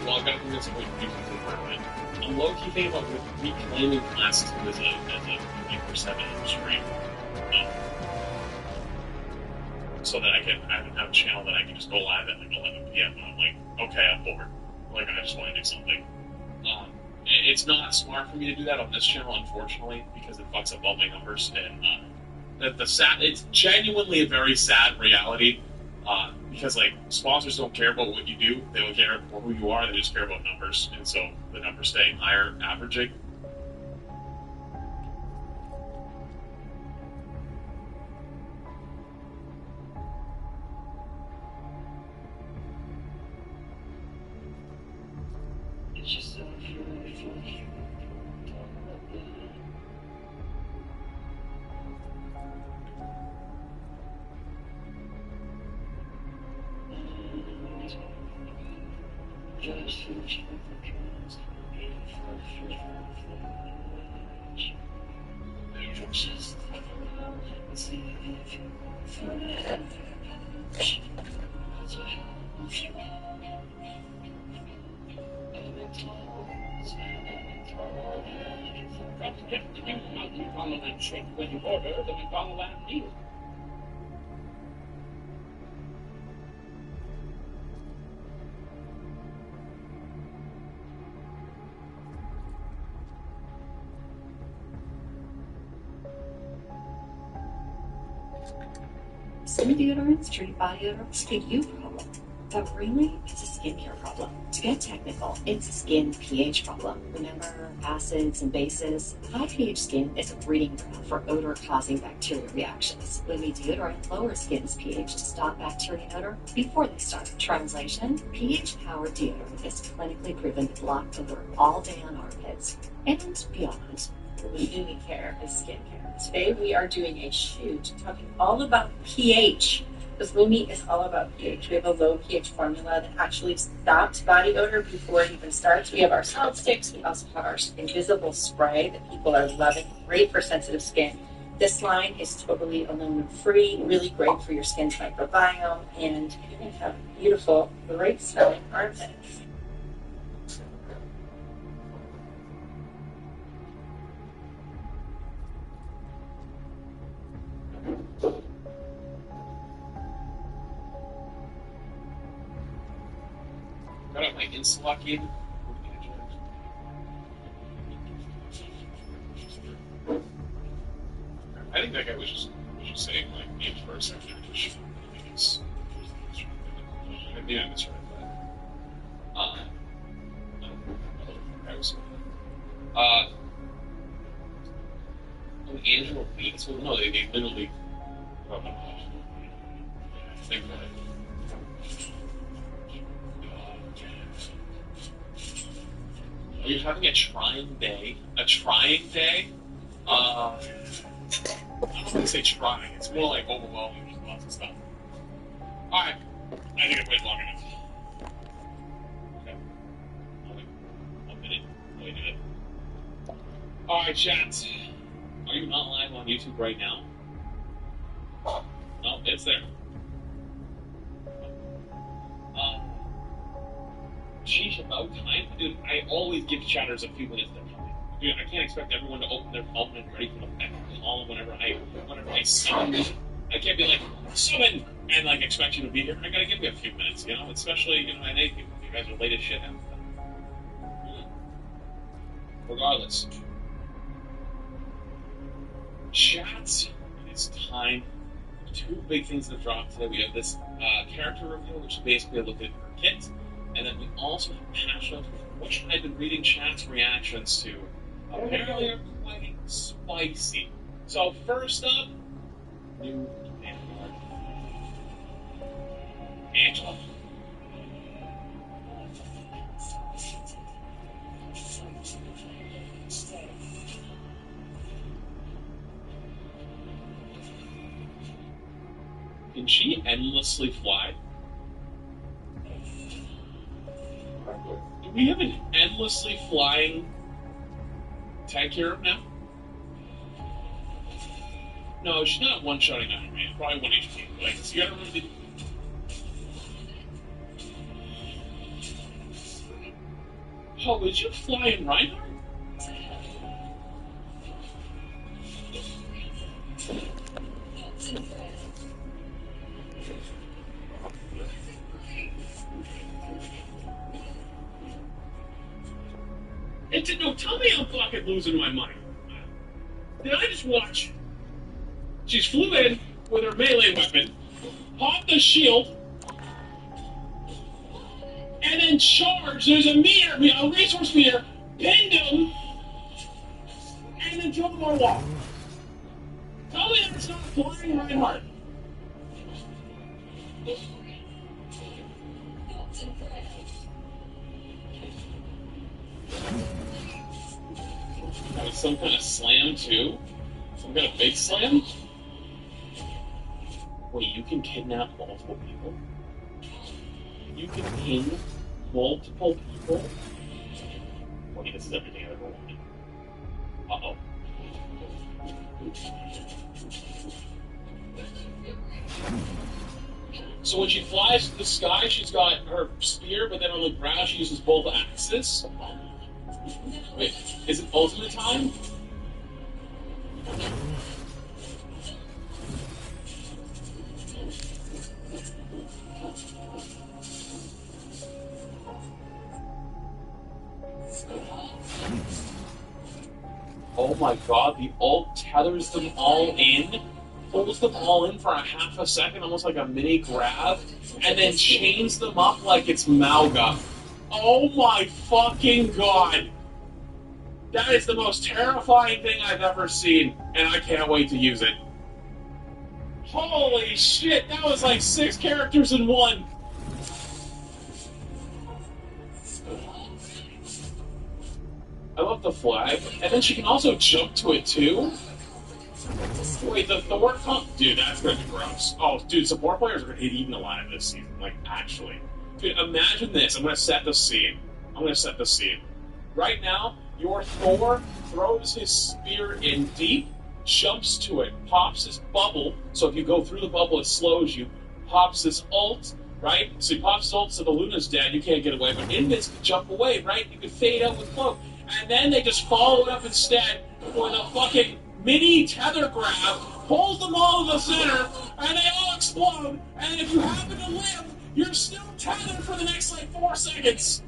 low-key, well, I've got to convince him to do something permanent. I'm low-key thinking about reclaiming Class 2 as a 24/7 stream. So that I can have a channel that I can just go live at like 11 p.m. when I'm like, okay, I'm bored. Like, I just want to do something. It's not smart for me to do that on this channel, unfortunately, because it fucks up all my numbers. And it's genuinely a very sad reality. Because like sponsors don't care about what you do; they don't care for who you are. They just care about numbers, and so the numbers staying higher, averaging. It's just so if you when you order, then we follow that deal. Some deodorants treat body odor as a you problem, but really, it's a skincare problem. To get technical, it's a skin pH problem. Remember, acids and bases? High pH skin is a breeding ground for odor-causing bacterial reactions. Lumi deodorant lowers skin's pH to stop bacteria and odor before they start. Translation: pH-powered deodorant is clinically proven to block odor all day on armpits and beyond. Lumi Care is skincare. Today we are doing a shoot talking all about pH. Because Lumi is all about pH. We have a low pH formula that actually stops body odor before it even starts. We have our salt sticks. We also have our invisible spray that people are loving. Great for sensitive skin. This line is totally aluminum free, really great for your skin's microbiome, and you can have beautiful, great smelling armpits. Got up my Insulocking. I think that guy was just saying like names for a second. Maybe I misread that. Angela Lee. So no, they literally. Think about it. Are you having a trying day? A trying day? I don't want to say trying. It's more like overwhelming. There's lots of stuff. Alright. I think I've waited long enough. Okay. 1 minute. Waited it. Alright, chat. Are you not live on YouTube right now? No, it's there. Sheesh, about time. Dude, I always give chatters a few minutes to come in. Dude, I can't expect everyone to open their phone and ready for the next call whenever I summon. I can't be like, summon! And like expect you to be here. I gotta give you a few minutes, you know? Especially, you know, I know you guys are late as shit and stuff. Regardless. Chats, it's time. Two big things that dropped today. We have this character review, which is basically a look at her kit. And then we also have patch notes, which I've been reading chat's reactions to. Apparently are quite spicy. So first up, new Angela. Can she endlessly fly? Do we have an endlessly flying tag hero now? No, she's not one-shotting Iron Man. Probably 1 HP. Like, you gotta remember the... Oh, would you fly in Reinhardt? No, tell me I'm fucking losing my mind. Did I just watch? She's flew in with her melee weapon, popped the shield, and then charged. There's a resource meter, pinned him, and then jumped on a wall. Tell me that's not flying Reinhardt. That was some kind of slam, too? Some kind of big slam? Wait, you can kidnap multiple people? You can pin multiple people? Wait, this is everything I've ever wanted. Uh-oh. So when she flies to the sky, she's got her spear, but then on the ground she uses both axes? Wait, is it ultimate time? Oh my god, the ult tethers them all in, pulls them all in for a half a second, almost like a mini grab, and then chains them up like it's Mauga. Oh my fucking god! That is the most terrifying thing I've ever seen, and I can't wait to use it. Holy shit, that was like 6 characters in one! I love the flag, and then she can also jump to it too? Wait, the Thor comp? Dude, that's gonna be gross. Oh, dude, support players are gonna get eaten alive this season, like, actually. Dude, imagine this. I'm gonna set the scene. Right now, your Thor throws his spear in deep, jumps to it, pops his bubble, so if you go through the bubble, it slows you, pops his ult, right? So he pops his ult, so the Luna's dead, you can't get away, but Invis can jump away, right? You can fade out with Cloak. And then they just follow it up instead with a fucking mini tether grab, pulls them all to the center, and they all explode, and if you happen to live, you're still tethered for the next, like, 4 seconds.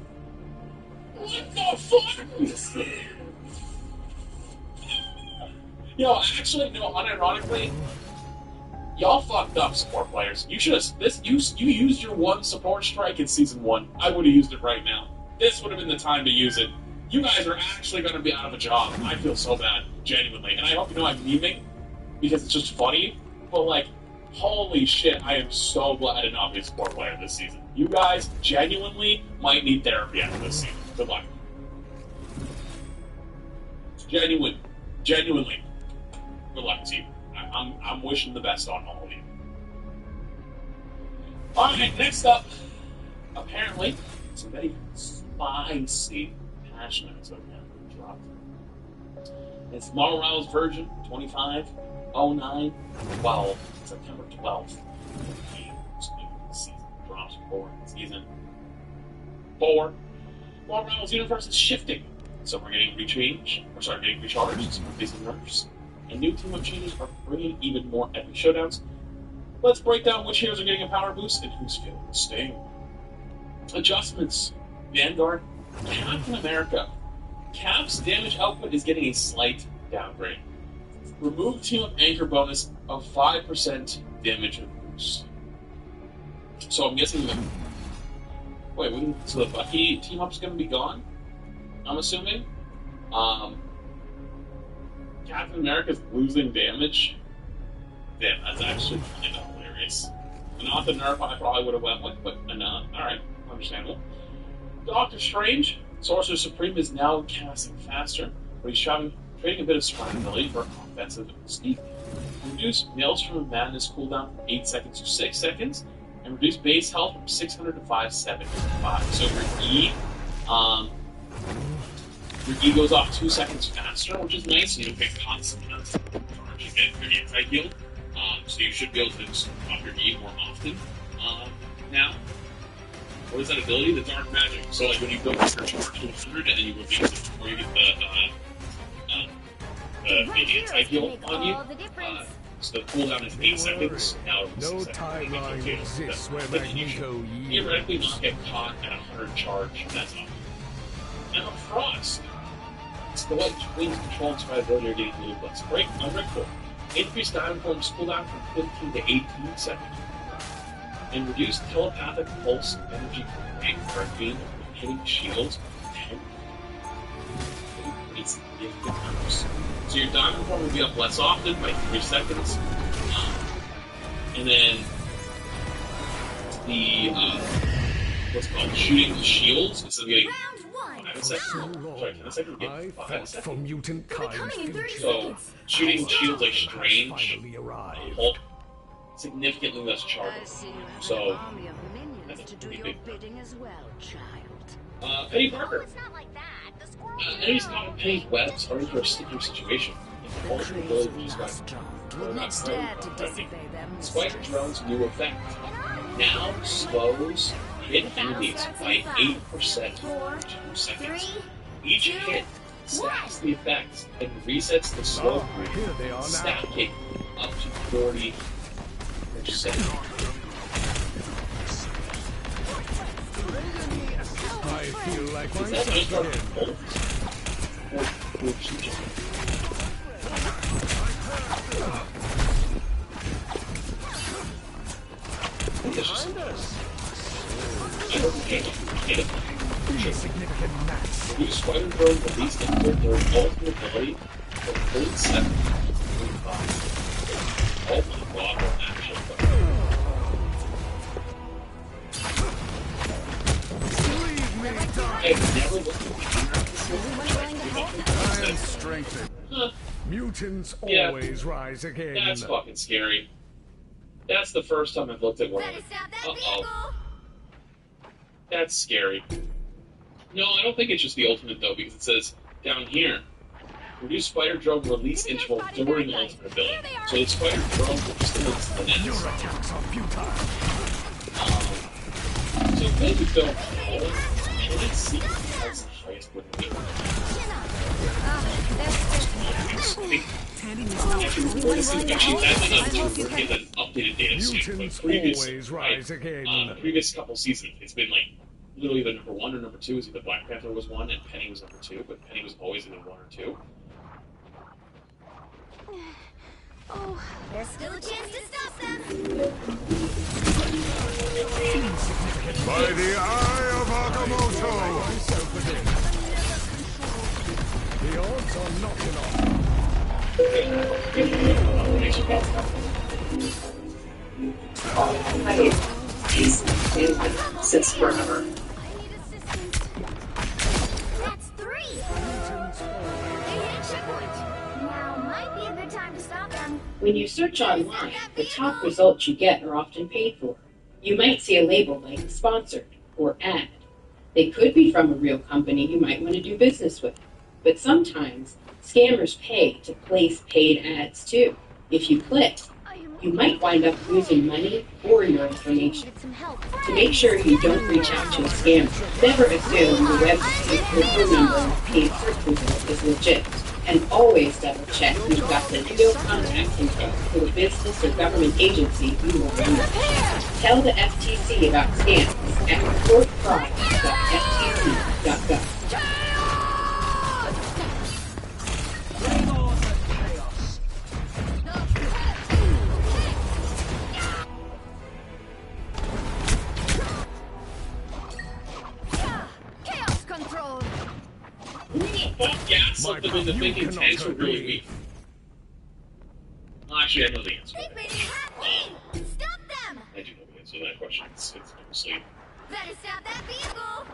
What the fuck? Yo, actually, no, unironically, y'all fucked up, support players. You should have, you used your one support strike in Season 1. I would have used it right now. This would have been the time to use it. You guys are actually going to be out of a job. I feel so bad, genuinely. And I hope you know I'm memeing, because it's just funny. But, like, holy shit, I am so glad I did not be a support player this season. You guys genuinely might need therapy after this season. Good luck. Genuinely. Good luck, team. I'm wishing the best on all of you. Alright, next up, apparently, some very spicy, passionate episode now dropped. It's Marvel Rivals version 25/09/12, September 12th. Season drops for season 4. Marvel Rivals universe is shifting. So we're getting recharged, some facing nerfs, and new team-up changes are bringing even more epic showdowns. Let's break down which heroes are getting a power boost and who's feeling the sting. Adjustments. Vanguard, Captain America. Cap's damage output is getting a slight downgrade. Remove team-up anchor bonus of 5% damage boost. So I'm guessing the... Wait, so the Bucky team-up's going to be gone? I'm assuming. Captain America's losing damage. Damn, that's actually kind of hilarious. Not the nerf I probably would have went with, but alright, understandable. Doctor Strange, Sorcerer Supreme is now casting faster, but he's trading a bit of survivability for offensive speed. Reduce Maelstrom of Madness cooldown from 8 seconds to 6 seconds, and reduce base health from 600 to 575. So your E goes off 2 seconds faster, which is nice. You don't get constant amounts of charge. You get good anti-heal, so you should be able to just drop your E more often now. What is that ability? The dark magic. So like when you go from your charge to 100 and then you release it before you get the anti-heal on you, so the cooldown is 8 seconds. Now it's No 6 seconds. timeline exists where But then you Magneto should yields. theoretically not get caught at 100 charge. That's up. Now Frost. It's the one wings control and survivability are getting really less. Break, unbreakable. Increase diamond form's cooldown from 15 to 18 seconds. And reduce telepathic pulse energy rank for being hitting shields 10. It's significant numbers. So your diamond form will be up less often by 3 seconds. And then the what's it called shooting the shields instead of getting 5 seconds. Sorry, 10 seconds. Get 5 seconds. For mutant kind So shooting shields like Strange, finally arrived. Hulk, significantly less charge. So that's a pretty big. Penny Parker. Enemies caught in Penny's webs are into a sticky situation. The ultimate ability to use Spider Drone's new effect now slows hit enemies by 8% for 2 seconds. Each hit stacks the effects and resets the slow group, stacking up to 40%. I feel like Is that myself just our again. bolt? Or it's just I don't hit it. Insignificant mass. New Spider Drone released their ultimate ability for 47. Oh my god, what action. Leave me die. I've never looked at I am strengthened. Mutants Yeah. always rise again. That's fucking scary. That's the first time I've looked at one. Uh-oh. That's scary. No, I don't think it's just the ultimate though, because it says down here, reduce spider drone release interval during the ultimate ability. So the spider drone still hits the net. Your attacks are futile. So maybe we don't know. Can it see that's the highest with me? Actually, that's enough to get an updated data stream. But Mutants previous, always rise again. previous couple seasons, it's been like literally the number 1 or number 2 is either Black Panther was 1 and Penny was number 2, but Penny was always either 1 or 2. Oh, there's still a chance to stop them. By the eye of Agamotto! The odds are not enough. He's been since forever. I need assistance. That's 3. They hit a checkpoint. Now might be a good time to stop them. When you search online, the top results you get are often paid for. You might see a label like sponsored or ad. They could be from a real company you might want to do business with. But sometimes, scammers pay to place paid ads too. If you click, you might wind up losing money or your information. Needed some help. To make sure you don't reach out to a scammer, never assume the website or phone number of paid search result is legit. And always double check you've got the real contact info for the business or government agency you will run with. Tell the FTC about scams at reportfraud.ftc.gov. Chaos control. Who the fuck gas something into thinking tanks were really weak? Well, actually, I know the answer. They've made it halfway. Stop them. I do know the answer to that question. It's mostly Better stop that vehicle.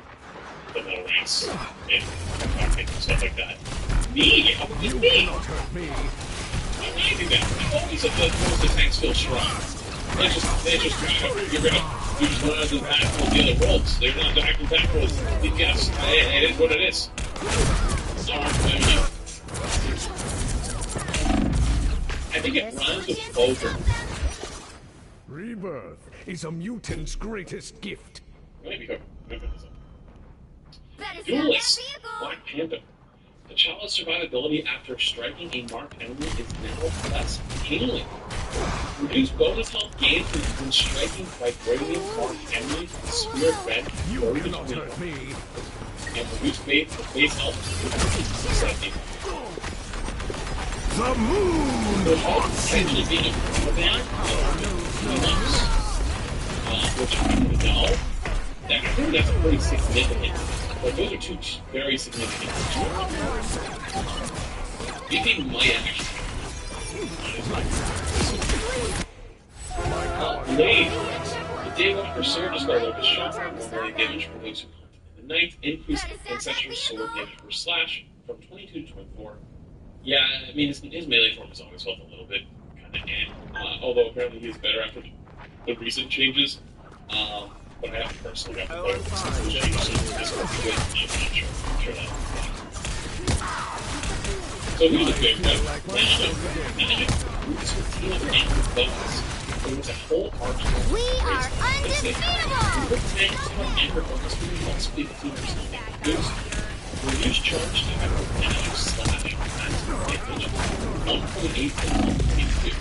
the metal ranks and stuff like that. Me? How would you You me? cannot hurt me. Why would I do that? I've always said that most of the tanks feel strong. They just you're just want to do back with the other worlds. They're not back with back worlds. Yes, it is what it is. I think it runs with poker. Rebirth is a mutant's greatest gift. Might be covered. Better Duelist, stop that vehicle. Black Panther. The child's survivability after striking a marked enemy is now less healing. Reduce bonus health gained when striking by braving marked enemies with Spirit Bend You or cannot between hurt them. me. And reduce base health to 70. The moon So haunts you. essentially being a command which I don't know. I think that's pretty significant. But those are two very significant. Anything might actually. Blade. The Daywalker sword just got a little bit sharper, more melee damage for those who hunt in the night. Increased ancestral sword damage per slash from 22 to 24. Yeah, I mean, his melee form has always felt a little bit kind of although apparently he is better after the recent changes. But I haven't personally got the vote of the changes, so this will be good. I'm not sure that. So here's a big note. Magic roots with team and bonus. There was a whole arc. We are undefeatable. Put tank to anchor bonus plus 15% boost. Reduce charge to have magic slash maximum damage 1.8 and 1.2.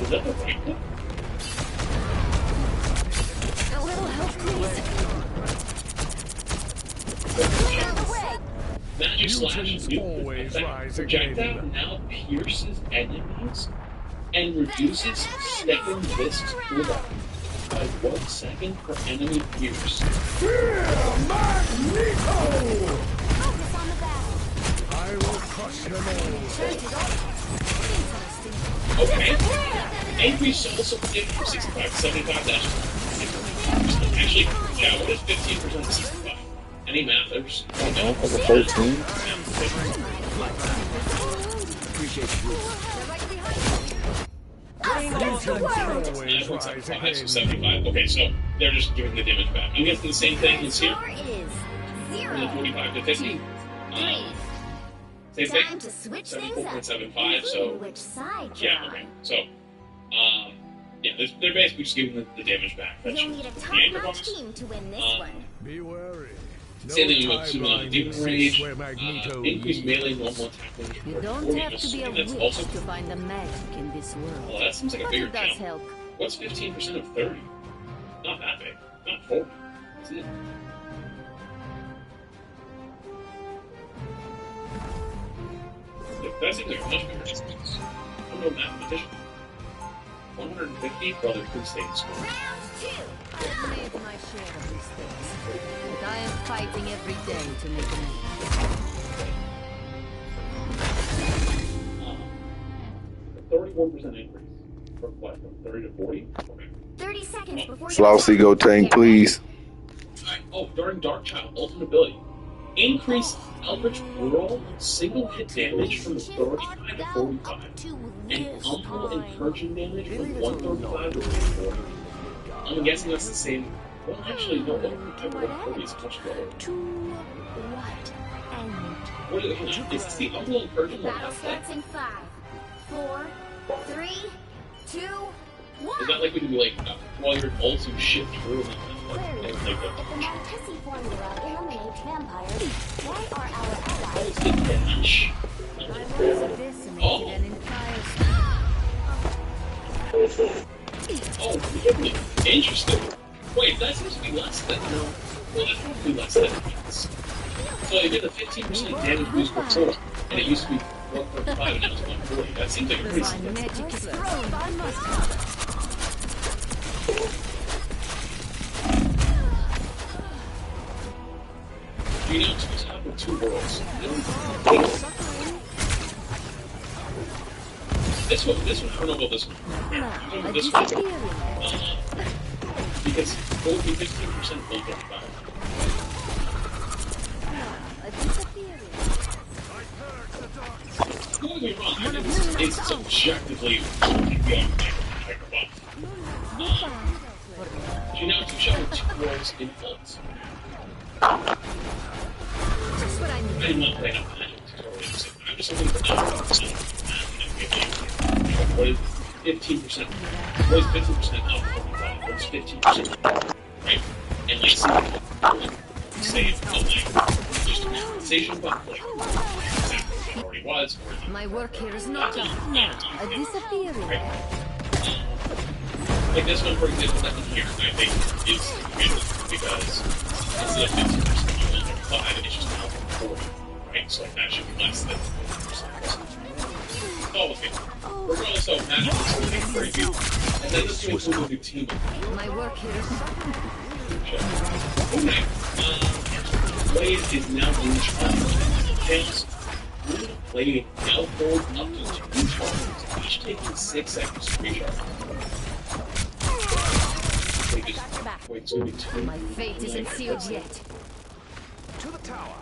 Is that the right one? A little help, please. Clear the way. Magic slash Mutants always rise projectile again. now pierces enemies and reduces second discs cooldown by 1 second per enemy pierce. Magneto! Focus on the battle. I will crush them all. Okay. Increase soul support from 65 to 75 dash. Actually, yeah, what is 15% of 65? Any mathers? I don't know, like a 13. Mutants always rise again. 75. Okay, so they're just giving the damage back. I'm guessing the same thing is here. Score is From the 0. 45 to 50. 3. Same Time thing. to switch things up. 74.75, so. Including which side you're Yeah, on. okay. So, yeah, they're basically just giving the damage back. That's You'll need a the anchor top-notch bonus. team to win this one. Be wary. No Same thing with timeline Demon exists Rage. where Magneto Increase leads. melee normal attack range. You for don't 40. have to be a That's witch also. to find the magic in this world. Well, that seems like a But bigger it does jump. help. What's 15% of 30? Not that big. Not 40. Is it? That seems like a much bigger distance. I'm no mathematician. 150 for other pre-state score. Round 2. I've made my share of mistakes, but I am fighting every day to make amends. 31% increase. From what? From 30 to 40? Okay. 30 seconds before Flossy, go tank, please. Oh, during Darkchild, ultimate ability. Increase Eldritch Whirl single hit damage from 35 to 45. And Umbral Incursion damage from 135 to 140. I'm guessing that's the same. Well, actually, no. 140 is much lower. To what end? What is it? Is this the Umbral Incursion one? Battle starts in 5, 4, 3, 2, 1. Is that like when you like while you're ults you shift through Query. and like If the Montesi formula eliminates vampires, why are our allies? it's the dash. I was decimated an entire Oh, really? Interesting. Wait, that seems to be less than. No. Well, that's probably less than it means. So you get a 15% damage boost before, and it used to be 1.5 and now it's 140. That seems like a pretty divine significant. magic is thrown by must. You know, it's supposed to happen with 2 worlds. This one, I don't know about this one. I don't know A about this one. disappearing. Because it would be 15% full 35. A disappearing. Don't get me wrong, I think it's subjectively beyond microbuff. You know, to show 2 worlds in ults. Just what I need. I'm not playing up Magic tutorials. I'm just looking for 9%. What is 15%? What is 15% of 45? What's 15%? right? And like save the like just compensation, but like exactly what it already was. Or My work here is not just now a disappearing. right? Like this one, for example, that one here, I think is good because instead of 50%, you only have 5, it's just now 40, right? So like that should be less than 40%. Oh, okay. Regardless of that, it's looking very good. And then this one is a good team. My work here is Okay. Blade is now in charge. Tails. Blade now holds up to 2 charges, each taking 6 seconds to recharge. Wait, so my fate isn't sealed yet. To the tower,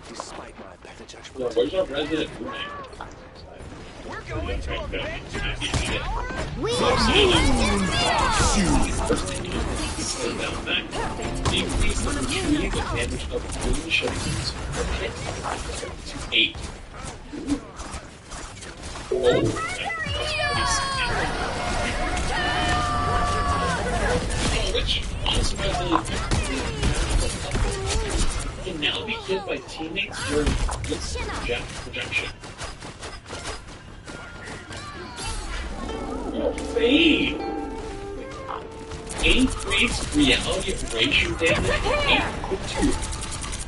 despite my better judgment. no, where's our resident roommate? We're going to a We Increase the retrieving damage of green shotguns per hit to 8. Oh, that's pretty scary. Which, honestly, might really can now be hit by teammates during this projection. Fade! Increased reality erasure damage to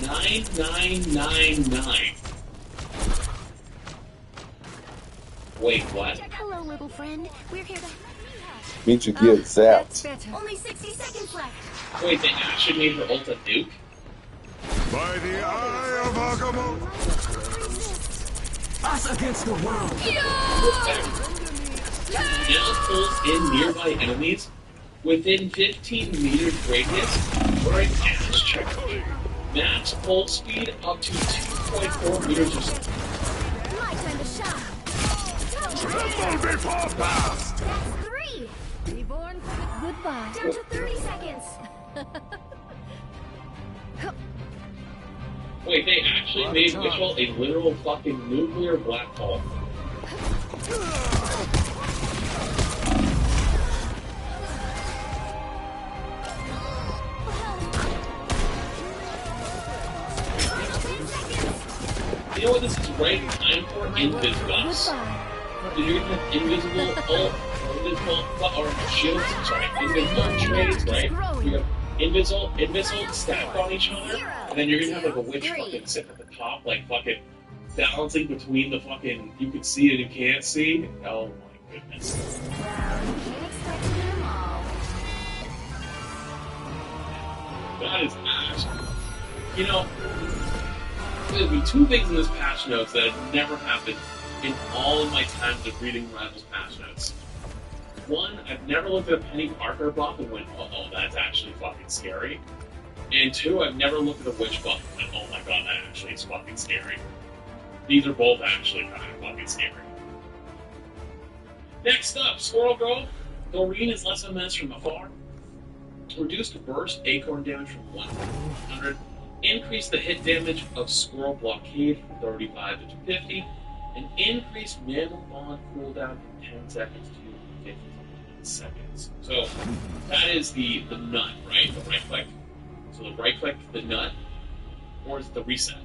9999. Wait, what? Hello, little friend. We're here to Means you get That's zapped. better. only 60 seconds left. Wait, they actually made her ult a nuke? By the eye of Agamotto. Us against the world. Now pulls in nearby enemies within 15 meters radius during ash checkpoint. Max pull speed up to 2.4 meters per second. My time to shine. Tremble before blast. That's 3. Reborn. Goodbye. Down to 30 seconds. Wait, they actually made Witchell a literal fucking nuclear black hole. You know what this is right in time for? Invis-Buffs. You're gonna have invisible ult, or shields, sorry, invisible trades, right? You have invisible stacked on each other, and then you're gonna have like a witch fucking sitting at the top, like fucking balancing between the fucking, you can see and you can't see. Oh my goodness. That is ass. You know, there's been 2 things in this patch notes that have never happened in all of my times of reading Rivals patch notes. 1, I've never looked at a Penny Parker buff and went, oh, that's actually fucking scary. And 2, I've never looked at a Witch buff and went, oh my god, that actually is fucking scary. These are both actually kind of fucking scary. Next up, Squirrel Grove. Doreen is less of a menace from afar. Reduced burst acorn damage from 100. Increase the hit damage of Squirrel Blockade from 35 to 50. And increase Mammal Bond cooldown from 10 seconds to 15 seconds. So that is the nut, right? The right click. So the right click, the nut, or is it the reset?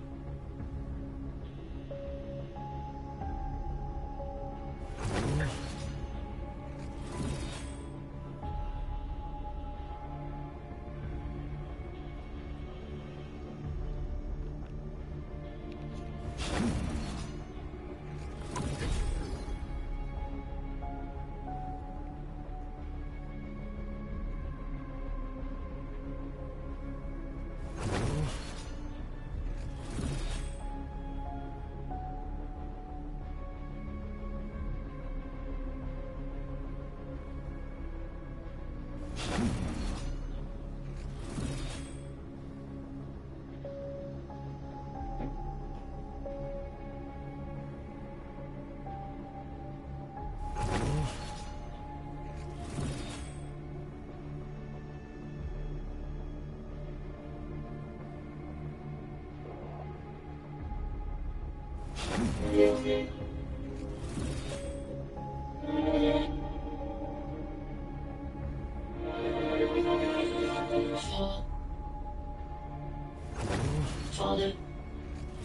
Fall in,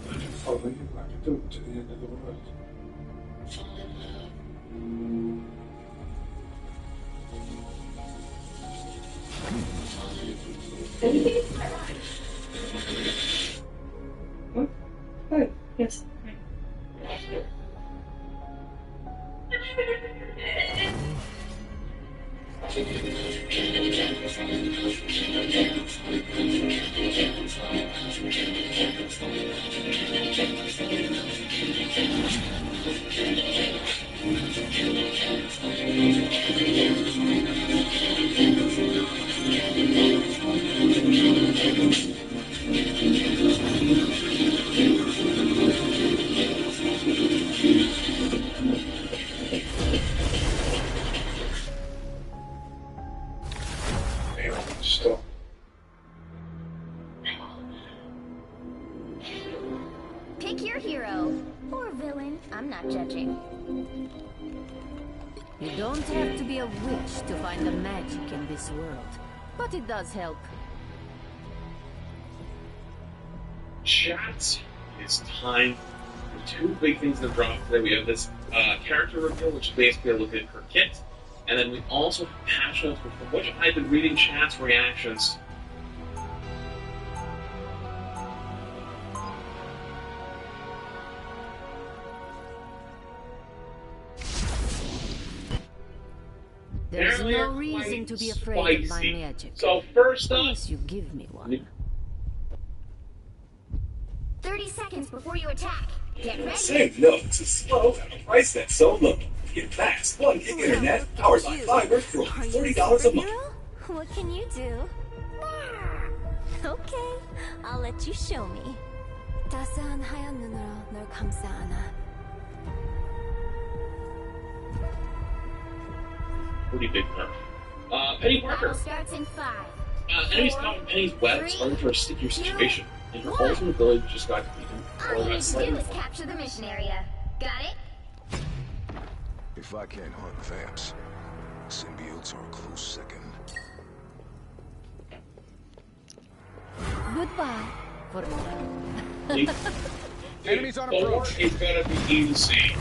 I can follow you like a dog to the end of the world. fall in love. What? Oh, yes. Stop. Pick your hero. Or villain. I'm not judging. You don't have to be a witch to find the magic in this world, but it does help. Chat, it's time for two big things that dropped today. We have this character reveal, which is basically a look at her kit, and then we also have patch notes, from which I've been reading chat's reactions. There's Apparently no are reason quite to be afraid of my spicy. magic. So first up, Unless you give me one. 30 seconds before you attack. Get ready. Save notes is slow at a price that's so low. Get fast 1 gig internet powered by fiber for only $40 a month. What can you do? Okay, I'll let you show me. 따스한 하얀 눈으로 널 감싸 안아. pretty big nerf. Penny Parker. Battle starts in 5. Enemies caught in Penny's web target for a stickier situation, and her ultimate ability just got defeated All or you got need to slightly do is more. capture the mission area. Got it? If I can't hunt vamps, symbiotes are a close second. Goodbye. For Enemies on Thor approach. is gonna be insane.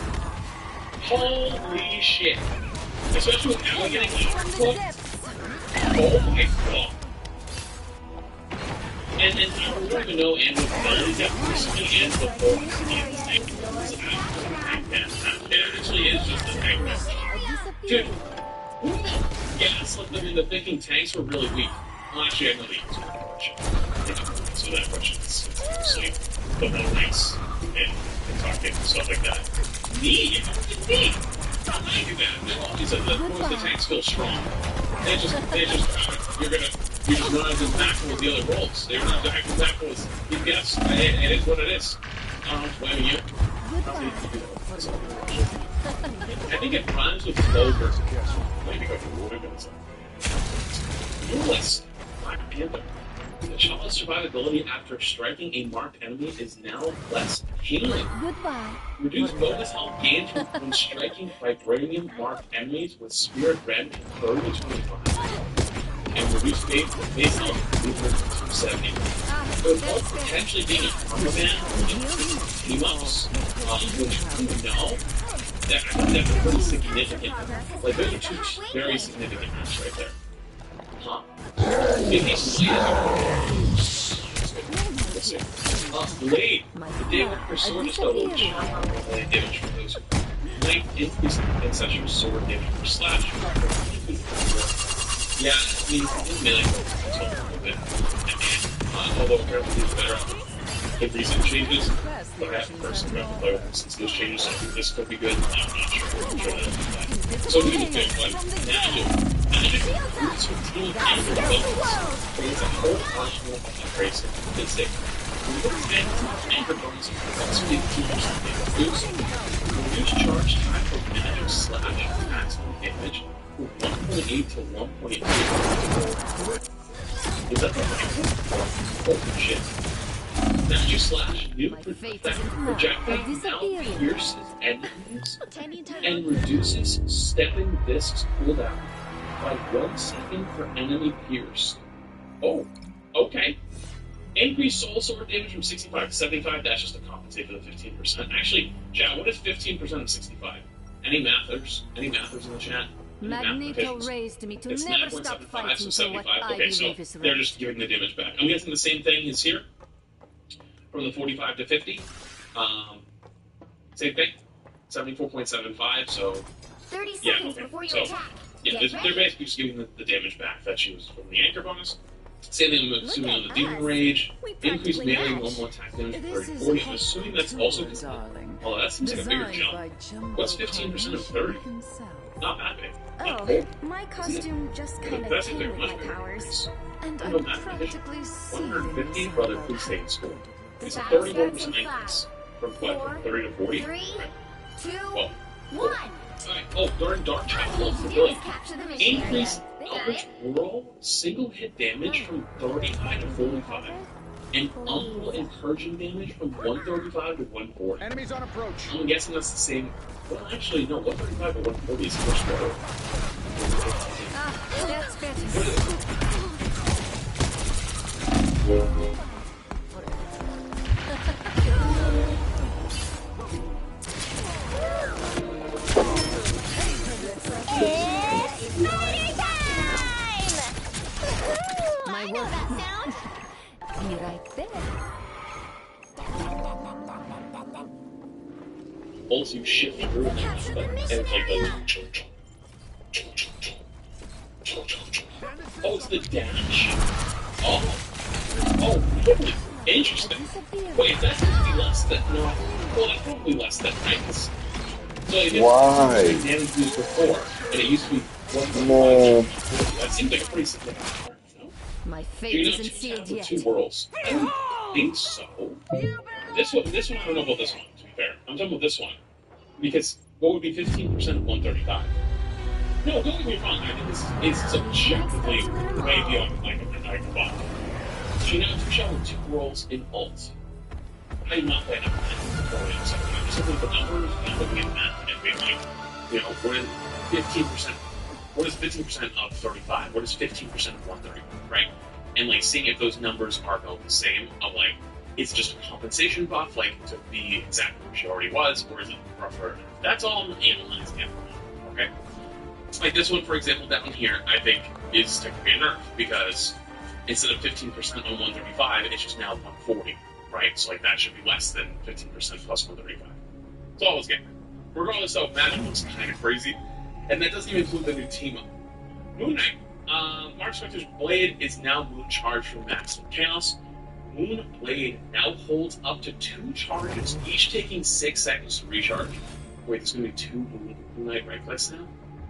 Holy shit. Especially with Emma getting output. Oh my god. And I don't even know Emma's ability that recently ends before it's insane. It actually is just a tank. Dude, who the gaslit them into thinking tanks were really weak? Well, actually, I know the answer to that question. So that question is obviously the no ranks and talking and stuff like that. Me? Me? How do I do that? They've always said that once the tanks feel strong, they just you just run them back with the other rolls. They're not back with DPS. It is what it is. I don't know if blaming you. I think it rhymes with Clover. Maybe go for Woodlands. List. Black Panther. The child's survivability after striking a marked enemy is now less healing. Goodbye. Reduce bonus health gained when striking vibranium marked enemies with Spirit Red from 30 to 25. And reduce base health movement from 70. With both potentially being a permaban and team-ups, which you know, that I think that's pretty significant. Like, those are two very significant matches right there. Huh. Maybe Blade. The damage per sword is double. Blade damage for those. Knight increased ancestral sword damage per slash. Yeah, I mean, melee is a little bit. Although apparently it's better in recent changes. But I haven't personally read the player since those changes, so this could be good. I'm not sure. I'm sure that'll be bad. So here's the big one. Magic. Magic boosts with team anger bonus. Creates a whole arsenal of upgrades that can stick. When you go to 10, anchor bonus plus 15% damage boost. Reduce charge time for magic slash maximum damage from 1.8 to 1.2. Is that the right? Holy shit. Magic slash new projectile now pierces enemies and reduces stepping discs cooldown by 1 second per enemy pierced. Oh, okay. Increase soul sword damage from 65 to 75. That's just to compensate for the 15%. Actually, chat, what is 15% of 65? Any mathers? Any mathers in the chat? Magneto raised me to It's never stop 9.75, fighting so for what 75. I Okay, so believe is they're right. just giving the damage back. I'm guessing the same thing is here. From the 45 to 50. Same thing. 74.75, so... 30 Yeah, seconds okay. before you So, attack. yeah, Get they're ready. basically just giving the damage back that she was from the anchor bonus. Same thing I'm assuming on the at Demon us. Rage. We Increase practically melee match. normal attack damage This for is 40. a I'm assuming that's tool, also... darling. Oh, that seems like a bigger Designed by jump. Jumbo What's 15% of 30? himself. Not that big. Oh, my costume just kind of That's came a with much my bigger powers. increase. And I I'm know that division. practically seething 150, inside brother, about please stay in how school. good It's a Battle 31% starts in increase. 5, From what, 4, from 30 to 40? 3, 2, Well, 1. Alright, oh, during Dark All Chapel, you need to do civilian. is capture the mission Increase area. Got Eldritch it? Whirl single hit damage from 35 to 45. And Umbral Incursion damage from 135 to 140. Enemies on approach. I'm guessing that's the same. Well, actually, no, 135 to 140 is first order. Ah, that's better. It's party time! My I know work. that sound. Be right there. Also, you shift through and it's like oh, it's the dash. Oh, really? Interesting. Wait, that's gonna be less than no. Well, that's probably less than right. So it Why? damage used before, and it used to be 1.5. No. That seems like a pretty significant difference, no? My Do fate you know isn't sealed yet. two worlds? I don't think so. This one, I don't know about this one, to be fair. I'm talking about this one. Because what would be 15% of 135? No, don't get me wrong, I think this is subjectively way beyond like a buck. So you now shell with two worlds in alt. I do not play enough for it, so I'm just looking at the numbers and I'm looking at math and being like, you know, what is 15%? What is 15% of 35? What is 15% of 130? Right? And like seeing if those numbers are about the same, of like, it's just a compensation buff, like to be exactly where she already was, or is it rougher? That's all I'm analyzing it. Okay? Like this one, for example, down here, I think is technically a nerf because instead of 15% on 135, it's just now 140, right? So like that should be less than 15% plus 135. That's all I was getting. Regardless, though, magic looks kind of crazy, and that doesn't even include the new team up. Moon Knight. Mark Spector's blade is now moon charged from maximum chaos. Moon Blade now holds up to 2 charges, each taking 6 seconds to recharge. Wait, there's gonna be 2 Moon Knight right clicks now?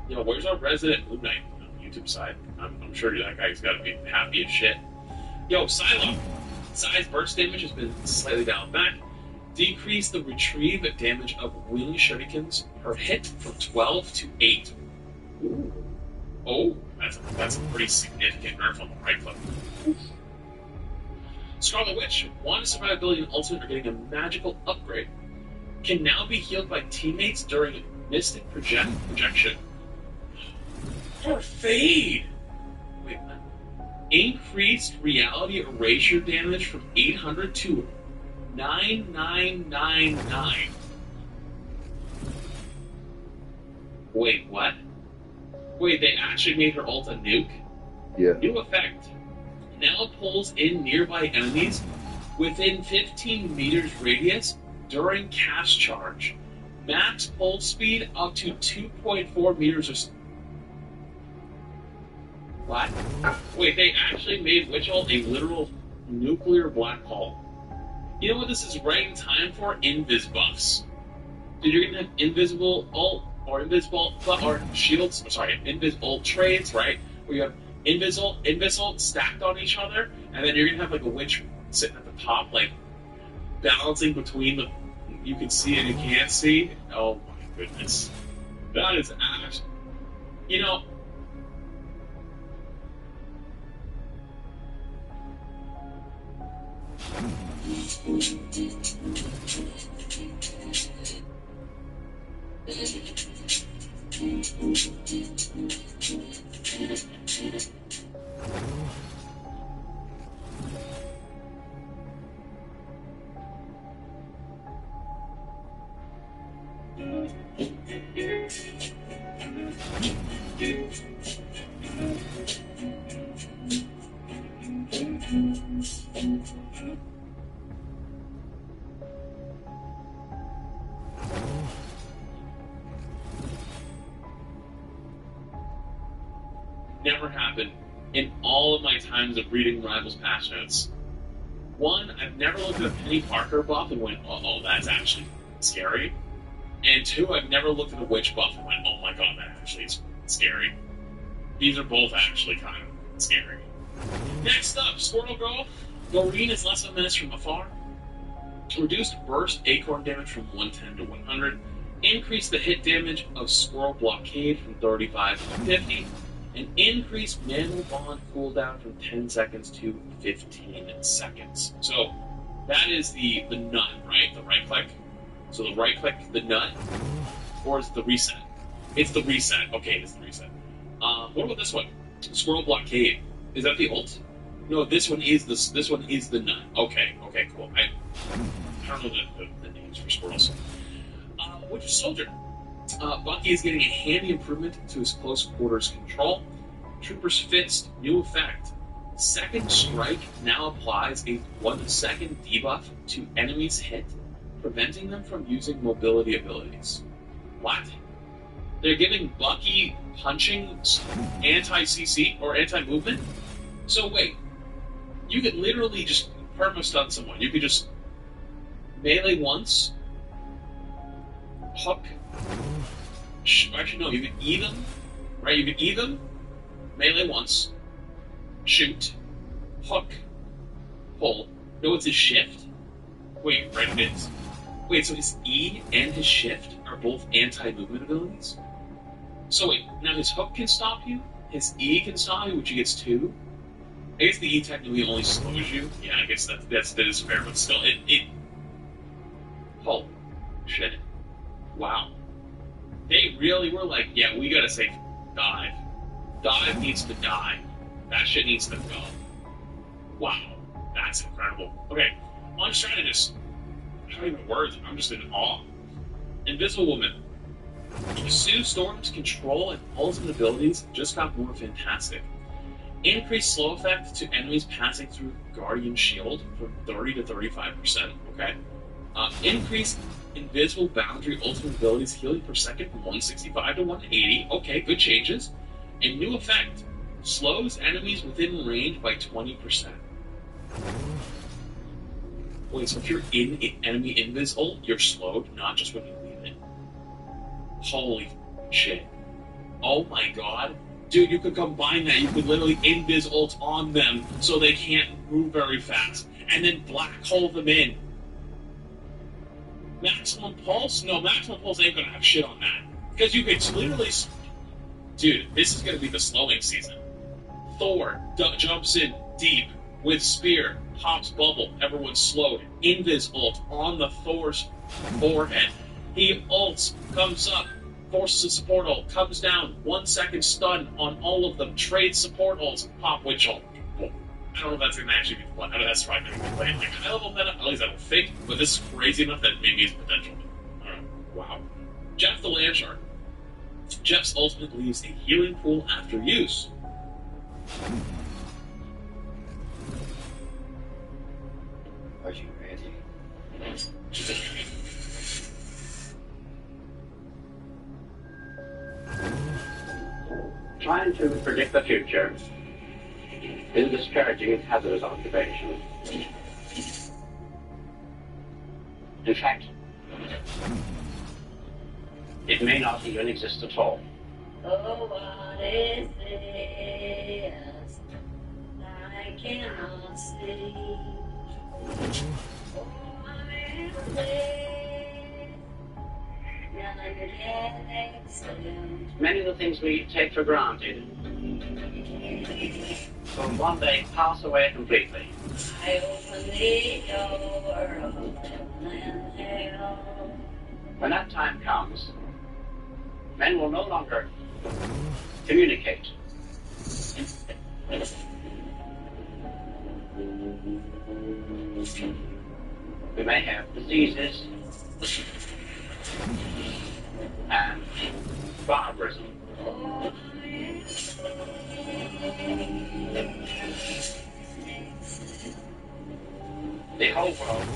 Yo, where's our resident Moon Knight on the YouTube side? I'm sure that guy's gotta be happy as shit. Yo, Psylocke. Size burst damage has been slightly dialed back. Decrease the retrieve damage of wing shurikens per hit from 12 to 8. Ooh. Oh, that's a pretty significant nerf on the right click. Scarlet Witch, 1 survivability and ultimate are getting a magical upgrade. Can now be healed by teammates during Mystic Projection. Or Fade! Wait, what? Increased reality erasure damage from 800 to 9999. Wait, what? Wait, they actually made her ult a nuke? Yeah. New effect. Now pulls in nearby enemies within 15 meters radius during cast charge. Max pull speed up to 2.4 meters or... What? Wait, they actually made Witch Ult a literal nuclear black hole. You know what this is right in time for? Invis buffs. Dude, you're gonna have invisible ult, or invisible, or shields, sorry, invis ult trades, right? Where you have invis ult stacked on each other, and then you're gonna have like a witch sitting at the top, like, balancing between the, you can see and you can't see. Oh my goodness. That is actually, you know, Never happened in all of my times of reading Rivals patch notes. One, I've never looked at a Penny Parker buff and went, oh, that's actually scary. And two, I've never looked at a Witch buff and went, oh my god, that actually is scary. These are both actually kind of scary. Next up, Squirtle Girl. Doreen is less than a menace from afar. Reduced burst acorn damage from 110 to 100. Increase the hit damage of Squirrel Blockade from 35 to 50. And increase Mammal Bond cooldown from 10 seconds to 15 seconds. So that is the nut, right? The right click. So the right click, the nut, or is it the reset? It's the reset. Okay, it's the reset. What about this one? Squirrel Blockade. Is that the ult? No, this one is the nut. Okay, cool. I don't know the names for squirrels. Which is Soldier. Bucky is getting a handy improvement to his close quarters control. Trooper's Fist, new effect. Second Strike now applies a 1 second debuff to enemies hit, preventing them from using mobility abilities. What? They're giving Bucky punching anti-CC or anti-movement? So wait, you could literally just perma-stun someone. You could just melee once, hook. Actually, no, you could E them, right? You could E them, melee once, shoot, hook, pull. No, it's his shift. Wait, right, it is. Wait, so his E and his shift are both anti-movement abilities? So wait, now his hook can stop you, his E can stop you, which he gets 2. I guess the E technically only slows you. Yeah, I guess that is fair, but still, it... Holy shit. Wow. They really were like, yeah, we gotta say dive. Dive needs to die. That shit needs to go. Wow. That's incredible. Okay, on Strategist. I don't even words, I'm just in awe. Invisible Woman. Sue Storm's control and ultimate abilities just got more fantastic. Increased slow effect to enemies passing through Guardian Shield from 30 to 35%, okay? Increased invisible boundary ultimate abilities healing per second from 165 to 180, okay, good changes. And new effect, slows enemies within range by 20%. Wait, so if you're in enemy invis ult, you're slowed, not just when you leave it. Holy shit. Oh my god. Dude, you could combine that. You could literally invis ult on them so they can't move very fast. And then black hole them in. Maximum Pulse? No, Maximum Pulse ain't gonna have shit on that. Because you could literally... Dude, this is gonna be the slowing season. Thor jumps in deep with Spear, pops Bubble, everyone's slowed. Invis ult on the Thor's forehead. He ults, comes up, forces a support ult, comes down, 1 second stun on all of them, trades support ults, pop Witch ult. I don't know if that's going to actually be played. I know that's probably going to be played like high level meta, at least I don't think, but this is crazy enough that maybe it's potential. Wow. Jeff the Landshark. Jeff's ultimate leaves a healing pool after use. Are you ready? Trying to predict the future is a discouraging, hazardous occupation. In fact, it may not even exist at all. Oh, what is this? I cannot see. Oh, what is this? Many of the things we take for granted will one day pass away completely. I open the door and hell. When that time comes, men will no longer communicate. We may have diseases, and barbarism. The whole world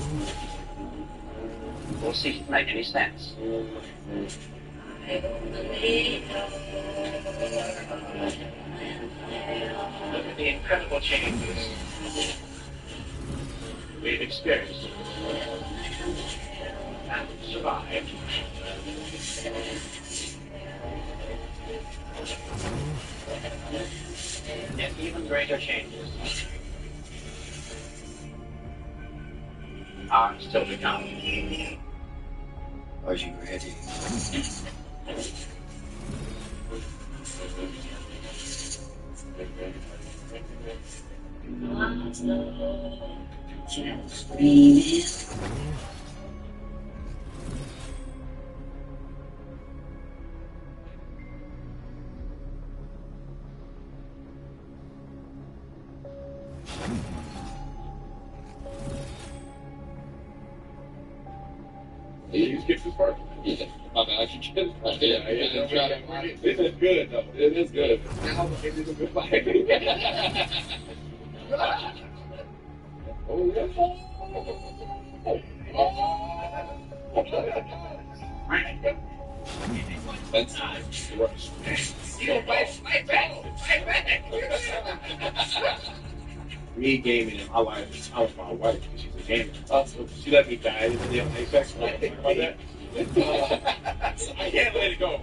will cease to make any sense. Look at the incredible changes we've experienced and survived. Yet even greater changes are still to come. Are you ready? Just screaming. You skip this part? Yeah. My bad. I should get it. This is good, though. It is good. Now, it is a good fight. Oh, That's you don't fight back. Fight back. Me gaming in my life, I was my wife because she's a gamer. So she let me die the day on Apex. About that. I can't let it go.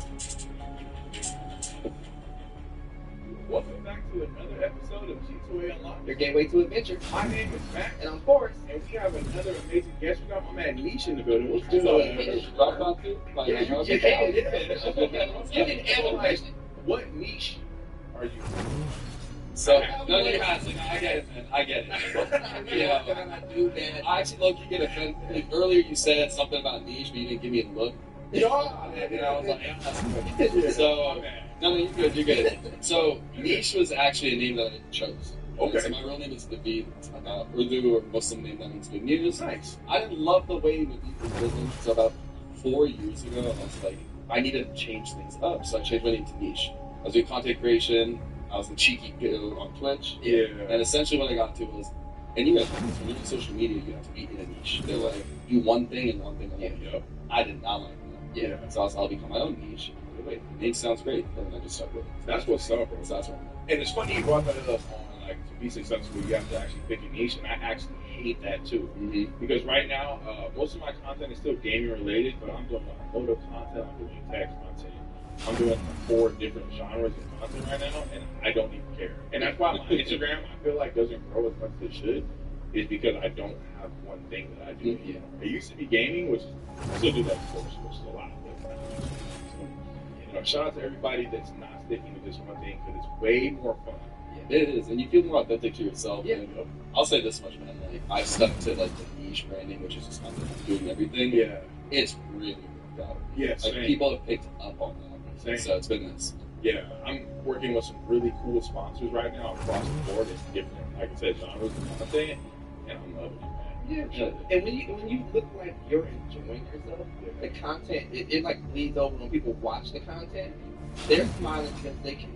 Welcome back to another episode of G2A Unlocked. Your gateway to adventure. My name is Matt, and I'm Forrest. And we have another amazing guest. We got my man Niche in the building. What's good? You can analyze it. What niche are you? So, no, you're asking. I get it, man. I get it. Yeah. I actually low-key get offended. Earlier you said something about niche, but you didn't give me a look. And I was like, yeah. So, no, you're good, you're good. So, niche was actually a name that I chose. Okay. So my real name is David. Urdu or Muslim name that means good news. Nice. I didn't love the way David was written. So about 4 years ago, I was like, I need to change things up. So I changed my name to Niche. I was doing content creation. I was the cheeky kiddo on Twitch. Yeah. And essentially what I got to was, and you guys, when you're on social media, you have to be in a niche. They're like, do one thing and one thing alone. Yeah. I did not like that. Yeah. So I'll become my own niche. Wait, name sounds great. And I just stuck with it. That's what's up, bro. So that's what And it's funny you brought that up on, like, to be successful, you have to actually pick a niche, and I actually hate that too. Mm-hmm. Because right now, most of my content is still gaming related, but I'm doing automotive content, I'm doing tech content, I'm doing 4 different genres of content right now, and I don't even care. And that's why my Instagram, I feel like, doesn't grow as much as it should, is because I don't have one thing that I do. Mm-hmm. You know? It used to be gaming, which I still do that, of course, which is a lot. Shout out to everybody that's not sticking with this one thing because it's way more fun. Yeah, it is, and you feel more authentic to yourself. Yeah. And I'll say this much, man. Like I've stuck to like the niche branding, which is just kind of doing everything. Yeah, it's really worked out. Yeah, like same. people have picked up on that. Same. So it's been nice. Yeah, I'm working with some really cool sponsors right now across the board in different, like I said, genres and content, and I'm loving it, man. Yeah, and when you look like you're enjoying yourself, the content it like bleeds over when people watch the content. They're smiling because they can,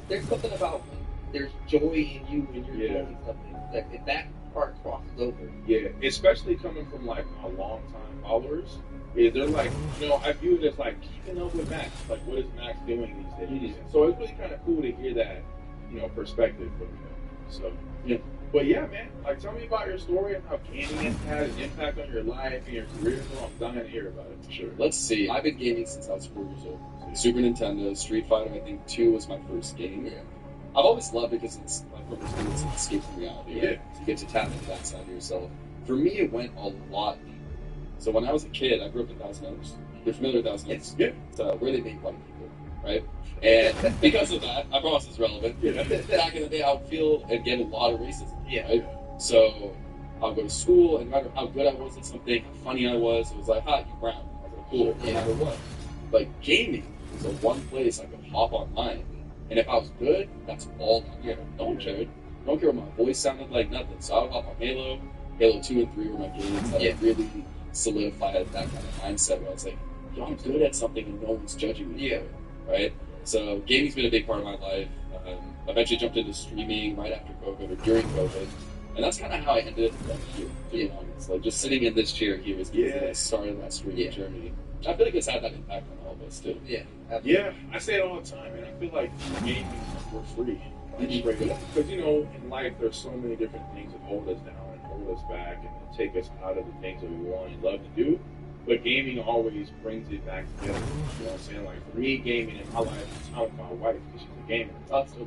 there's something about when there's joy in you when you're doing something. Like if that part crosses over. Yeah, especially coming from like my longtime followers, is they're like, I view it as like keeping up with Max. Like, what is Max doing these days? Mm-hmm. So it's really kind of cool to hear that, perspective from them. So yeah. But yeah, man, like tell me about your story and how gaming has an impact on your life and your career. So I'm dying to hear about it for sure. Let's see. I've been gaming since I was 4 years old. Super Nintendo, Street Fighter, I think 2 was my first game. Yeah. I've always loved it because it's like what it's an escape from reality. Right? Yeah. You get to tap into that side of yourself. For me, it went a lot deeper. So when I was a kid, I grew up in Thousand Oaks. You're familiar with Thousand Oaks? Yeah. It's where they make white people, right? And because of that, I promise it's relevant. Yeah. Back in the day, I would feel and get a lot of racism. Yeah. Right? So I'll go to school, and no matter how good I was at something, how funny I was, it was like, you brown. I was like, cool, no matter what. Like gaming was the one place I could hop online, and if I was good, that's all I cared. No one cared. Don't care what my voice sounded like, nothing. So I would hop on Halo 2 and 3 were my games that I really solidified that kind of mindset where I was like, I'm good at something and no one's judging me. Yeah. Right? So gaming's been a big part of my life. I eventually jumped into streaming right after COVID or during COVID. And that's kind of how I ended up here, to be honest. Like, just sitting in this chair here is the start of that streaming journey. I feel like it's had that impact on all of us, too. Yeah. Yeah, I say it all the time, and I feel like gaming is for free. Like, straight up. Because, you know, in life, there's so many different things that hold us down and hold us back and take us out of the things that we want and love to do. But gaming always brings it back together. You know what I'm saying? Like, for me, gaming in my life, I'm with my wife because she's a gamer.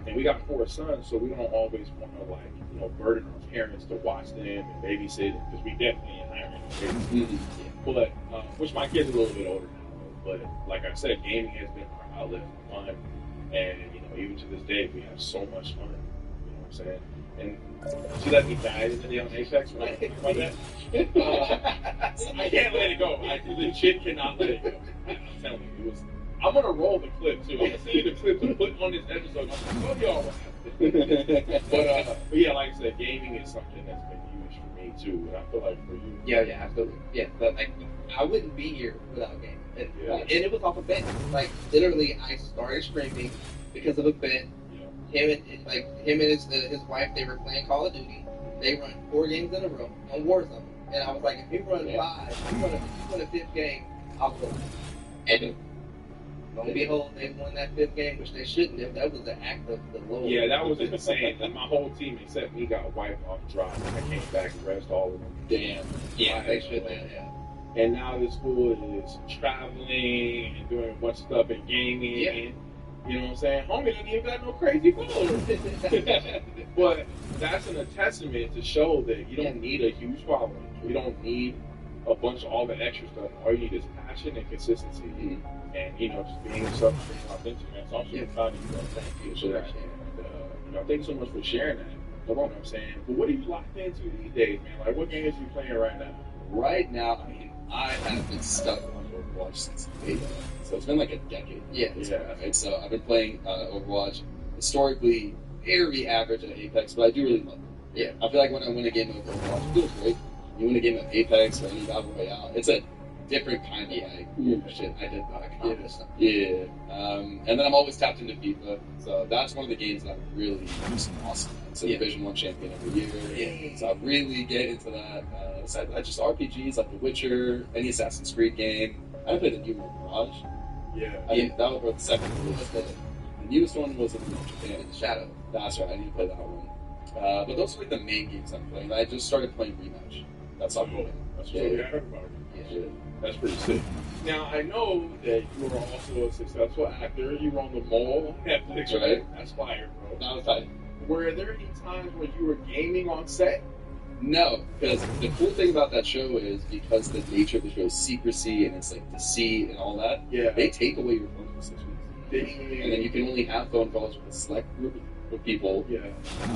And we got 4 sons, so we don't always want to, like, you know, burden our parents to watch them and babysit them, because we definitely hire babysitters. But, which my kids are a little bit older now, but like I said, gaming has been our outlet for fun. And, you know, even to this day, we have so much fun. You know what I'm saying? And she let me die today on Apex when I think about that. I can't let it go. I legit cannot let it go. I'm telling you, I'm gonna roll the clip too. I'm gonna send you the clip to put on this episode. I'm gonna show y'all what happened. But yeah, like I said, gaming is something that's been huge for me too, and I feel like for you. Yeah, absolutely. Yeah, but like, I wouldn't be here without gaming. And it was off a bet. Like, literally, I started streaming because of a bet. Him and his wife, they were playing Call of Duty. They run 4 games in a row on Warzone, and I was like, if you run 5, if you run a 5th game, I'll go. And lo and behold, they won that 5th game, which they shouldn't have. That was the act of the Lord. Yeah, that was insane. Like, my whole team except me got wiped off drive. I came back and rest all of them. Damn. Yeah, they should have. Yeah. And now this fool is traveling and doing a bunch of stuff and gaming. Yeah. You know what I'm saying? Homie ain't even got no crazy followers. But that's a testament to show that you don't need a huge following. You don't need a bunch of all the extra stuff. All you need is passion and consistency. And, you know, just being yourself, being authentic, man. So I'm super proud of you, bro. Thank you for that. And, you know, thanks so much for sharing that. You know what I'm saying? But what are you locked into these days, man? Like, what games are you playing right now? Right now, I mean, I have been stuck on Overwatch since beta. So it's been like a decade. Yeah. Right? So I've been playing Overwatch, historically very average at Apex, but I do really love it. Yeah. I feel like when I win a game of Overwatch, it feels great. You win a game of Apex or any Battle Royale, it's a different kind of like, shit, I did not accomplish that. Yeah. And then I'm always tapped into FIFA, so that's one of the games that I'm really just awesome at. So Division 1 champion every year. Yeah. So I really get into that. So I just RPGs like The Witcher, any Assassin's Creed game. I played the new one, Mirage. Yeah. I mean, that was the second release. The newest one was in Japan, Shadow. That's right, I need to play that one. But those are like the main games I'm playing. I just started playing Rematch. That's all I'm playing. That's what I heard about it. Yeah. That's pretty sick. Now, I know that you were also a successful actor. You were on The Mole on Netflix, right? That's fire, bro. That was tight. Were there any times when you were gaming on set? No, because the cool thing about that show is because the nature of the show is secrecy and it's like deceit and all that. Yeah. They take away your phone calls. And then you can only have phone calls with a select group of people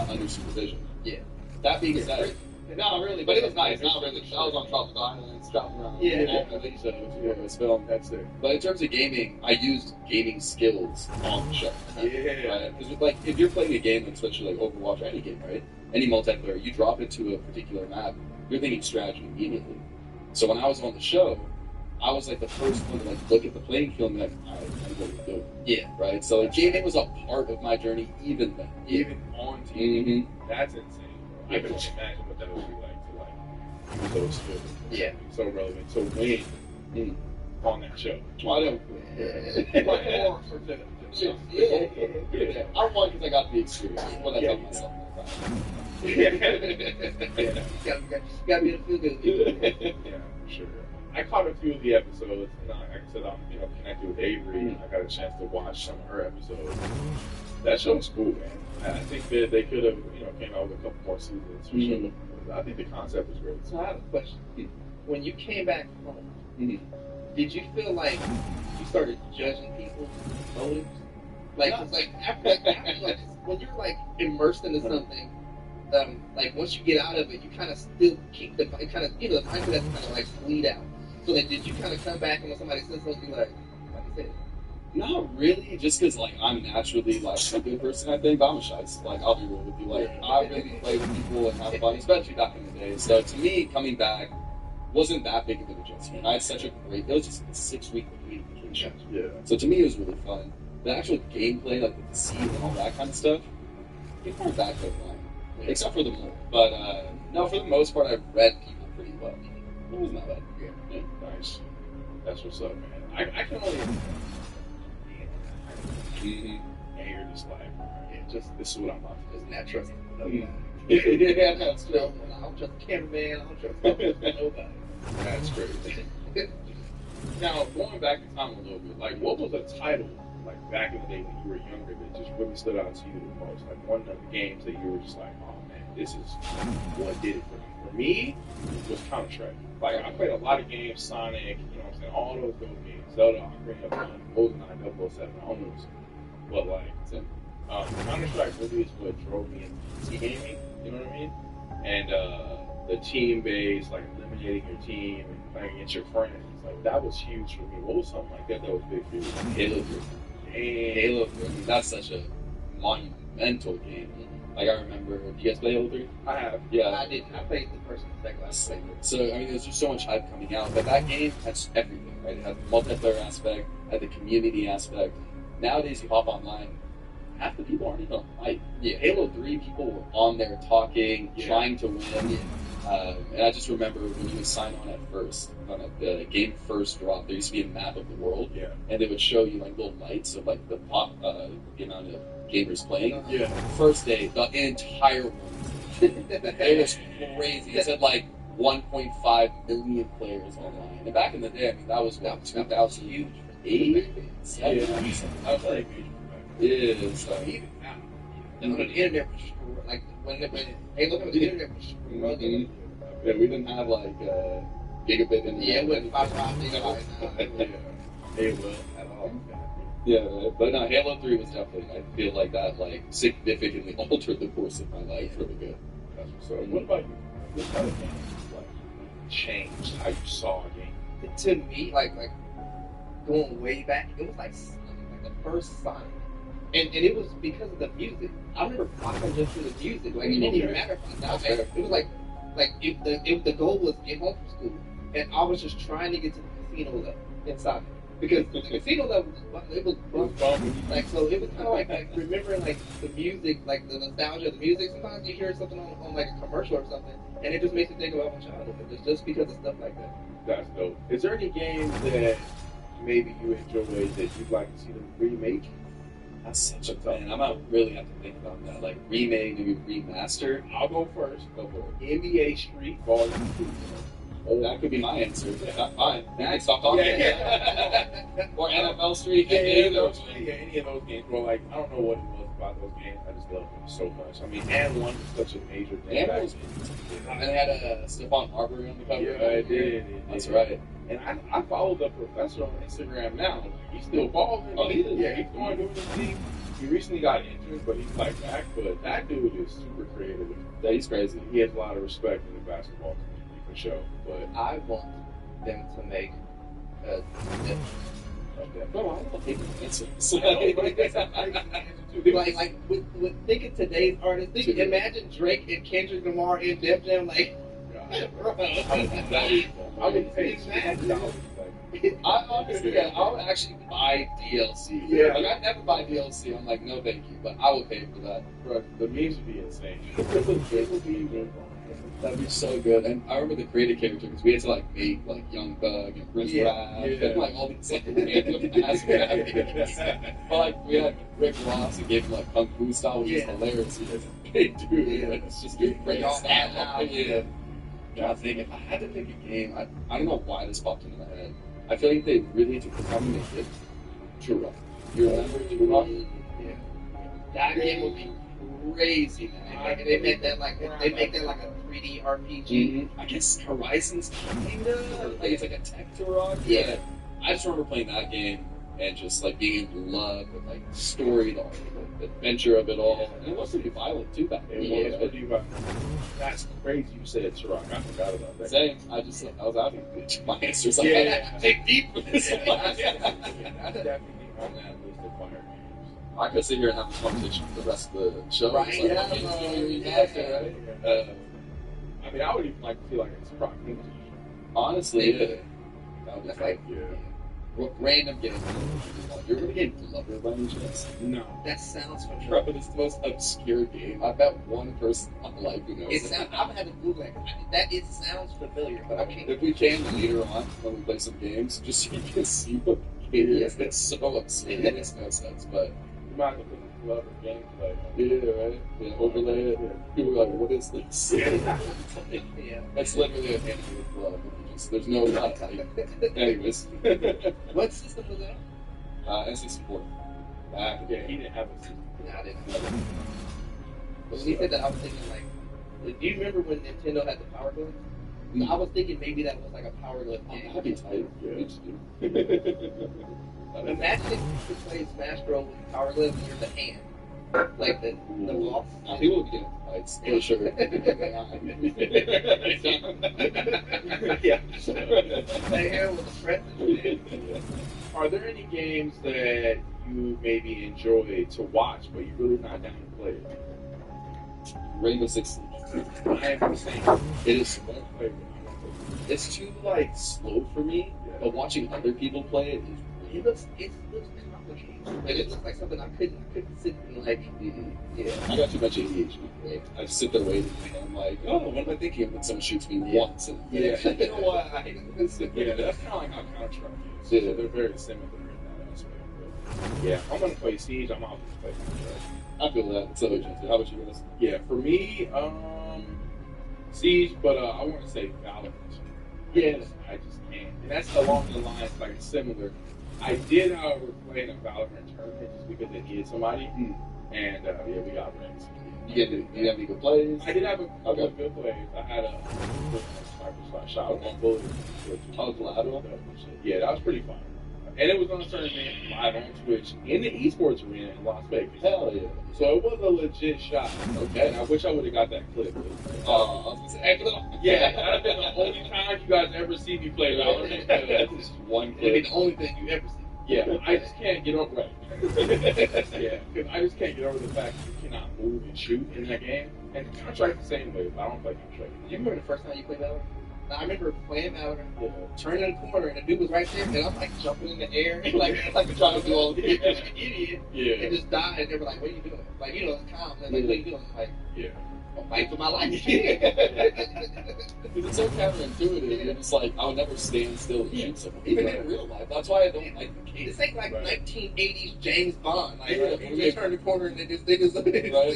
under supervision. Yeah. That being said, no, really, but it was nice. Not really. I was on Tropical Islands, dropping around. Yeah. It was filmed. That's it. But in terms of gaming, I used gaming skills on the show. Yeah. Because like, if you're playing a game, especially like Overwatch or any game, right? Any multiplayer, you drop into a particular map, you're thinking strategy immediately. So when I was on the show, I was like the first one to like look at the playing field and be like, I know what to do. Yeah. Right? So like gaming was a part of my journey even then. Even on TV. Mm-hmm. That's insane. I can only imagine what that would be like to like use those skills. Yeah. So relevant. So win on that show. Well, I don't Yeah. I won because I got the experience. What I tell myself. Gotta be able to feel good. Yeah, for sure. I caught a few of the episodes, and like I said, I'm connected with Avery, and I got a chance to watch some of her episodes. That show was cool, man. I think that they could have, came out with a couple more seasons. For sure. I think the concept was great. So I have a question. When you came back home, did you feel like you started judging people's motives? Like after when you're like immersed into something, like once you get out of it, you kind of still keep the kind of the mindset that's kind of like bleed out. So then, did you kind of come back and when somebody says something like you said? Not really, just because like I'm naturally like a good person. I think but I'm a shy. Like I'll be real with you. Like I really play with people and have fun, especially back in the day. So to me, coming back, wasn't that big of an adjustment. I had such a great, it was just a 6-week vacation. Yeah. So to me, it was really fun. The actual gameplay, like with the scene and all that kind of stuff, people aren't that good online, except for the mole. But no, for the most part, I read people pretty well. It was not bad. Yeah. Nice. That's what's up, man. I can only. And you're just like, yeah, just this is what I'm about to do. It's not trusting Yeah, that's true. I don't trust the cameraman. I don't trust nobody. That's crazy. Now, going back in time a little bit, like, what was a title, like, back in the day when you were younger that just really stood out to you the most? Like, one of the games that you were just like, oh, man, this is what did it for me. For me, it was Counter-Strike. Like, I played a lot of games, Sonic, you know what I'm saying, all those games, Zelda, Ocarina of Time, GoldenEye, 007, all those. But, like, Counter-Strike really is what drove me into PC gaming, you know what I mean? And the team-based, like, eliminating your team and playing against your friends, like, that was huge for me. What was something like that was big for you? Halo 3. Halo 3, I mean, that's such a monumental game. Like, I remember, do you guys play Halo 3? I have. Yeah. I didn't. I played the first and second last. So, I mean, there's just so much hype coming out, but that game has everything, right? It had the multiplayer aspect, had the community aspect. Nowadays, you hop online, half the people aren't even on hype. Yeah. Halo 3, people were on there talking, trying to win. And I just remember when you would sign on at first, when the game first dropped, there used to be a map of the world, and they would show you like little lights of like the amount of gamers playing. Yeah. First day, the entire world. It was crazy. It said like 1.5 million players online. And back in the day, I mean, that was what, 2008? Yeah. I was like, yeah, so even now, when the internet was like when Halo was the internet was struggling. Yeah, we didn't have like gigabit internet. Yeah, it wasn't 5 gigabytes. Halo at all. Yeah, but no, Halo 3 was definitely, I feel like that like significantly altered the course of my life really good. So what about you? What kind of games like changed how you saw a game? To me, like going way back, it was like the first Sonic. And it was because of the music. I remember flocking just to the music. Like, it didn't even matter if I died. It was like if the goal was get home from school, and I was just trying to get to the casino level inside. Because the casino level, it was like, so it was kind of like remembering like the music, like the nostalgia of the music. Sometimes you hear something on like a commercial or something, and it just makes you think about my childhood. It's just because of stuff like that. That's dope. Is there any games that maybe you enjoyed that you'd like to see them remake? That's such a tough. And I might really have to think about that. Like remake, maybe remaster. I'll go first. Go for it. NBA Street Volume 2. Oh, that could be my answer. Yeah, fine. Then stop talking. Or NFL Street. NFL Street. Yeah, any of those games. Well, like, I don't know what it was about those games. I just love them so much. I mean, and one was such a major thing. And it had a Stephon Marbury on the cover. Yeah, it did. That's right. And I follow the professor on Instagram now. He's still balling. Oh, he is? Yeah, he's going doing his thing. He recently got injured, but he's like back. But that dude is super creative. Yeah, he's crazy. He has a lot of respect in the basketball community for sure. But I want them to make a no, I don't think it's like with think of today's artists. Imagine Drake and Kendrick Lamar in Def Jam, like. I would pay $600. I honestly, I would actually buy DLC. Yeah. Like, I'd never buy DLC. I'm like, no, thank you. But I would pay for that. Bro, the memes would be insane. That'd be so good. And I remember the creative character because we had to like make like Young Thug and Prince Rap and like all these like random ass graphics. But like we had Rick Ross and gave him like Kung Fu style, which is hilarious. He has a big dude. Like, it's just great style. Yeah, I think if I had to pick a game, I don't know why this popped into my head. I feel like they really took the time to make it Turok. You remember Turok? Yeah. That game would be crazy, man. They make that like a 3D RPG. I guess Horizon's kinda like it's like a tech Turok. Yeah. I just remember playing that game and just like being in love with like the story, the adventure of it all. And it was pretty violent too back then. It was pretty violent. That's crazy you said Turok. I forgot about that. Same. I was out here. My answer's like, I dig deep with this one. That's definitely on that list of fire games. I could sit here and have this conversation for the rest of the show. Right? Like, Yeah. I mean, I would even like to feel like it's Turok. Honestly, yeah. That's like random games. You're gonna get Glover by any chance? No. That sounds familiar. Bro, it's the most obscure game. I bet one person on the life who knows It sounds, I'm gonna have to Google it. It sounds familiar, but I can't. If we can later on when we play some games, just so you can see what the game is. It's so obscure. It makes no sense, but You might have to put the Glover gameplay. yeah, right? Yeah, overlay it. People are like, what is this? Yeah. That's literally a animated glove. There's no like, anyways. What system was that? NC64. Yeah, he didn't have a system. Nah, I didn't know. When he said that, I was thinking like, do you remember when Nintendo had the Power Glove? I was thinking maybe that was like a Power Glove game. That'd be tight. Imagine if you could play Smash Bros with Power Glove and you're the hand. Like the boss. People would get into fights, for sure. Yeah. That with the friends. Are there any games that you maybe enjoy to watch, but you're really not down to play it? Rainbow Six Siege. I haven't seen It is. one player. It's too like slow for me, but watching other people play it is It looks complicated. Like, it looks like something I couldn't sit and like. Yeah. I got too much ADHD. Right? I just sit there waiting, and I'm like, oh, what am I thinking? When someone shoots me once, and You know what? Yeah, that's kind of like how Counter-Strike is. Yeah. So they're very similar in that aspect. But yeah, I'm gonna play Siege. I'm out to play Counter-Strike. I feel that. So, how about you guys? Yeah, for me, Siege, but I want to say Valorant. Yeah. I just can't. And that's along the lines, like similar. I did, however, play in a Valorant tournament just because they needed somebody. And yeah, we got wrecked. You have any good plays? I did have a couple of good plays. I had a sniper shot with one bullet. Collateral? Yeah, that was pretty fun. And it was on a tournament live on Twitch in the esports arena in Las Vegas. Hell yeah. So it was a legit shot. Okay, and I wish I would have got that clip. I was gonna say, yeah, that'd been the only time you guys ever see me play Valorant. Just one It'd clip. be the only thing you ever see. Yeah, I just can't get over it. Yeah, because I just can't get over the fact that you cannot move and shoot in that game. And Counter-Strike's the same way, but I don't play Counter-Strike. You remember the first time you played Valorant? I remember playing Valorant, turning the corner, and the dude was right there, and I'm like jumping in the air, like trying to do all this idiot, and just died. And they were like, "What are you doing?" Like, you know, it's calm. They're like, "What are you doing?" Like, I'm fighting for my life. Because it's so counterintuitive. You're just like, I would never stand still and shoot someone. Even in real life. That's why I don't like the game. This ain't like 1980s James Bond. Like, Right. you just turn the corner and they just right?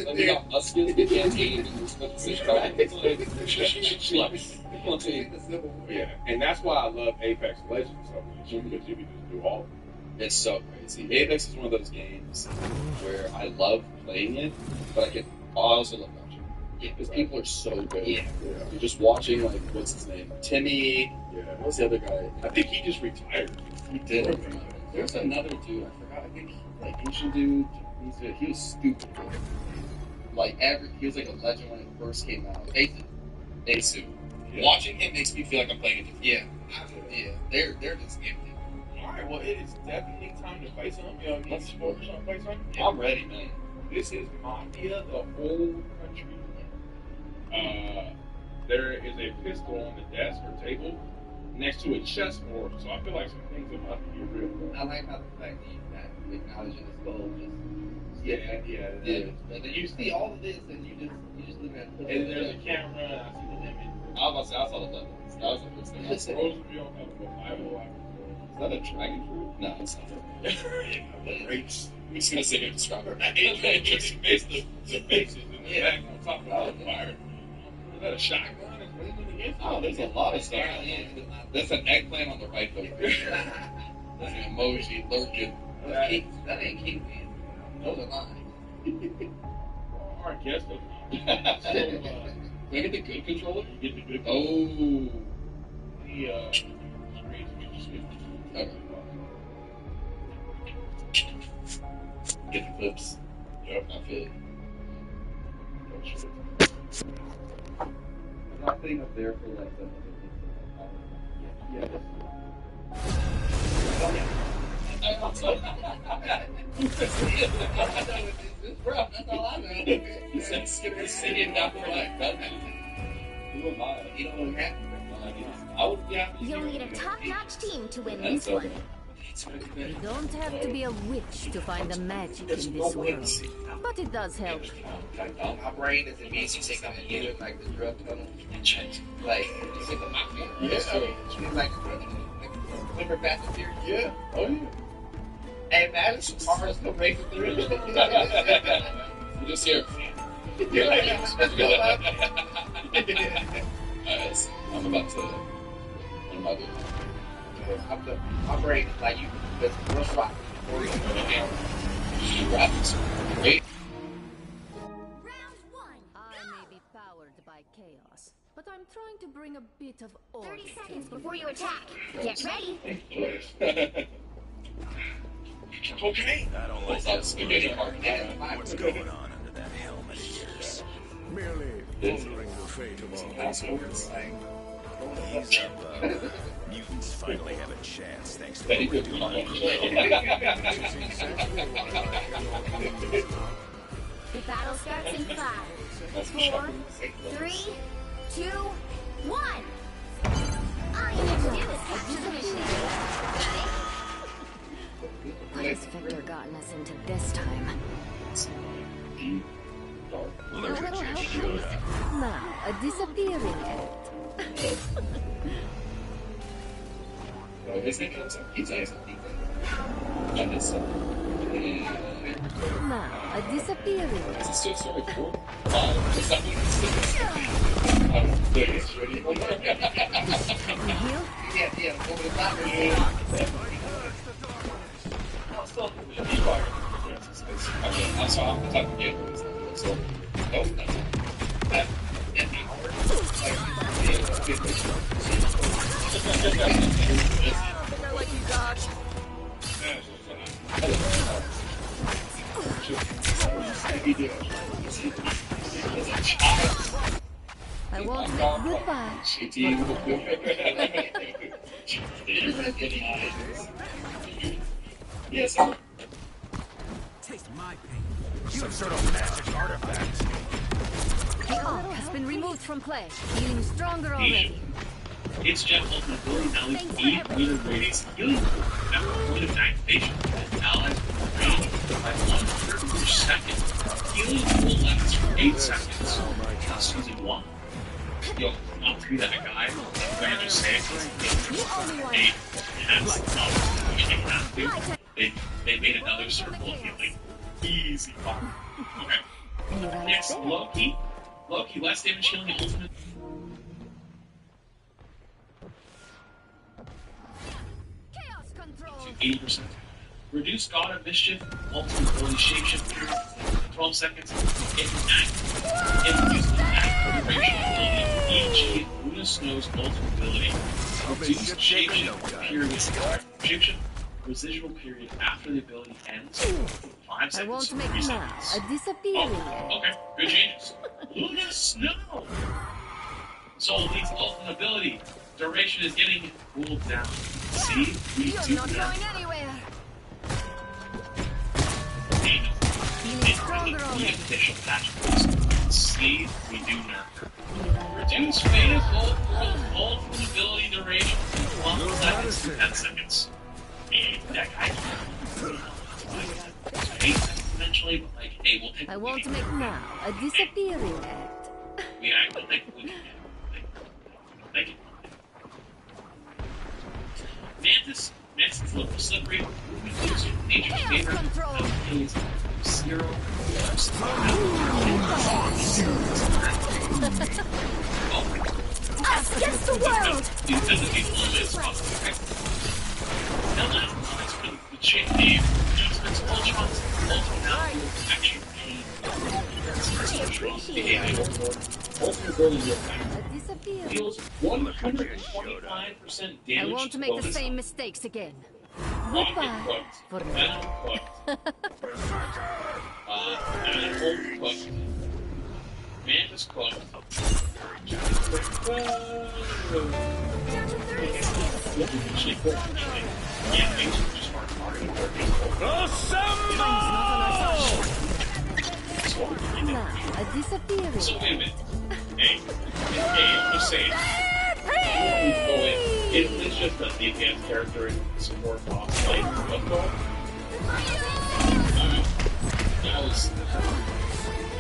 And they got muskets, they can't aim, and just at the same time, it's like, Yeah, and that's why I love Apex Legends so much, because you can just do all of it. it's so crazy. Apex is one of those games where I love playing it, but I also love watching it. Yeah, because people are so good. Yeah. You're just watching, like, what's his name? Timmy. What's the other guy? I think he just retired. He did. There's another dude, I forgot. I think like Asian dude. He was stupid. Like he was like a legend when it first came out. Asu. Yeah. Watching him makes me feel like I'm playing a different game. Yeah. They're just empty. Alright, well, it is definitely time to play some. You know, let's focus on play some. I'm ready, man. This is Mafia, the whole country. There is a pistol on the desk or table next to a chessboard, so I feel like some things are about to get real. I like how the fact that you acknowledging this goal just Yeah. And then you see all of this and you just look at it. And there's a camera, and I see the limit. I was about to say, I saw the lemons. That was the first thing I saw. Roosevelt have a Bible. Is that a dragon fruit? No, it's not. Grapes. I'm just gonna say it's strawberry. Just face the faces in the back on top of the fire. Is that a shotgun? Oh, there's a lot of stuff. There's an eggplant on the right though. There's an emoji lurking. That ain't keeping. Those are lines. Our guest of Can I get the good controller? You get the good Oh. The screen. Okay. Get the clips. Yep, I feel it. I'm not putting up there for like the. Yeah. Bro, that's all I know. He said skip the singing down for like that. Who am I? You know what happened? I would be happy. You'll need a top-notch team to win And this so, one. You don't have to be a witch to find the magic in this world, but it does help. My brain is immediately thinking I'm in like the drug tunnel. Like, you think of my fear. Yeah. It's like, remember Fast and Furious? Yeah. Oh yeah. Hey man, some cars gonna make it through. You just hear. You're like, let's go, man. Alright, I'm about to. What am I doing? My brain is like, you just real rock. Wait. I may be powered by chaos, but I'm trying to bring a bit of order. 30 seconds before you attack. Get ready. Okay. I don't like that spaghetti part. What's going on under that helmet of yours? Merely altering the fate of all things. Ease up, mutants finally have a chance thanks to Very what we're good. doing. The battle starts in 5, 4, 3, 2, 1. All you need to do is capture the machine. Got it? What has Victor gotten us into this time? Literature showed up. Now, a disappearing act. Now, a disappearing act. Is this story 4? 5? Is that what it's ready? Yeah, over the top. I saw the type of game it was. So, nope. That an hour. Like you dodged. I won't make goodbye. Yes. Taste my pain. Some sort of magic artifact. The arc has been removed from play, feeling stronger already. It's Jeff Ultimate now leaves 8 meter radius healing pool. After point of activation, allies range by 1/3 per second. Healing pool lasts for 8 seconds. Just using 1. Yo, I'll be that guy. I'm just saying, 8 has they made another circle of healing. Easy fun. Okay. Next, Loki. Loki, less damage healing and ultimate. Chaos control. 80%. Reduce God of Mischief, ultimate ability shapeshift period, 12 seconds. Introduce the active duration ability, e.g. Luna Snow's ultimate ability. Reduce shapeshift period. Shapeshift residual period after the ability ends. 5 seconds. I won't to make 3 now seconds. a disappearing act. Okay, good changes. Luna Snow! So Lee's ultimate ability. Duration is getting cooled down. See? We You're do not that. going anywhere. Feeling stronger the already. official patch points. See? We do nerf. Reduce Phaeda's ultimate ability duration from 12 seconds to 10 seconds. Hey, that guy. 8 seconds eventually, but like, hey, we'll take I won't make now a disappearing act. Yeah, I don't think we can. Thank you. Mantis is a little slippery. We lose nature's favorite. Is 0. Us against the world! You tend to be a little bit responsible, right? Now, last time, the chain name, adjustments, Ultron's ultimate now action pain. The AI ultimate ability real time. Deals 125% I damage. won't make the bonus. same mistakes again. Rocket Goodbye cooked. for Venom now. cooked. Animal cooked. Mantis cooked. Yeah, things are just hard. Now a disappearing So wait a minute. Hey, I'm just saying. go in. It's just a DPS character and support boss fight. That was.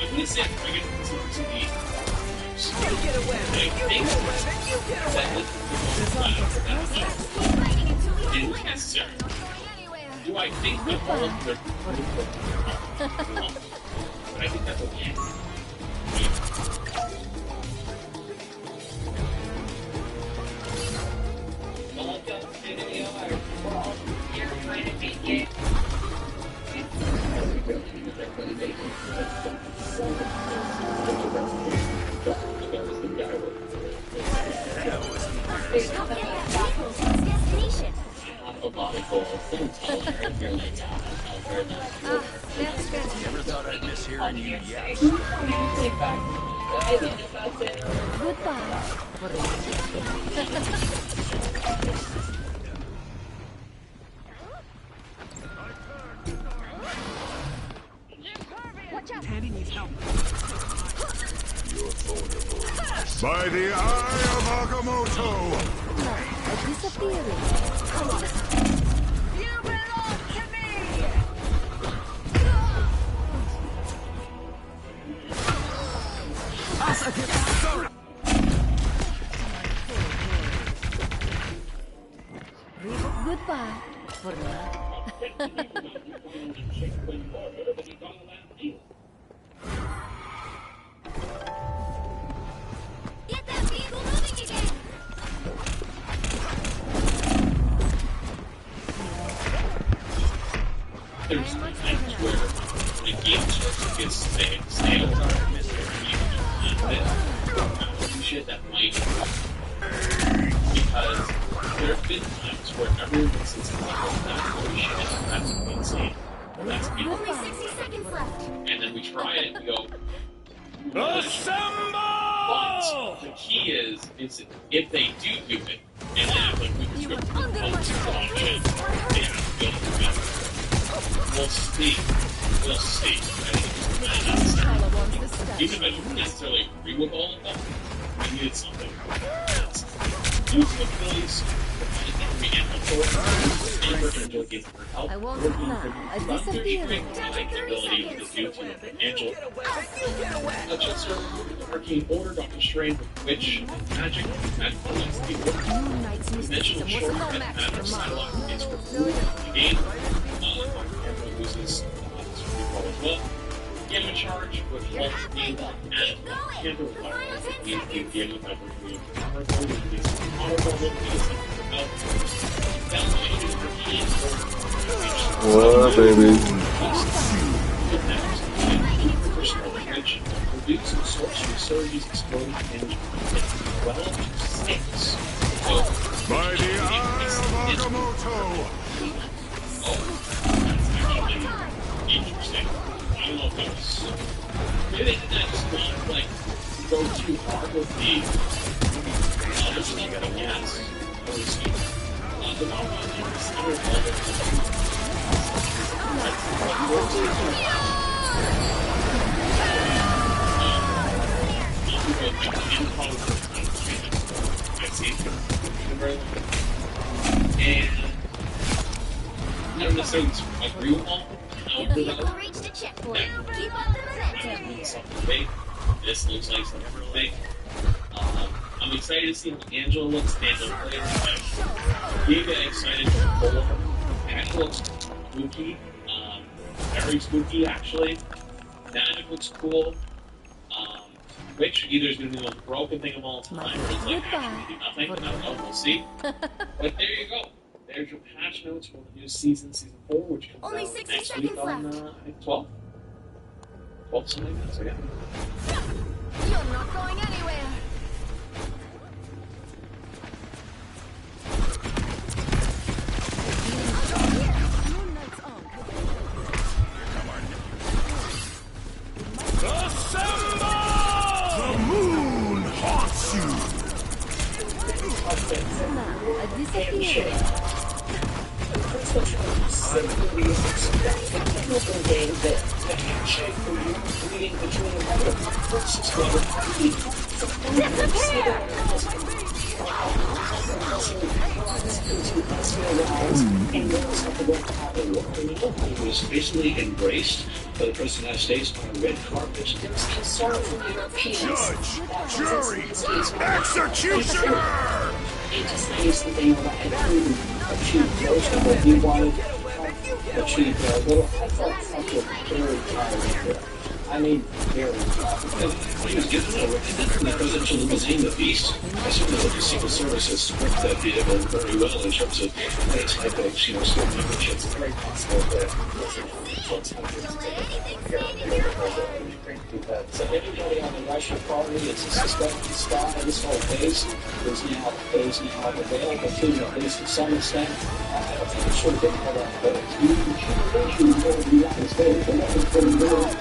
I'm gonna say I'm bringing it to the. Get away! I think that is necessary. Do I think that all of their but I think that's okay. Never thought I'd miss hearing you yet. Tandy needs help. By the eye of Agamotto! You belong to me! Goodbye for now. Get that vehicle moving again! There's times where the game starts to get stale. Shit that might because there have been times where everyone says holy shit, that's insane. That's Only 60 seconds left. and then we try it and we go Assemble! but the key is if they do it and then like we can go components and all shit, they have to go through it. We'll see. Even if I don't necessarily agree with all of them, I needed something. Use the abilities I won't now. I disappear. ability to do to Angel. Adjust her arcane order, Dr. Strange, Witch, Magic, Velocity, Dimensional Short, and Magic Psylocke is for the game. Character loses recall as well. Gamma Charge, which helps me and Canto Fire. The game with What, baby? Reduce sorcery surges, exploding energy. Well, 6. By the eye of Agamotto! Oh, that's actually interesting. I don't know if that was. Maybe they did that just not like go too hard with the other stuff, but yes. The one on the center of and I don't necessarily agree with all. Vehicle reached the checkpoint. Keep up the momentum. Something big. This looks like something big. I'm excited to see how Angela looks. Angela plays. You get excited for her. Angela looks spooky. Very spooky, actually. Magic looks cool. Which either is going to be the most broken thing of all time, or it's like actually nothing. I don't know. We'll see. But there you go. There's your patch notes for the new season 4, which comes Only out 60 next seconds week on, left. I think 12? 12, something like that, so yeah. You're not going anywhere. The moon haunts you! I disappear. Disappear! It was basically embraced by the President of the United States on a red carpet. There was concern from Europeans that jury, executioner! He just used the thing away. Achieve most of what he wanted. Achieve little. I felt something very tired. I mean, very tired. He was given a presidential limousine, the Beast. I certainly hope the Secret Service has scripted that vehicle very well in terms of any type of, stolen membership. It's very possible that so everybody on the Russian party is a suspected spy. This whole case is now available to them, at least to some extent. I don't think it should have been held up, but you go to the United States, and that was pretty good.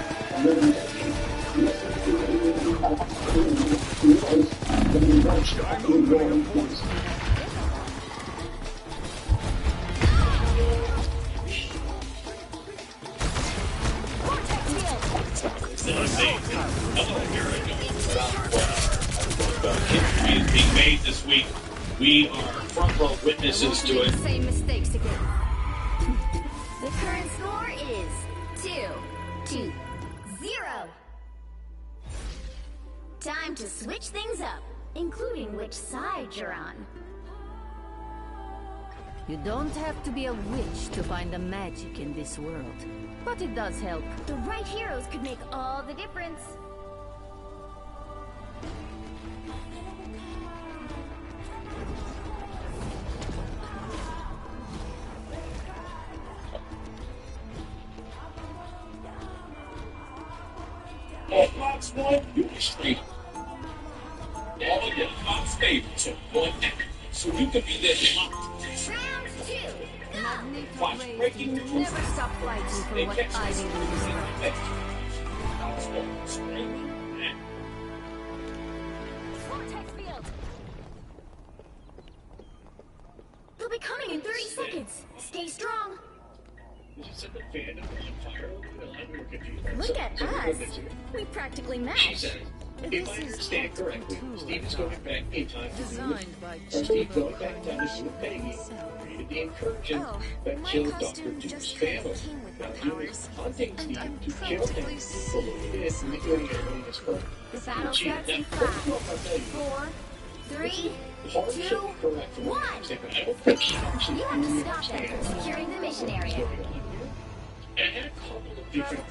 History is being made this week. We are front row witnesses to it. Same mistakes again. The current score is 2-0. Time to switch things up, including which side you're on. You don't have to be a witch to find the magic in this world, but it does help. The right heroes could make all the difference. Fox 1, you are straight. All of your Fox favorites are on deck, so you can be their top. Round 2, go! Watch breaking the rules. Never stop fighting for what I believe is right. Vortex field! They'll be coming in 30 seconds. Stay strong. Look at us. We practically She matched. says, if I understand correctly, Steve is going back in time to do Designed by Steve going back in time to do Peggy, created the incursion that killed Dr. Duke's family. Now he was hunting Steve to kill him. Believe it, manipulating everything in his court. The battle She starts in that 5, I'll tell you. 4, 3, Partially 2, correct from what 1. I'm saying, but I don't think she actually You have to really stop them understands from securing the mission area. what's going on here. And I had a couple of different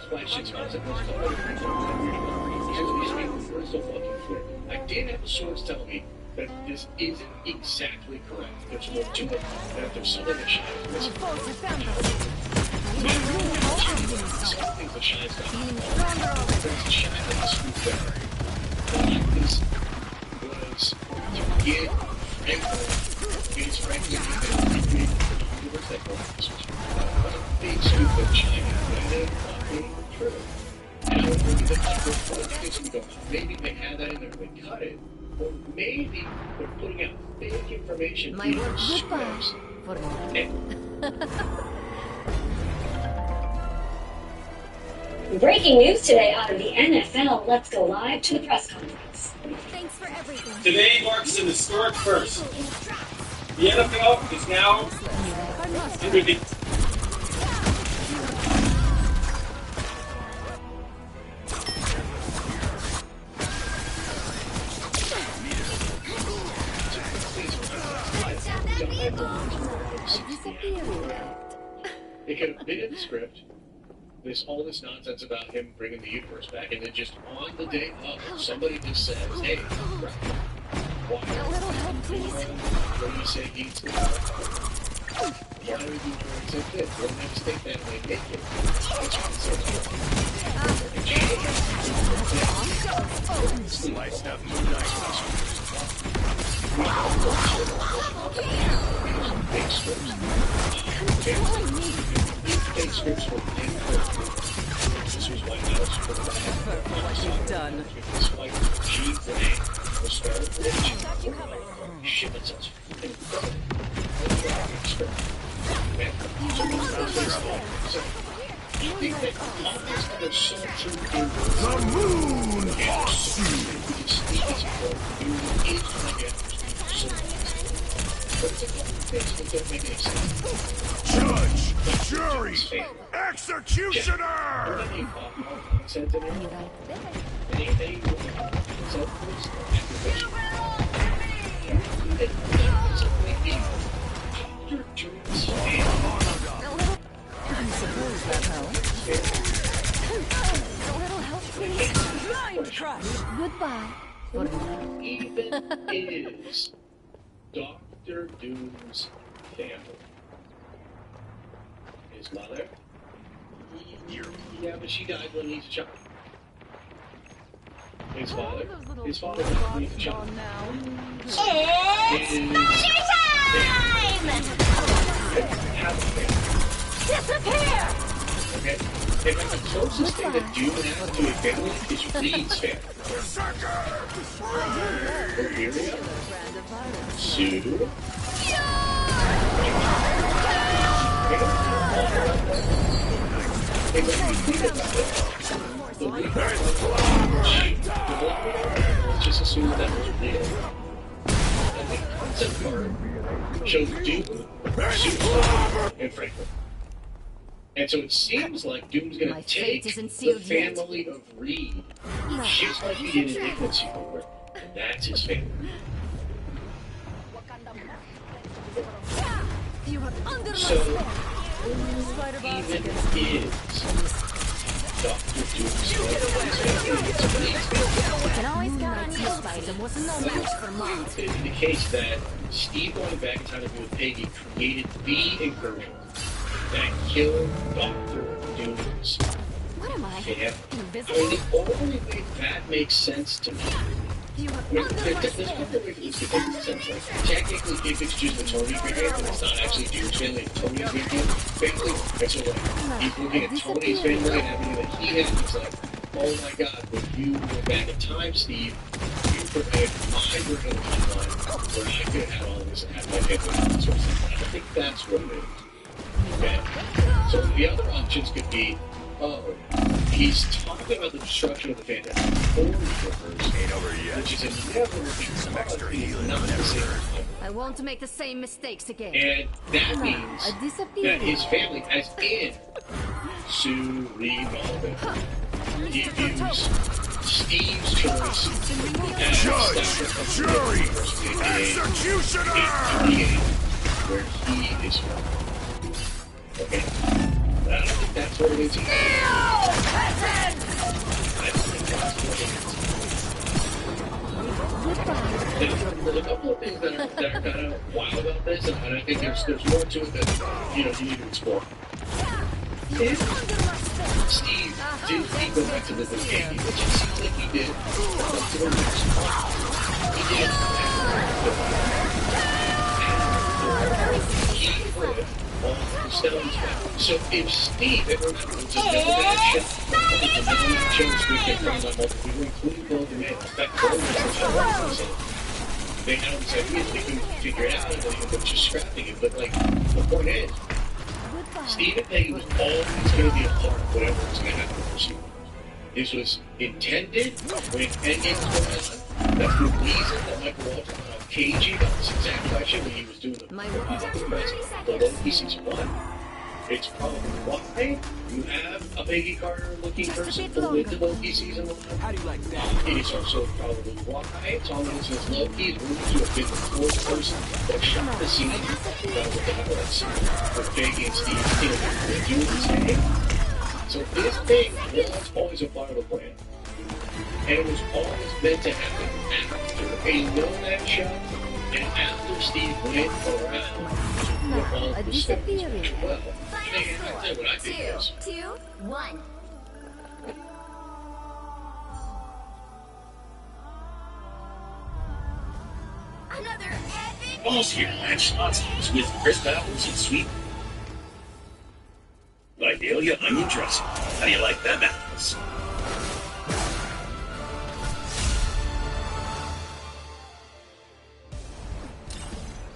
flashing spots that was so fucking clear. I did have the source tell me that this isn't exactly correct. There's more to it. That there's something that shines in this. Some things that shines down. There's a shine that is scooped down. This was to get It's frankly the universe that goes this was big scoop that shine and then not being true. And I would think that maybe they had that in there, they cut it. Or maybe they're putting out fake information. My word goodbye for now. Breaking news today out of the NFL. Let's go live to the press conference. Thanks for everything. Today marks an historic first. The NFL is now under the They could have been in the script. All this nonsense about him bringing the universe back, and then just on the day of, somebody just says, "Hey, why? A little help, please. What do you say he's going? Why do we do drugs like this? What makes you think that might make it?" Sliced up moonlight. Big scripts. Big scripts were this was White House for what you've done. This like G Gray was started with shit that sounds The moon hawks you. don't make any sense. Judge, jury, executioner! I suppose that helps. A little help, please. Mind crush. Goodbye. Even is Dr. Doom's family. His mother? Yeah, but she died when he was a child. His father? His father died when he was a child. It's magic time! Disappear! Okay? And the closest thing that Doom has to a family is Reed's family. Ophelia? Sue? Just assume that was real. And the concept part shows Doom, Sue, and Franklin. And so it seems like Doom's gonna take the family of Reed, just like he did in Ignorance War, and that's his family. So, even is Dr. Doom's family, it's the case that Steve going back in time to be with Peggy created the incursion that killed Dr. Doom's family. I mean, the only way that makes sense to me. There's couple ways it makes sense. Like, technically, if it's just a Tony figure, then it's not actually Doom's family, it's Tony's family. And so, like, he's looking at Tony's family and everything that he had, he's like, oh my god, when you went back in time, Steve, you prepared my version of the timeline where I could have had all this and have my family. So I think that's what it is. Okay? So the other options could be, he's talking about the destruction of the Fantastic Four universe, which is another I won't make the same mistakes again. and that means that his family, as in Sue, Reed, and all of it, he used Steve's choice as Judge, jury, executioner! where he is from. Okay? I don't think that's what it is. There's a couple of things that are kind of wild about this, and I think there's more to it that you need to explore. If Steve didn't go back to the game, which it seems like he did, he quit all the stones back. So if Steve, and remember, it's a middleman show, it's a middleman show this week that runs on multiple people, including Bill DeMay. In fact, Bill DeMay, they had all these ideas they couldn't figure it out, and they were just scrapping it. But, like, the point is, Steve and Peggy was always going to be a part of whatever was going to happen for Steve. This was intended when Endgames was going on. That's the reason that Michael Walter went off cagey about this exact question when he was doing the Loki season 1. It's probably why you have a Peggy Carter-looking person pull into Loki season 1. How do you like that? It is also probably why Tommy since Loki is moving to a big fourth person that shot the scene with the highlights with Peggy and Steve doing this thing. So this thing was always a part of the plan. And it was always meant to happen after a no-man show and after Steve went around with all the stones. Well, I'll tell you what I think is. 2, 1. Another epic. Balls here, Lancelot. With Chris Battles and sweet. Vidalia onion dressing. How do you like them apples?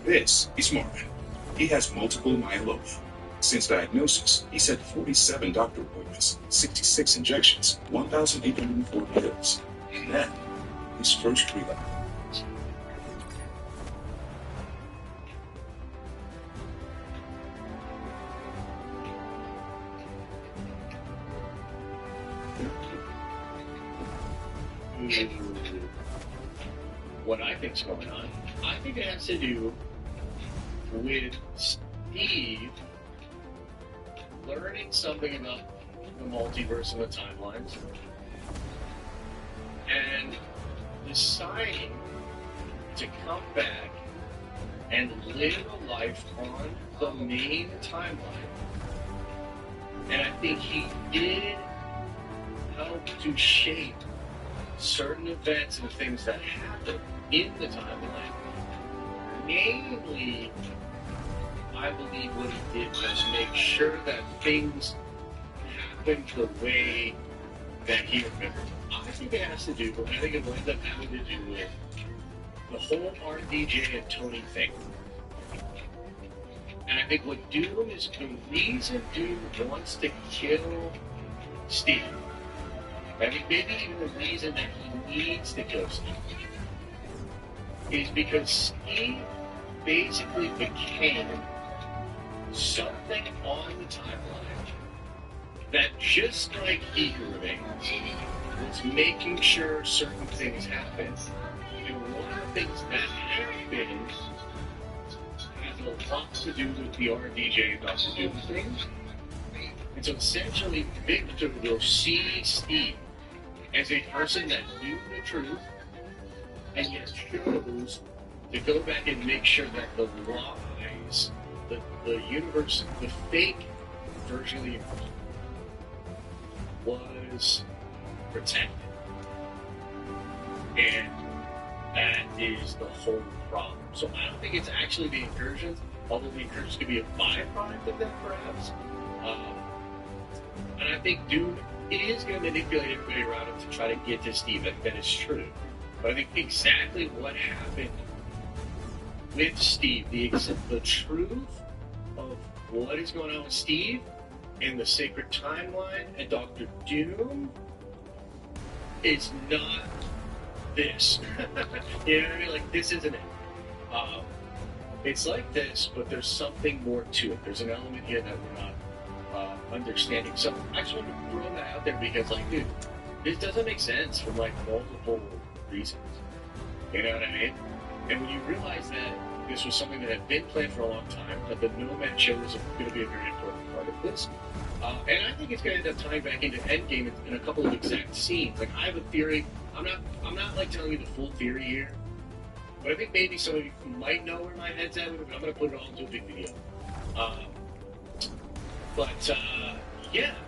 This is Marvin. He has multiple myeloma. Since diagnosis, he's had 47 doctor appointments, 66 injections, 1,804 pills, and then his first relapse. what I think's going on. I think it has to do with Steve learning something about the multiverse and the timelines and deciding to come back and live a life on the main timeline. And I think he did help to shape certain events and things that happen in the timeline. Namely, I believe what he did was make sure that things happened the way that he remembered. I think it has to do, I think it will end up having to do with the whole RDJ and Tony thing. And I think what Doom is, the reason Doom wants to kill Steve, I mean, maybe even the reason that he needs to kill Steve, is because Steve basically became something on the timeline that, just like Eager Remains, was making sure certain things happen. And one of the things that happened has a lot to do with the RDJ and Dr. Doom thing. And so essentially, Victor will see Steve as a person that knew the truth and yet chose to go back and make sure that the lies, the universe, the fake version of the universe was protected. And that is the whole problem. So I don't think it's actually the incursions, although the incursions could be a byproduct of that, perhaps. And I think Doom is going to manipulate everybody around him to try to get to Steve. That is true. But I think exactly what happened with Steve, the truth of what is going on with Steve and the sacred timeline and Dr. Doom is not this. You know what I mean? Like, this isn't it. It's like this, but there's something more to it. There's an element here that we're not understanding. So I just want to throw that out there because, like, dude, this doesn't make sense for, like, multiple reasons. You know what I mean? And when you realize that this was something that had been planned for a long time, that the Nomad show was going to be a very important part of this, and I think it's going to end up tying back into Endgame in a couple of exact scenes. Like, I have a theory. I'm not like telling you the full theory here, but I think maybe some of you might know where my head's at with it, but I'm going to put it all into a big video.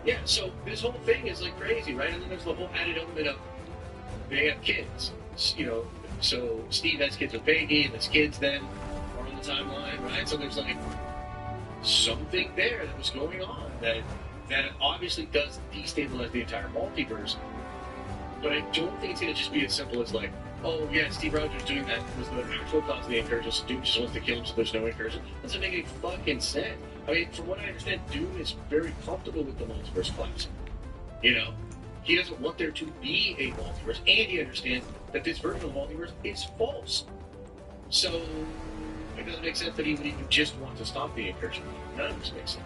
Yeah, so this whole thing is like crazy, right? And then there's the whole added element of they have kids, you know, so Steve has kids with Peggy, and his kids then are on the timeline, right? So there's like something there that was going on that obviously does destabilize the entire multiverse. But I don't think it's going to just be as simple as like, oh yeah, Steve Rogers doing that was the actual cause of the incursion, so Doom just wants to kill him so there's no incursion. Doesn't make any fucking sense. I mean, from what I understand, Doom is very comfortable with the multiverse collapsing. You know? He doesn't want there to be a multiverse, and he understands that this version of the multiverse is false. So, it doesn't make sense that he would even just want to stop the incursion. None of this makes sense.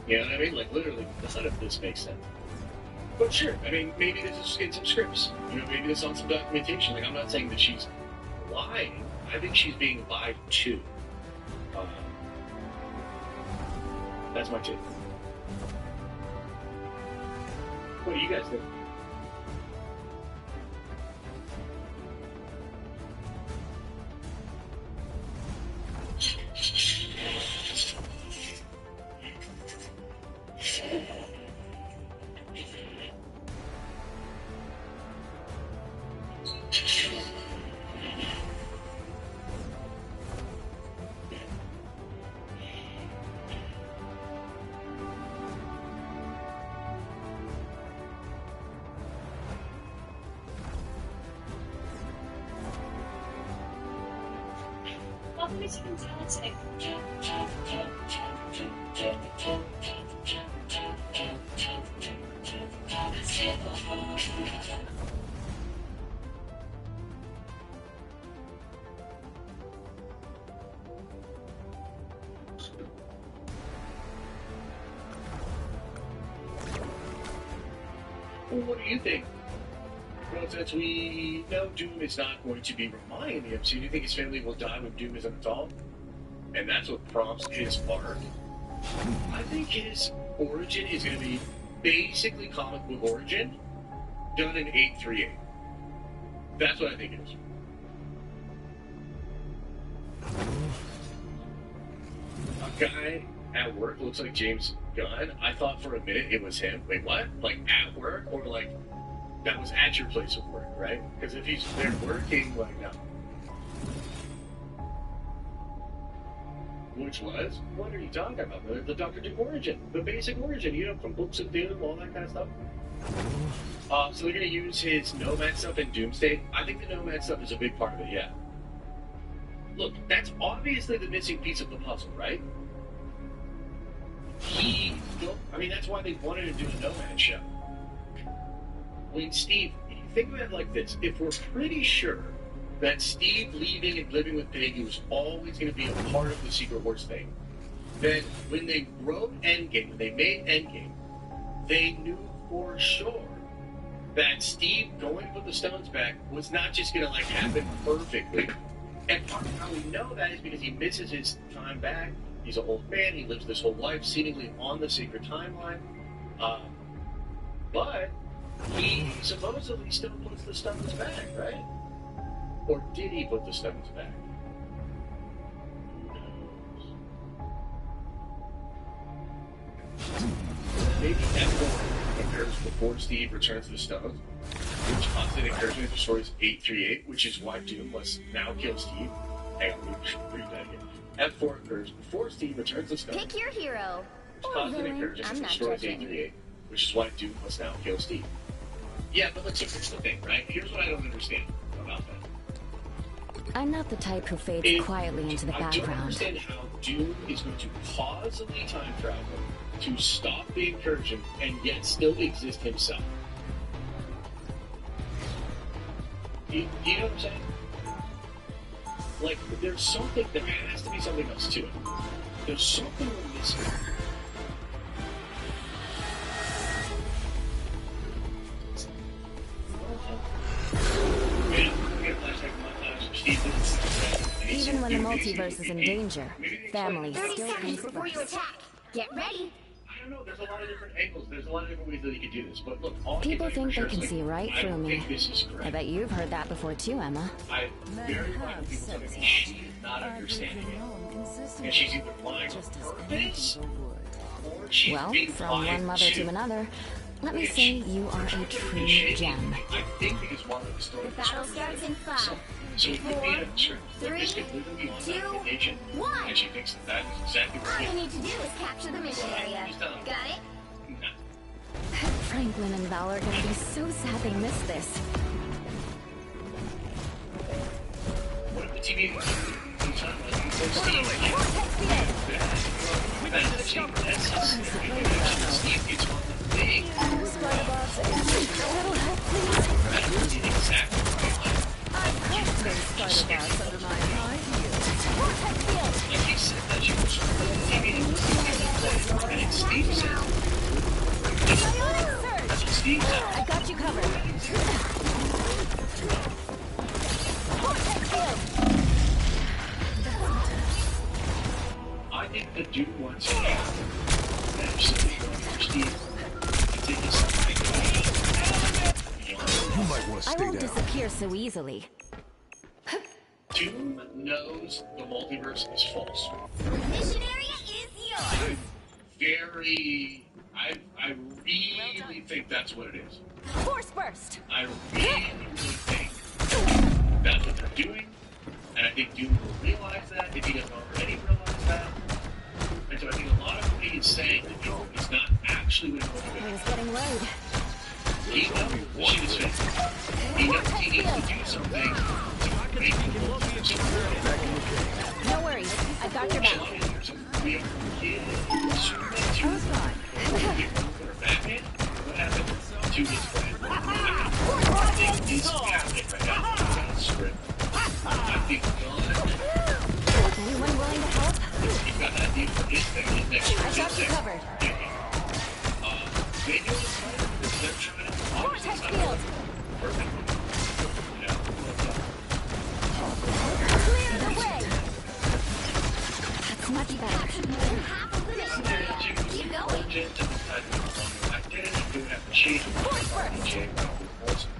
You know what I mean? Like, literally, none of this makes sense. But sure, I mean, maybe this is in some scripts. You know, maybe this is on some documentation. Like, I'm not saying that she's lying. I think she's being lied to. That's my take. What do you guys think? What do you think? Well, since we know Doom is not going to be remaining in the MCU, do you think his family will die when Doom is adult? And that's what prompts his arc. I think his origin is going to be basically comic book origin, done in 838. That's what I think it is. A guy at work looks like James Gunn. I thought for a minute it was him. Wait, what? Like at work? Or like that was at your place of work, right? Because if he's there working, like, no. Which was? What are you talking about? The Dr. Doom origin. The basic origin, you know, from books of Doom, all that kind of stuff. So they're going to use his Nomad stuff in Doomsday. I think the Nomad stuff is a big part of it, yeah. Look, that's obviously the missing piece of the puzzle, right? I mean, that's why they wanted to do a Nomad show. When Steve, think of it like this. If we're pretty sure that Steve leaving and living with Peggy was always going to be a part of the Secret Wars thing, then when they wrote Endgame, when they made Endgame, they knew for sure that Steve going to put the stones back was not just going to like happen perfectly. And part of how we know that is because he misses his time back. He's an old man. He lives this whole life seemingly on the secret timeline. But he supposedly still puts the stones back, right? Or did he put the stones back? Maybe F4 occurs before Steve returns the stones, which constant encouragement for stories 838, which is why Doom must now kill Steve. Hang on, we should read that again. F4 occurs before Steve returns the stones. Pick your hero. Which Or constant villain. encouragement I'm for not stories judging. 838, which is why Doom must now kill Steve. Yeah, but look, so here's the thing, right? Here's what I don't understand about that. I'm not the type who fades quietly into the I don't background. understand how Doom is going to causally time travel to stop the incursion and yet still exist himself. Do you know what I'm saying? Like, there's something, there has to be something else to it. There's something we're missing. Even when the multiverse is in danger, family 30 still seconds comes before you first. attack. Get ready. I don't know, there's a lot of different angles, there's a lot of different ways that you could do this, but look, all I People can tell you think for they sure can is, see right I through don't me. think this is correct. I bet you've heard that before too, Emma. I very likely people tell me she is not understanding it. And she's either lying on purpose, or she's Well, being from lied one mother to another, let me say you are a true gem. I think because one of the stories The battle starts in 5. so it could be a true. Three, This could literally be on two, that occasion, one. and she thinks that that is exactly All you what need to do is capture the mission area. Got it? Franklin and Val are gonna be so sad they missed this. What if the TV Spider-Bots, a little help, please. I crushed those Spider-Bots under my high heels. Vortex field! Like he said that she was and it's Steve said. That's what Steve said. I got you covered. Vortex field! I think the dude wants to absolutely Steve to take his You might want to I stay won't down. disappear so easily. Doom knows the multiverse is false. Mission area is yours. I really think that's what it is. Force burst! I really think that's what they're doing, and I think Doom will realize that if he doesn't already realize that. And so I think a lot of what he is saying to Doom is not actually what he's going to He's getting laid. do. He knows the shit is fake. He knows he needs to do something to make the multiverse work. No worries, I got your back. We are Batman. What happened to his friend? I think he's Batman right now. Script. I think Anyone willing to help? he got that deal for his thing. His next I got you covered. they do it because they're trying to Vortex field! perfect. Much better. Half of the mission area. Keep going.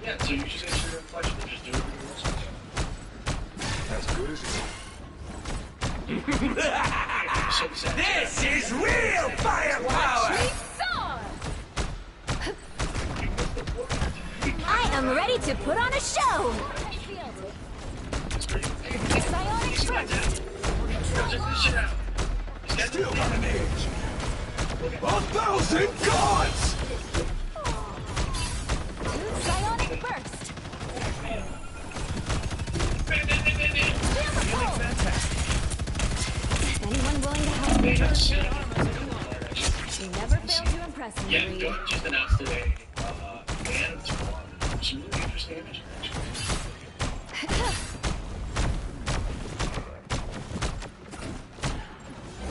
Yeah, so you just answer your question and just do it. As good as it. This is real firepower! I am ready to put on a show! Psionic first! Still on an edge. 1,000 gods! Psionic burst! Anyone willing to help me? You never fail to impress me, Yeah, Reed. Goat just announced today, band some really interesting images.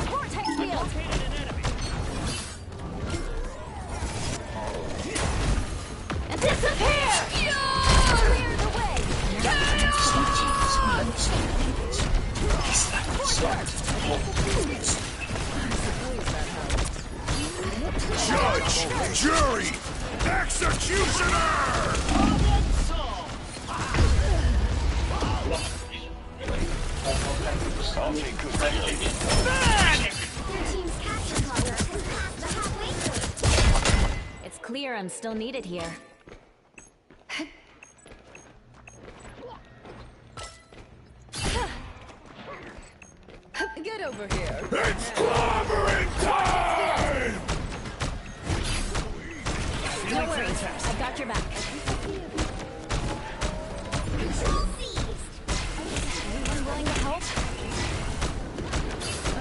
Vortex field! And disappear! Clear the way! Judge! Jury! Executioner! It's clear I'm still needed here. Get over here. It's clobbering time! No worries, I've got your back. Anyone willing to help?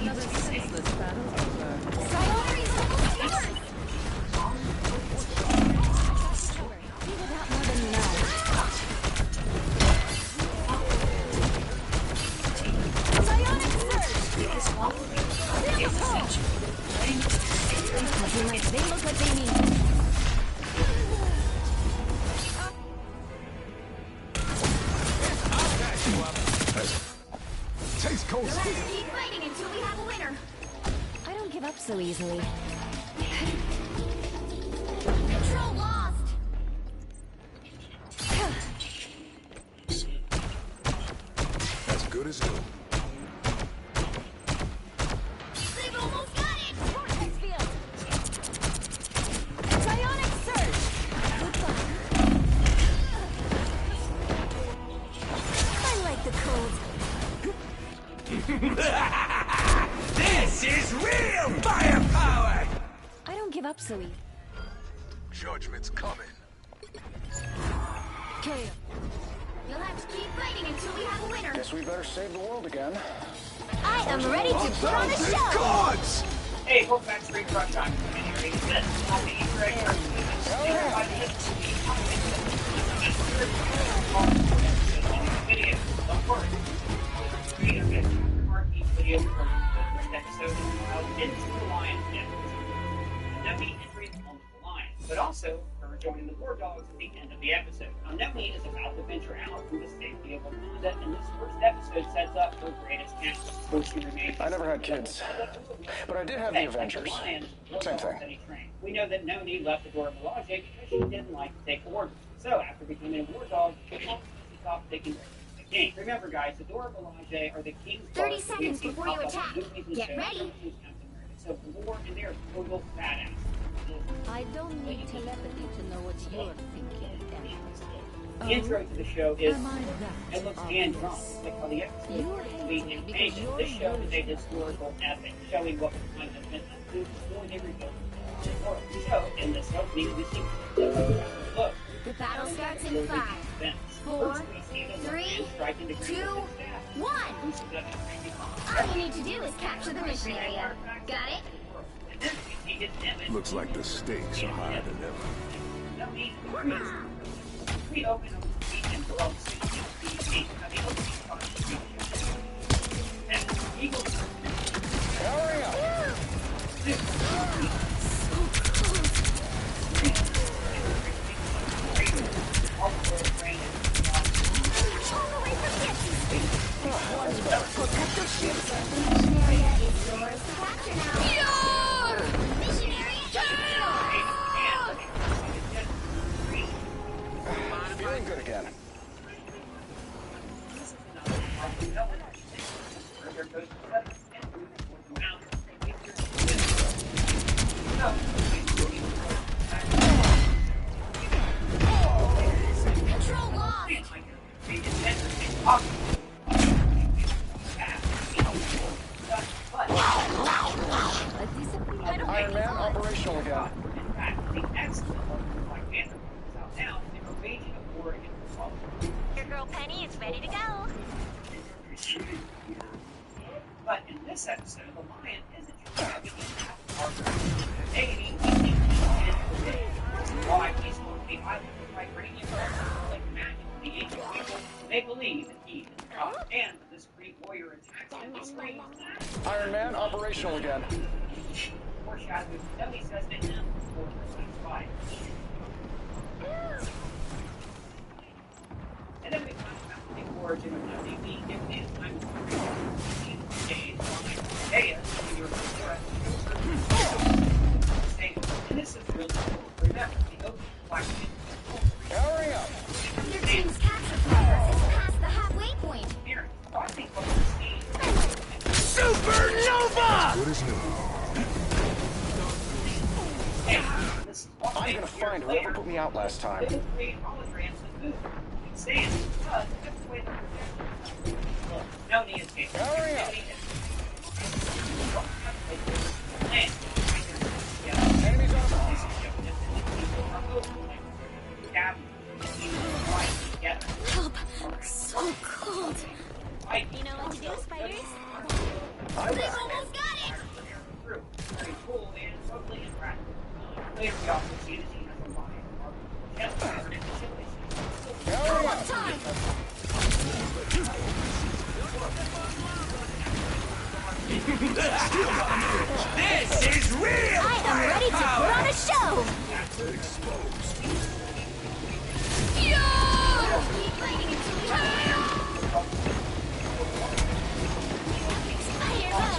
Another senseless battle over. Be without more than you know. Psionic surge! They look like they need. Taste cold Let's steel. keep fighting until we have a winner. I don't give up so easily. Control lost. As good as new. They've almost got it. Vortex field. Psionic surge. I like the cold. This is real firepower! I don't give up so easily. Judgment's coming. Okay. You'll have to keep fighting until we have a winner. Guess we better save the world again. I am ready to put on a show. Gods! Hey, hope back to Refresh on video, of course. Video from the episode into the Lions Nemi entering onto the Lions, but also her joining the War Dogs at the end of the episode. Now, Nemi is about to venture out from the safety of Wakanda, and this first episode sets up her greatest chance, where she remains. I never had kids, but I did have the Avengers. Same thing. We know that Noni left the Dora Milaje because she didn't like to take orders. So, after becoming a war dog, she stopped taking orders. King. Remember, guys, the Dora Milaje are the king's 30 seconds before you attack. Get ready. So, war, and they're total badass. I don't need telepathy to know what you're thinking, Emma. The intro to the show is it looks hand-drawn, like how the episode is being animated. This show is a historical epic, showing what kind of events before they rebuilt the show. In this opening, we see look. The battle starts in 5, 4, 3, 2, 1. All you need to do is capture the mission area. Got it? Looks like the stakes are higher than ever. We open up and below Hurry up! Iron Man operational again. In fact, the excellent Black Panther is out now, and we're waging a war against the Republic. Your girl Penny is ready to go. But in this episode, the Lion isn't just having a Arthur. Hey, why he's going to be island by bringing in like magic to the ancient people. They believe that he is God, and when this Greek warrior attacks him, he screams, Iron Man operational again. foreshadowing, nobody says to him, or satisfied. And then we find out the origin of WB, given his time to days, Isaiah, and this is really cool. Remember, the open Black Panther. Hurry up! Your team's capture progress is past the halfway point. Here, I think what we're seeing. Supernova! What is new? Hey, this is I'm gonna find whoever put me out last time. They create holograms and move. Stand, but that's the way they're look, no need to take. Hurry up! Enemies on the base. Help! So cold. You know what to do, spiders? They've almost got it! Very cool and totally interactive. Later we also see that he has a mind. Hurry up! Time! This is real I am ready to put on a show!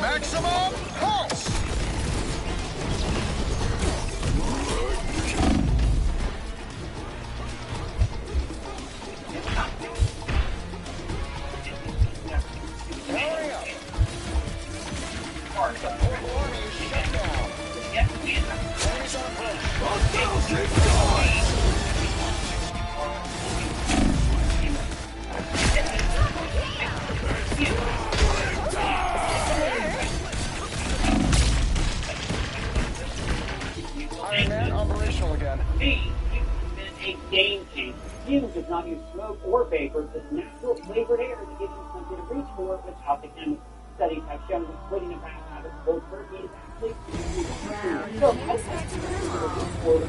Maximum pulse! Hurry up! The whole army is shut down. Enemies on approach. Iron Man operational again. Me, Fume has been a game changer. Fume does not use smoke or vapor, but natural flavored air to give you something to reach for without the chemicals. Studies have shown that splitting a bad habit of cold turkey is actually so I think feel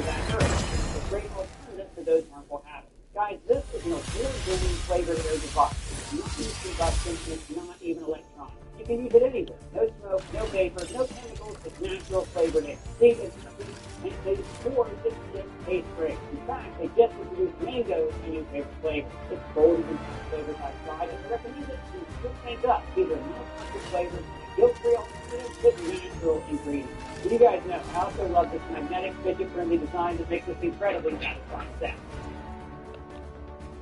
that urge. It's a great alternative for those harmful habits. Guys, this is no really green flavored air device. It's not used combustion, and it's not even electronic. You can use it anywhere. No smoke, no vapor, no chemicals. It's natural flavored air. See, it's nothing. And it tastes more than just taste great. In fact, they just introduced mango as a new favorite flavor. It's bold and flavors I tried, and I recommend it to still make up either non-toxic flavors, guilt-free alternatives with natural ingredients. And you guys know, I also love this magnetic, fidget-friendly design that makes this incredibly satisfying sound.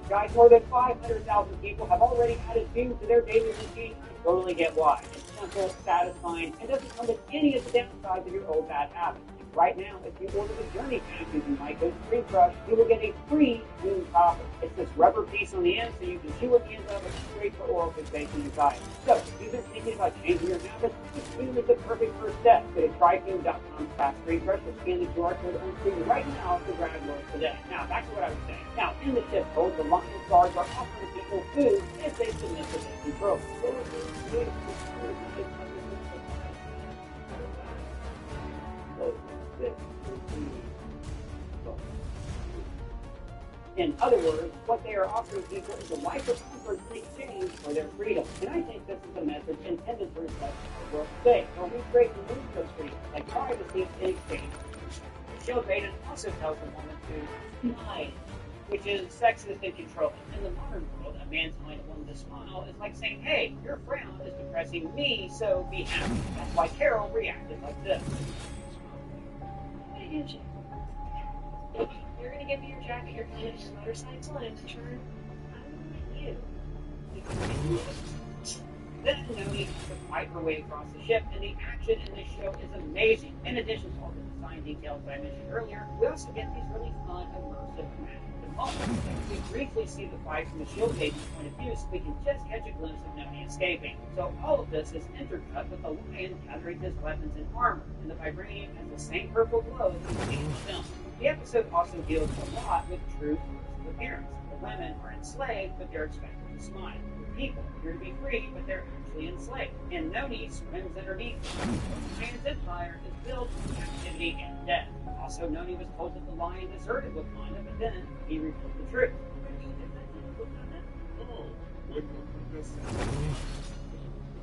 Guys, more than 500,000 people have already added Fume to their daily routine. I totally get why. It's simple, satisfying, and doesn't come with any of the downsides of your old bad habits. Right now, if you order the Journey Pack using my code ScreenCrush, you will get a free Fume topper. It's this rubber piece on the end so you can chew on the end of it straight for oral fixation inside. So, if you've been thinking about changing your habits, Fume is the perfect first step. Go to tryfume.com/ScreenCrush or scan the QR code on screen right now to grab yours today. Now, back to what I was saying. Now, in the tip code, the Lion Stars are offering people food if they submit to this control. In other words, what they are offering people is a life of comfort in exchange for their freedom. And I think this is a message intended to reflect the world today. Or we break the rules of freedom, like privacy in exchange. Michelle Baden also tells a woman to smile, which is sexist and controlling. In the modern world, a man telling a woman to smile is like saying, hey, your frown is depressing me, so be happy. That's why Carol reacted like this. Hey, Angie. You're gonna give me your jacket, your clothes, your motorcycle, and in return, I want you. Then Noni puts the microwave across the ship, and the action in this show is amazing. In addition to all the design details that I mentioned earlier, we also get these really fun, immersive magic moment. If we briefly see the fight from the Shield agent's point of view, so we can just catch a glimpse of Noni escaping. So all of this is intercut with the Lion gathering his weapons and armor, and the vibranium has the same purple glow that we see in the film. The episode also deals a lot with truth versus appearance. The women are enslaved, but they're expected to smile. The people appear to be free, but they're actually enslaved. And Noni swims underneath them. The Lion's empire is built on captivity and death. Also, Noni was told that the Lion deserted Wakanda, but then he revealed the truth. It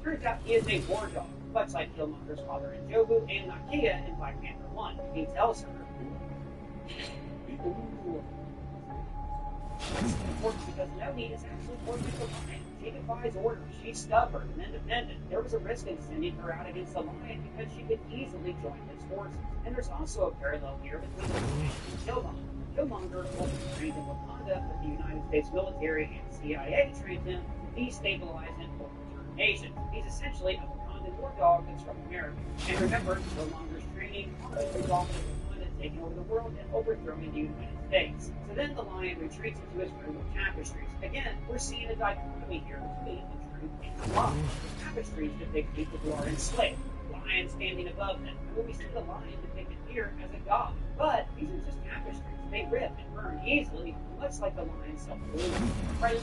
turns out he is a war dog, much like Killmonger's father in Jobu and Nakia in Black Panther 1. He tells her, it's important because Noni is actually more like the Lion. She defies orders. She's stubborn and independent. There was a risk in sending her out against the Lion because she could easily join his forces. And there's also a parallel here between the Lion and Killmonger. Killmonger was trained in Wakanda, but the United States military and CIA trained him to destabilize and overturn nations. He's essentially a Wakandan war dog that's from America. And remember, Killmonger's training almost resulted in Wakanda taking over the world and overthrowing the United States. So then the Lion retreats into his room of tapestries. Again, we're seeing a dichotomy here between the truth and the lie. The tapestries depict people who are enslaved. The Lion standing above them. And when we see the Lion depicted here as a god. But these are just tapestries. They rip and burn easily, much like the Lion's self-delusion. Right?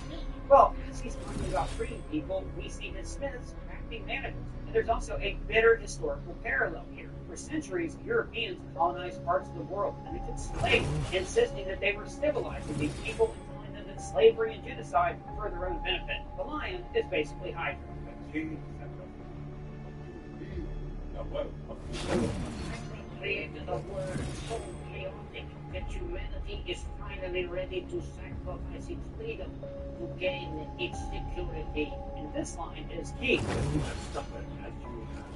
Well, as he's talking about freeing people, we see his smiths crafting manacles. And there's also a bitter historical parallel here. For centuries, Europeans colonized parts of the world and they took slaves, insisting that they were civilizing these people and telling them that slavery and genocide were for their own benefit. The Lion is basically Hydra. Created a world so chaotic that humanity is finally ready to sacrifice its freedom to gain its security. And this line is key. You have suffered as you have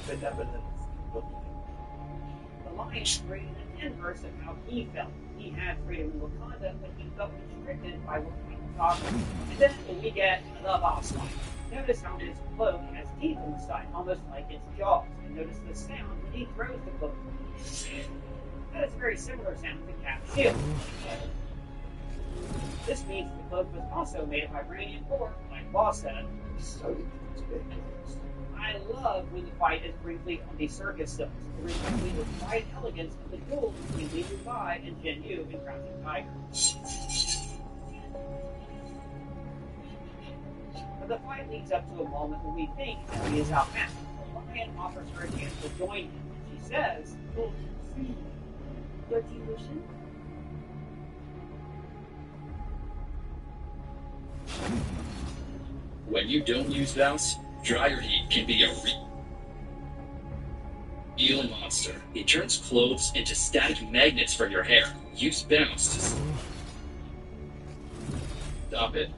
benevolence. The Lion created an inverse of how he felt. He had freedom in Wakanda, but he felt restricted by Wakanda sovereignty. And then we get the boss line. Notice how his cloak has teeth on the side, almost like its jaws. And notice the sound when he throws the cloak. That is a very similar sound to Cap's shield. This means the cloak was also made of vibranium, or, like Boss said, so I love when the fight is briefly on the circus stilts, reflecting the quiet elegance of the duel between Li Lu Bai and Jin Yu in Crouching Tiger. But the fight leads up to a moment when we think that he is outmatched. The Lion offers her a chance to join him, and she says, "Oh, see, your delusion?" When you don't use bounce, dryer heat can be a real monster. It turns clothes into static magnets for your hair. Use bounce to stop it.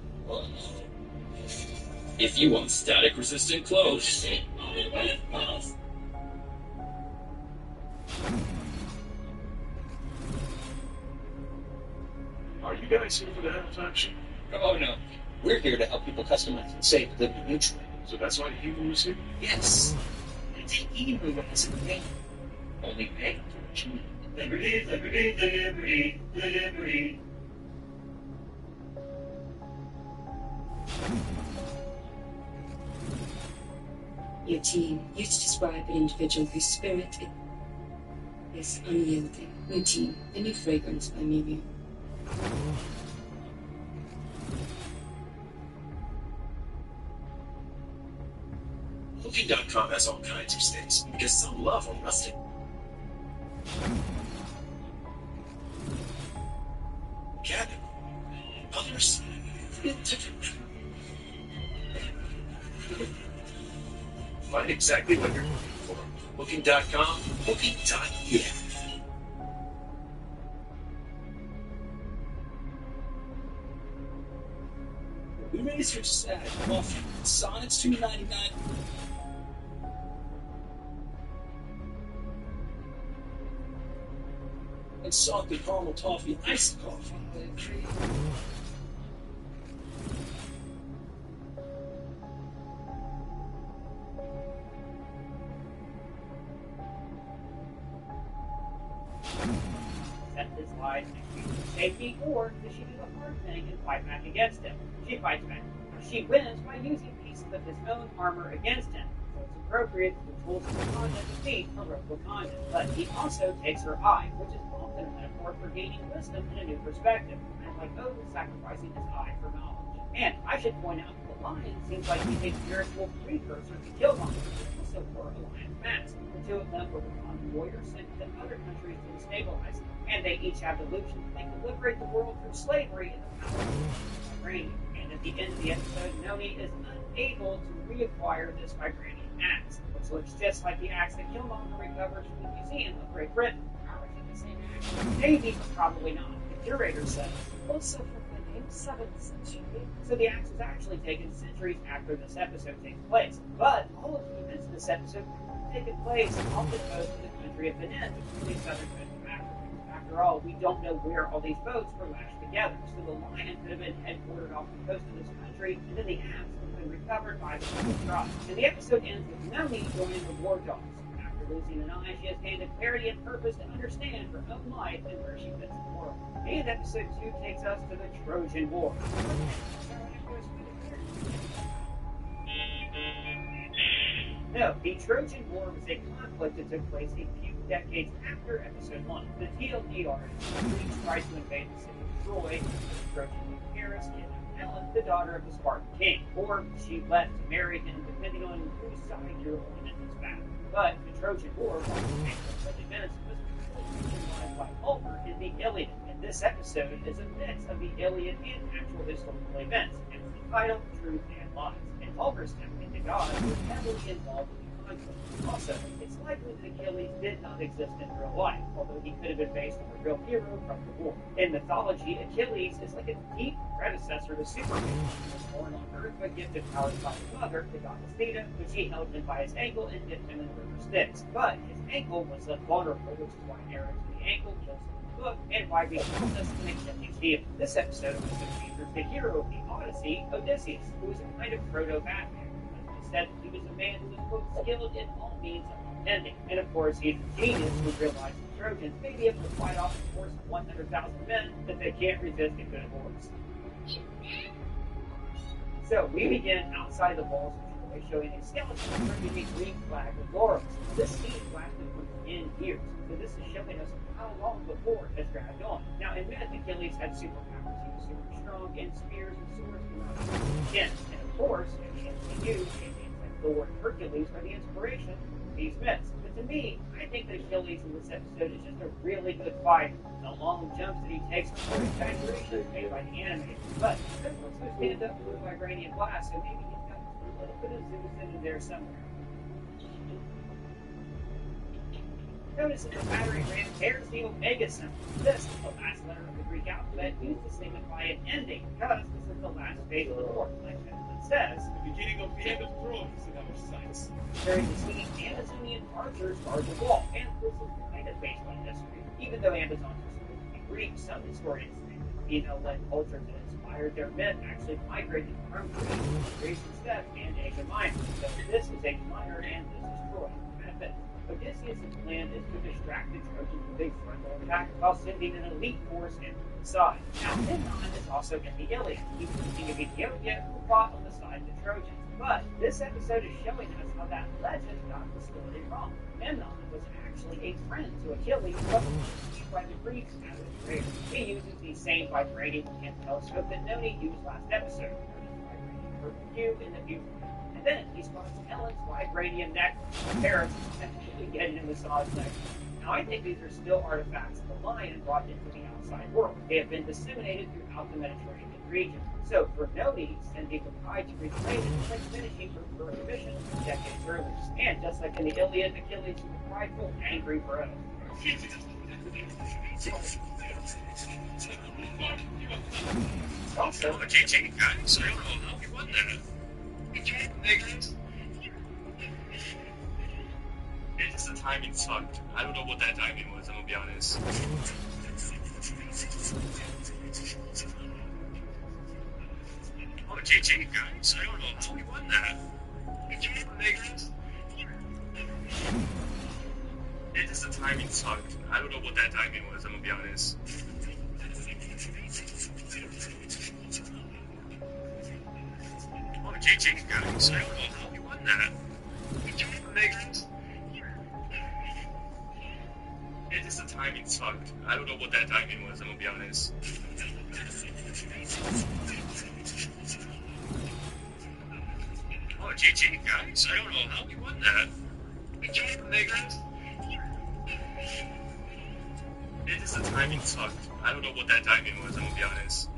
If you want static-resistant clothes. Are you guys here for the halftime show? Oh no. We're here to help people customize and save living neutral. So that's why the Hebrew was here? Yes. It's Hebrew as a name. Only paid for achievement. Liberty, liberty, liberty, liberty. Your team used to describe an individual whose spirit is unyielding. New team, a new fragrance by Miu Miu. Booking.com has all kinds of stays, because some love on rustic. Cabin. Others feel different. Find exactly what you're looking for. Booking.com, booking.yeah. We raised your sad coffee. Sonnets $2.99. And salted caramel toffee iced coffee. Set this lies and keep her safety, or does she do the hard thing and fight back against him? She fights back. She wins by using pieces of his own armor against him. So it's appropriate for the tools of Wakanda to defeat heroic Wakanda. But he also takes her eye, which is often a metaphor for gaining wisdom and a new perspective, kind of like Odin sacrificing his eye for knowledge. And I should point out that the lion seems like he's a spiritual precursor to Killmonger, who also wore a lion's mask. The two of them were Wakandan warriors sent to other countries to destabilize them, and they each have delusions that they can liberate the world through slavery and the power of vibranium. And at the end of the episode, Noni is unable to reacquire this vibranium axe, which looks just like the axe that Killmonger recovers from the Museum of Great Britain. Are they the same axe? Maybe, but probably not. The curator says. Also from the 7th century. So the axe was actually taken centuries after this episode takes place. But all of the events in this episode have taken place off the coast of the country of Benin, which is the southern coast of Africa. After all, we don't know where all these boats were lashed together, so the lion could have been headquartered off the coast of this country, and then the axe would have been recovered by the local tribe. And the episode ends with Noni joining the war dogs. After losing an eye, she has gained the clarity and purpose to understand her own life and where she fits in the world. And episode 2 takes us to the Trojan War. No, the Trojan War was a conflict that took place a few decades after episode 1. The TLDR Greeks tried to invade the city of Troy, the Trojan War Paris, and Helen, the daughter of the Spartan king. Or she left to marry him, depending on whose side you're on in this battle. But the Trojan War, while it takes place in minutes, was completely by Homer in the Iliad. And this episode is a mix of the Iliad and actual historical events, and it's the title, Truth and Lies. And Homer's tempting to God were heavily involved in the conflict. Also, it's likely that Achilles did not exist in real life, although he could have been based on a real hero from the war. In mythology, Achilles is like a deep predecessor to Superman. He was born on Earth but gifted powers by his mother, the goddess Theta, which he held him by his ankle and dipped him in the river Styx. But his ankle was left vulnerable, which is why arrows to the ankle kills him in the book, and why we call this an Achilles heel. This episode also features the hero of the Odyssey, Odysseus, who is a kind of proto-Batman. Said he was a man who was quote skilled in all means of contending. And of course, he's a genius who realized the Trojans may be able to fight off a force of 100,000 men, but they can't resist a good horse. So we begin outside the walls of Troy, showing a skeleton bringing a green flag with laurels. This scene lasted for 10 years, so this is showing us how long the war has dragged on. Now, in myth, Achilles had superpowers. He was super strong, and spears and swords came out of his skin. And of course, in the MCU, Thor and Hercules are the inspiration for these myths. But to me, I think that Achilles in this episode is just a really good fighter. The long jumps that he takes are exaggerations made by the animators. But he doesn't also stand up for the vibranium blast, so maybe he's got a little bit of Zeus in there somewhere. Notice that the battering ram bears the Omega symbol. This is the last letter of the Greek alphabet used to signify an ending, because this is the last phase of the war. Like it says, the beginning of the end of Troy is in our sights. During the scene, Amazonian archers guard the wall, and this is kind of based on history. Even though Amazons are supposed to be Greek, some historians think that female-led cultures that inspired their myth actually migrated from Greece to Greece instead and Asia Minor. So this is Asia Minor, and this is Troy. Odysseus' plan is to distract the Trojans with a frontal attack while sending an elite force into the side. Now, Memnon is also in the Iliad. He's the king of Ethiopia who fought on the side of the Trojans. But this episode is showing us how that legend got the story wrong. Memnon was actually a friend to Achilles, but was used by the Greeks as a traitor. He uses the same vibranium telescope that Noni used last episode. Vibranium for view in the view. Then he spots Helen's vibranium necklace. Paris is technically getting a massage necklace. Now, I think these are still artifacts of the lion brought into the outside world. They have been disseminated throughout the Mediterranean region. So, for Noni, sending the pride to reclaim it is like finishing her first mission decades earlier. And just like in the Iliad, Achilles is a prideful, angry bro. Also, GG, guys. I don't know how we won that. It's just the timing sucked. I don't know what that timing was, I'm gonna be honest. Oh, GG, guys. I don't know how we won that. It's just the timing sucked. I don't know what that timing was, I'm gonna be honest. Oh, GG, guys. I don't know how you won that. It's just the timing sucked. I don't know what that timing was, I'm gonna be honest. Oh, GG, guys. I don't know how you won that. It's just the timing sucked. I don't know what that timing was, I'm gonna be honest.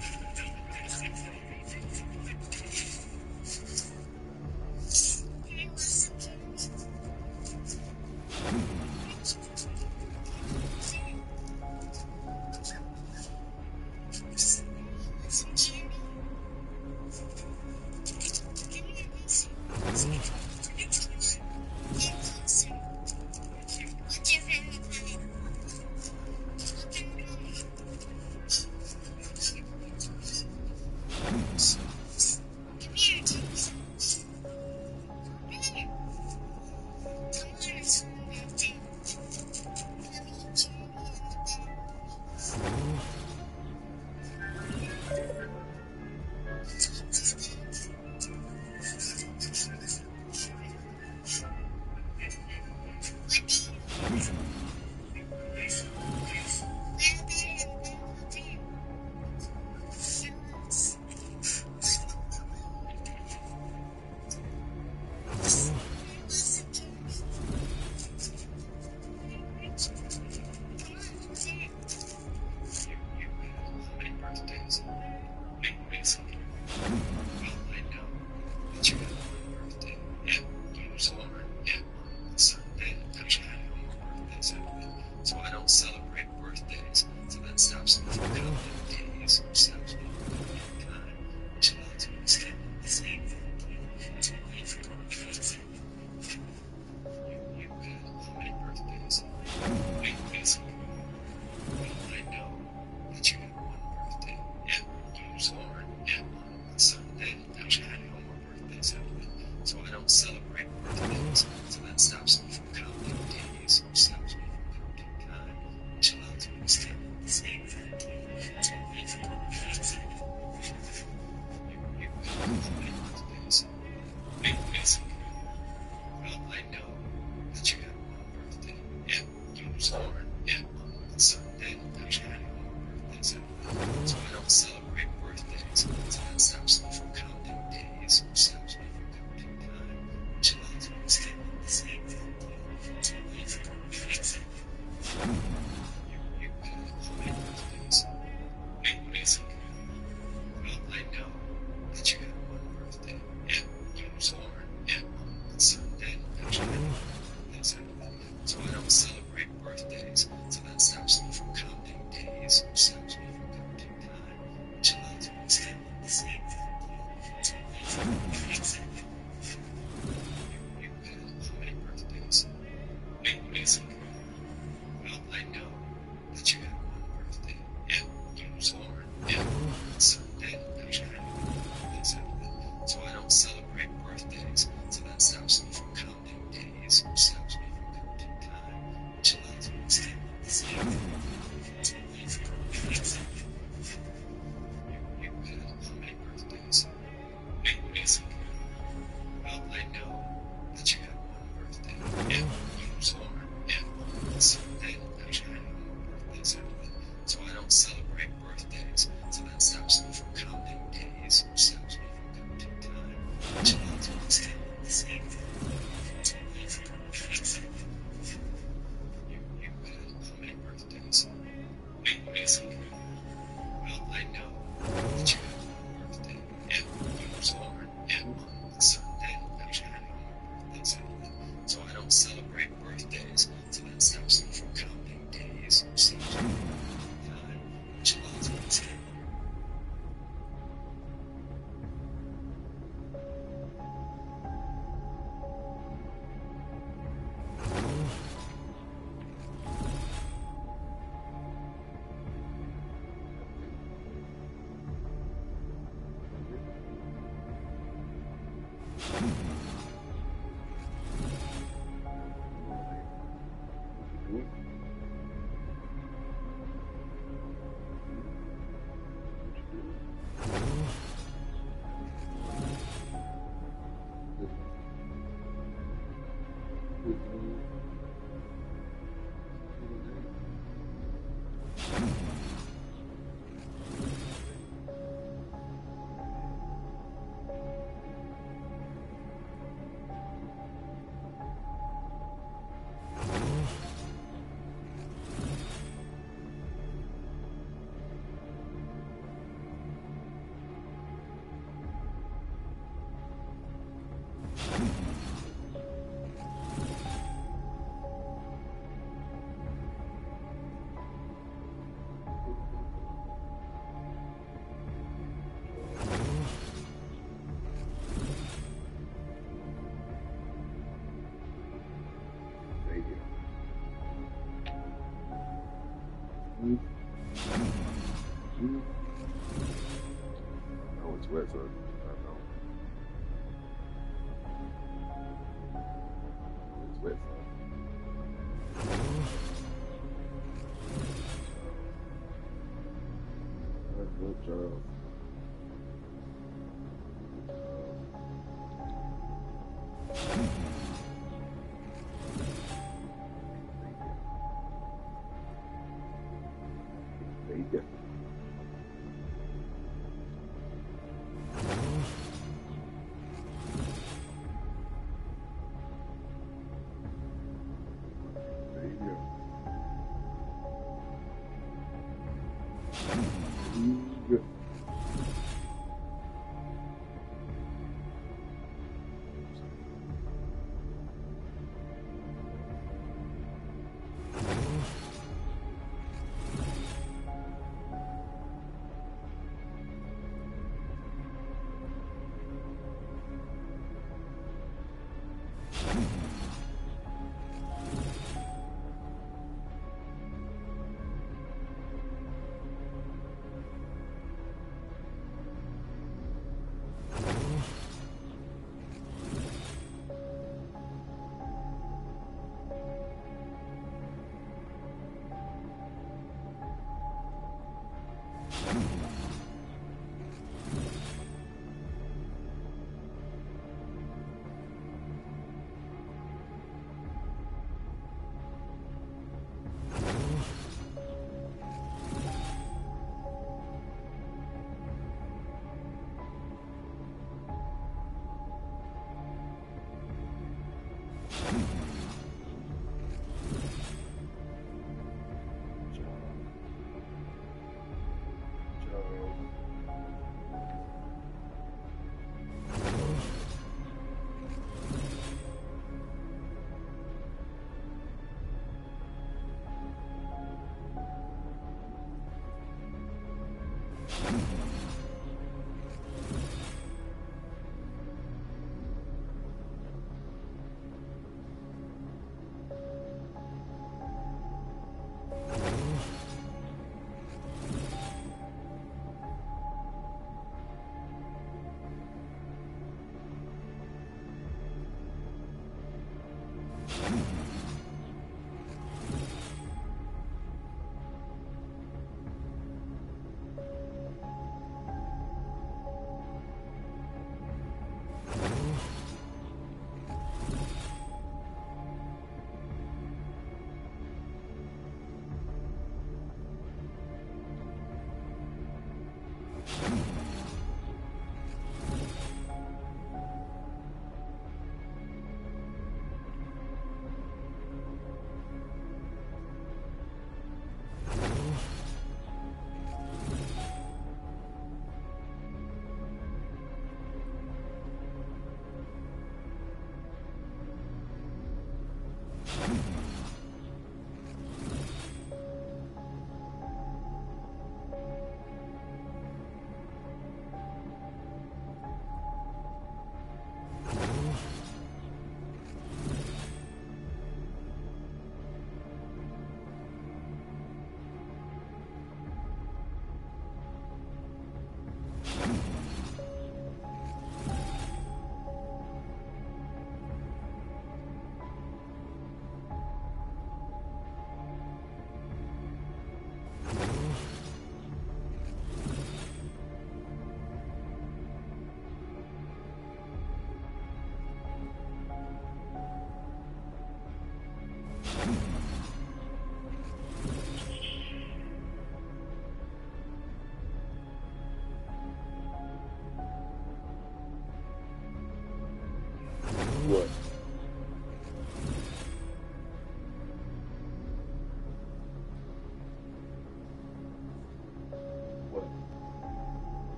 Oh, it's wet, so I know. It's wet, so. Good job. Thank you.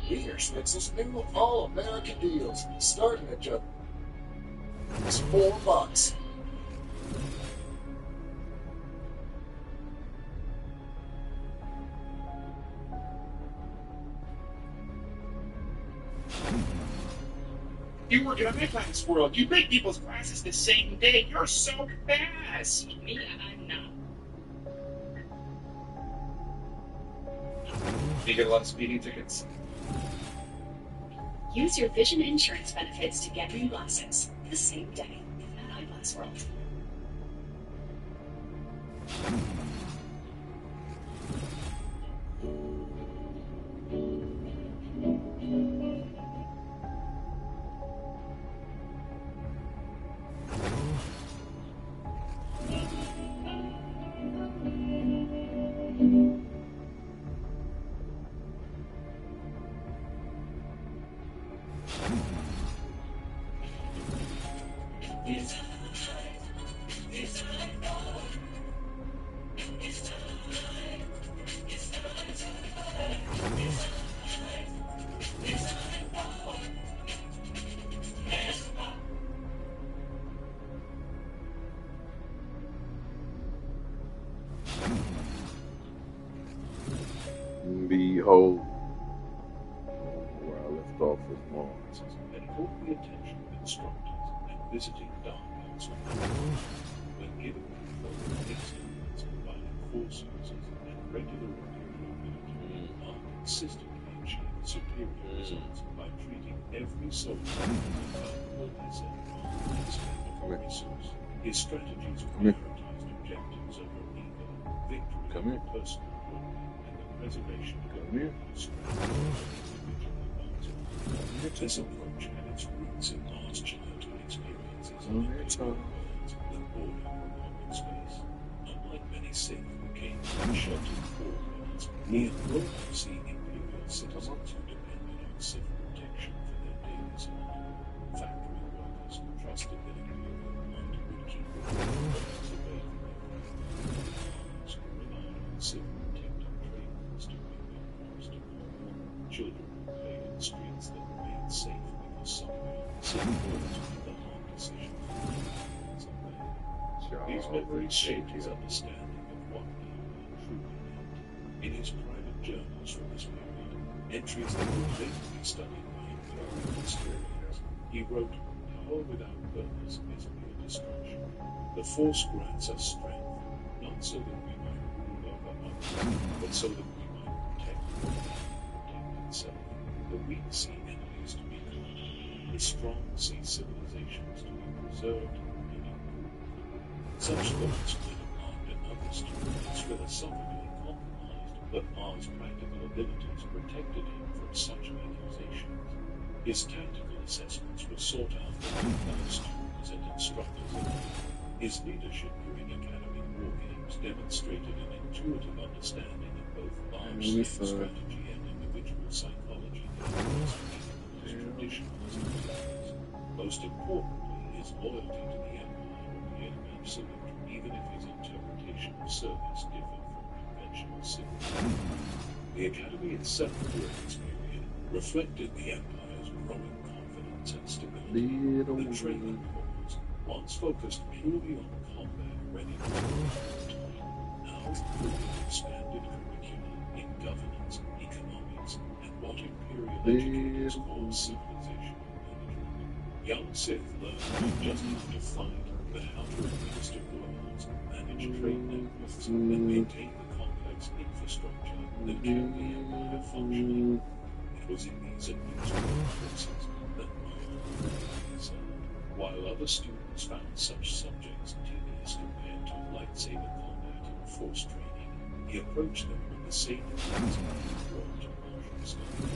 Here's Schmitz's new all-American deals, starting at just $4. You work in a mechanics world. You make people's classes the same day. You're so fast. Me, I'm not. You get a lot of speeding tickets. Use your vision insurance benefits to get new glasses the same day in that eyeglass world. Behold, where I left off with Mars. And caught the attention of instructors and visiting dark arts when given control of instruments combining force users and regular imperial military are consistently achieving superior results by treating every soldier as a valuable asset rather than expendable resource. His strategies prioritized objectives over ego, victory over personal glory, and the preservation of individual advancement. This approach had its roots in large genetic experiences in the worlds that border on common space. Unlike many Sith who came from sheltered war worlds, he had grown to see imperial citizens who depended on civil protection for their daily survival. Factory workers who trusted that imperial might would keep the workers away from their farmers who relied on civil protecting trade routes to bring their crops to market. Children who played in streets that remained safe because somewhere city walls made the hard decision for millions of men. These memories shaped his understanding of what the Empire truly meant. In his private journals from this period, entries that would later be studied by imperial historians, he wrote, "Power without purpose is mere destruction. The Force grants us strength, not so that we might rule over others, but so that we might protect itself. The weak see enemies to be conquered, the strong see civilizations to be preserved and improved." Such thoughts might have marked another student's philosophically compromised, but Mars' practical abilities protected him from such accusations. His tactical assessments were sought after by fellow students and instructors alike. His leadership during academy war games demonstrated an intuitive understanding of both large-scale strategy and individual psychology that was even the most traditional as activities. Most importantly, his loyalty to the Empire appeared absolute, even if his interpretation of service differed from conventional civil. The Academy itself during this period reflected the Empire's growing confidence and stability. The training corps, once focused purely on combat readiness, now included expanded curricula in governance, economics, and what imperial educators call civilizational management. Young Sith learned not just how to fight, but how to administer worlds, manage trade networks, and maintain the complex infrastructure that kept the Empire functioning. It was in these administrative courses that Marvel excelled. While other students found such subjects tedious compared to lightsaber combat and force training, he approached them with the same enthusiasm he brought to martial study.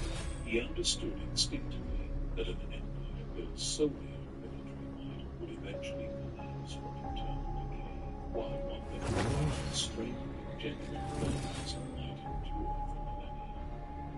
He understood instinctively that an empire built solely on military might would eventually collapse from internal decay, while one that required strength, genuine boldness, might endure for millennia.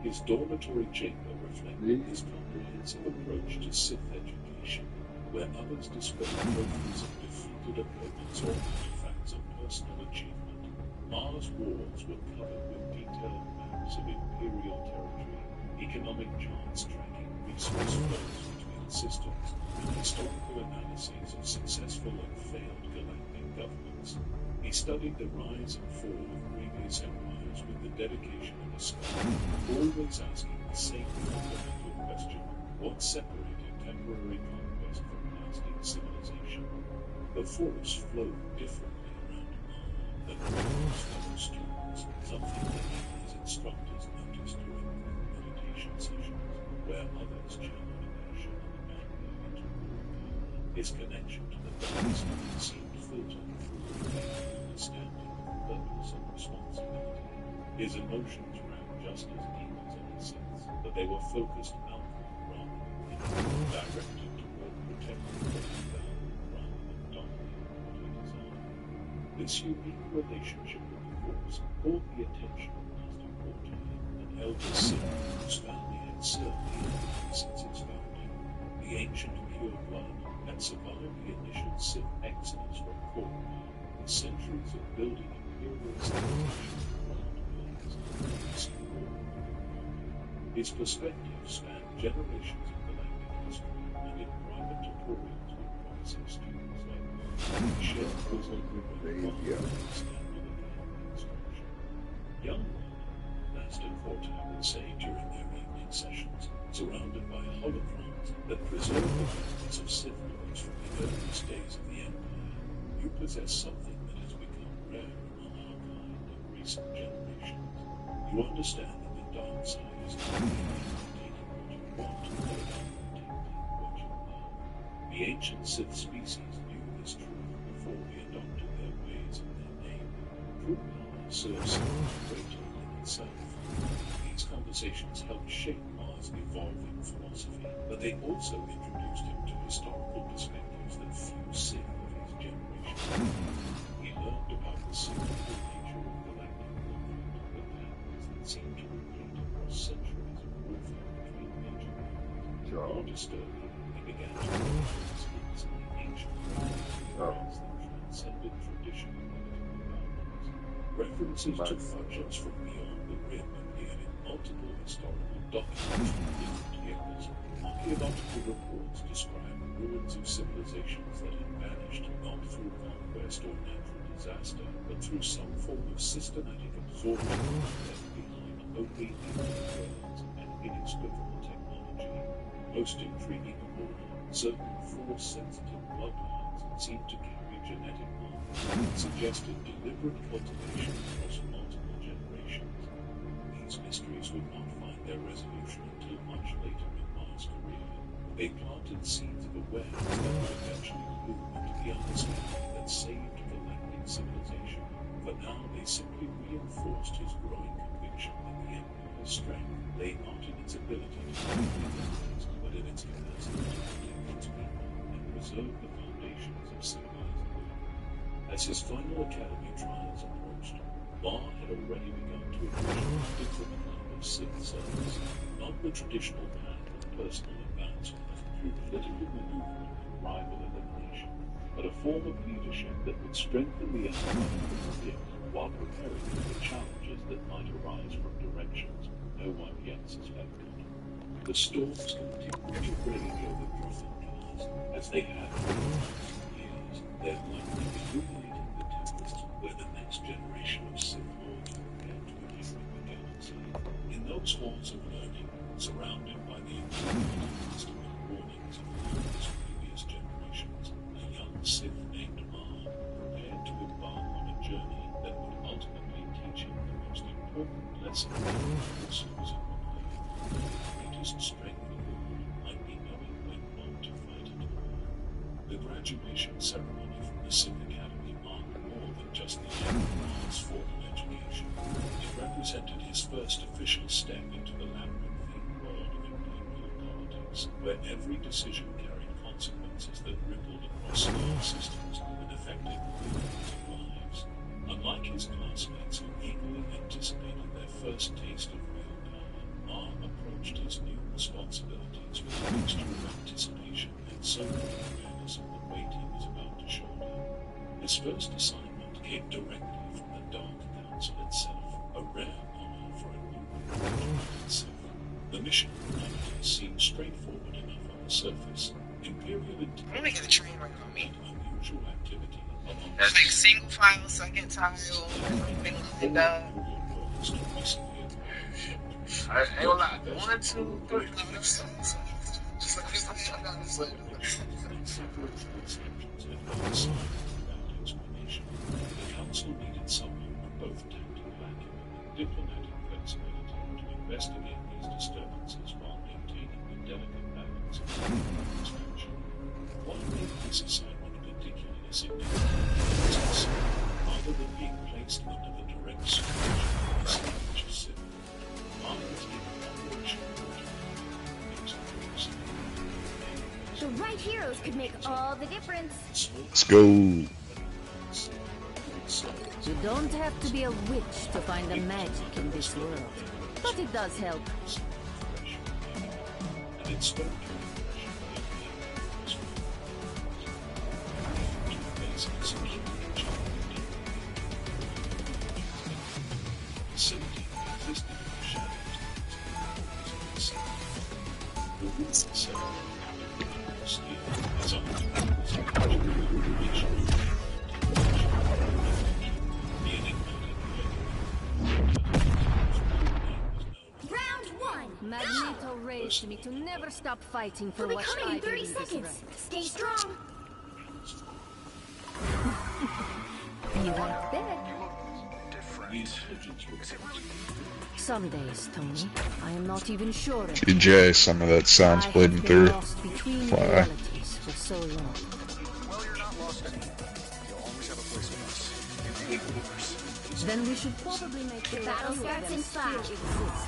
His dormitory chamber reflected his comprehensive approach to Sith education, where others displayed trophies of defeated opponents or artifacts of personal achievement. Mars' walls were covered with detailed maps of Imperial territory, economic charts tracking resource flows between systems, and historical analyses of successful and failed galactic governments. He studied the rise and fall of previous empires with the dedication of a scholar, always asking the same fundamental question: what separated temporary conquest from lasting civilization? The Force flowed differently around Mars than around his fellow students, something that even his instructors noticed during group meditation sessions, where others channeled passion and anger into raw power. His connection to the dark side seemed filtered through a deep understanding of purpose and responsibility. His emotions ran just as deep as any sense, but they were focused outward rather than inward, directed toward protecting what he found rather than dominating what he desired. This unique relationship with the Force caught the attention of Master Cortez, an elder Sith whose family had served the Empire since its founding. The ancient pure blood had survived the initial Sith exodus from Coruscant, the centuries of building Imperial civilization around worlds and recent war. His perspective spanned generations of galactic history, and in private tutorials with promising students like Mark, he shared wisdom with understanding of instruction. Young one, Master Cortez would say during their evening sessions, surrounded by holocrons that preserve the memories of Sith Lords from the earliest days of the Empire, you possess something that has become rare among our kind in recent generations. You understand that the dark side is not merely taking what you want, but about protecting what you love. The ancient Sith species knew this truth before we adopted their ways and their name. True power serves something greater than itself. These conversations helped shape Mars' evolving philosophy, but they also introduced him to historical perspectives that few Sith of his generation. He learned about the cyclical nature of galactic conflict, the patterns that seem to repeat across centuries of warfare between major powers. More disturbing, he began to recognize hints of the ancient threats that transcended traditional political boundaries. References to projects from beyond the Rim appeared in multiple historical documents from different eras. Archaeological reports describe ruins of civilizations that had vanished not through conquest or natural disaster, but through some form of systematic absorption left behind only empty worlds and inexplicable technology. Most intriguing of all, certain Force-sensitive bloodlines seemed to carry genetic markers that suggested deliberate cultivation across multiple generations. These mysteries would not find their resolution until much later in Mars' career. They planted seeds of awareness that would eventually bloom into the understanding that saved galactic civilization. For now, they simply reinforced his growing conviction that the Empire's strength lay not in its ability to dominate enemies, but in its capacity to protect its people and preserve the foundations of civilized life. As his final academy trials approached, Ma had already begun to envision a different kind of Sith service, not the traditional path of personal advancement through political maneuvering and rival elimination, but a form of leadership that would strengthen the Empire from within while preparing for the challenges that might arise from directions no one yet suspected. The storms continued to rage over Drothan as they had for years, their lightning illuminating the tempests where the next generation of Sith Lords prepared to inherit the galaxy. In those halls of learning, surrounded by the accumulated wisdom and warnings of countless previous generations, a young Sith named Ma prepared to embark on a journey that would ultimately teach him the most important lesson that Force was in the play. The greatest strength of all might be knowing when not to fight at all. The graduation ceremony from the Sith Academy marked more than just the end of Ma's formal education. It represented his first official step into the labyrinthine world of Imperial politics, where every decision carried consequences that rippled across star systems and affected millions of lives. Unlike his classmates who eagerly anticipated their first taste of real power, Ma approached his new responsibilities with a mixture of anticipation and sobering awareness of the weight he was about to shoulder. His first assignment came directly from the Dark Council itself, a rare honor for a new individual itself. The mission seemed straightforward enough on the surface. Imperial intelligence. I'm gonna get a train right on me. Unusual activity along There's like single file, second tile, been lined up. I ain't gonna lie. 1, 2, 3. Just like this. The council needed someone with both tactical acumen and diplomatic flexibility to investigate these disturbances while maintaining the delicate balance of expansion. One made this assignment particularly significant, rather than being placed under the direct supervision of the Savage Civil. Marvel's Operation The right heroes could make all the difference. Let's go. You don't have to be a witch to find the magic in this world, but it does help. And it spoke to Magneto raised me to never stop fighting for We'll what be coming I in 30 believe is seconds. right. Stay strong. You like that? Some days, Tony, I am not even sure. TJ, some of that sound's bleeding through. Lost between Fly. realities for so long. Well, you're not lost anymore. You'll always have a place with us. In the universe. Then we should probably make The sure battle any of starts them in still 5, exist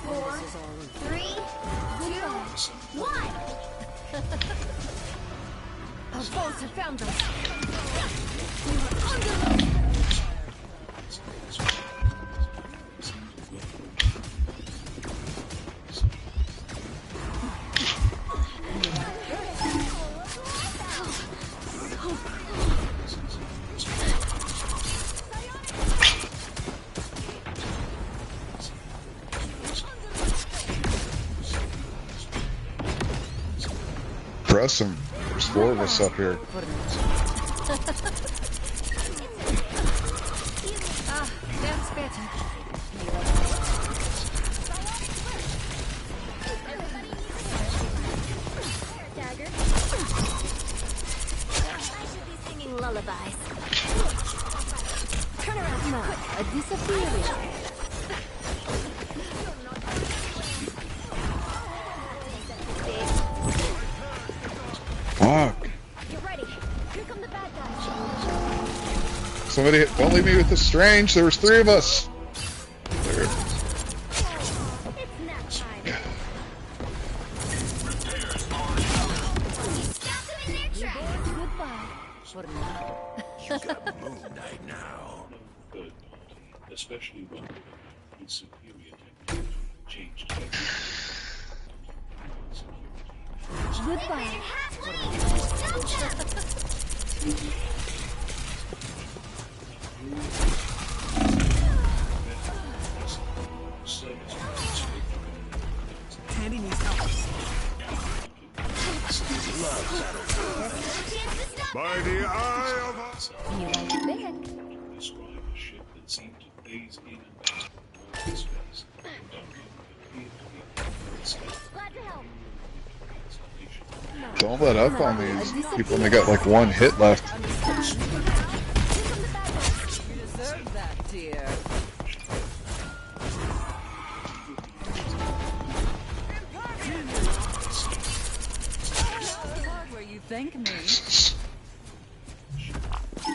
4, when this is all over. 3, 2, 1. Our foes have found us. Press him. There's 4 of us up here. Ah, that's better. Dagger. I should be singing lullabies. Turn around. Now, a disappearing. Fuck. Get ready. Here come the bad guys. Somebody, don't leave me with the strange. There was 3 of us. There. It's nap time. Stop them in their tracks. Goodbye. For now. You got Moon Knight now. third party, especially one with superior technology, changed everything. Goodbye. Tandy needs help. By the eye of us. You like that? Describe a ship that seemed to phase in and out of this space. Glad to help. Don't let up on these people when they got like 1 hit left. You deserve that, dear. Where you thank me.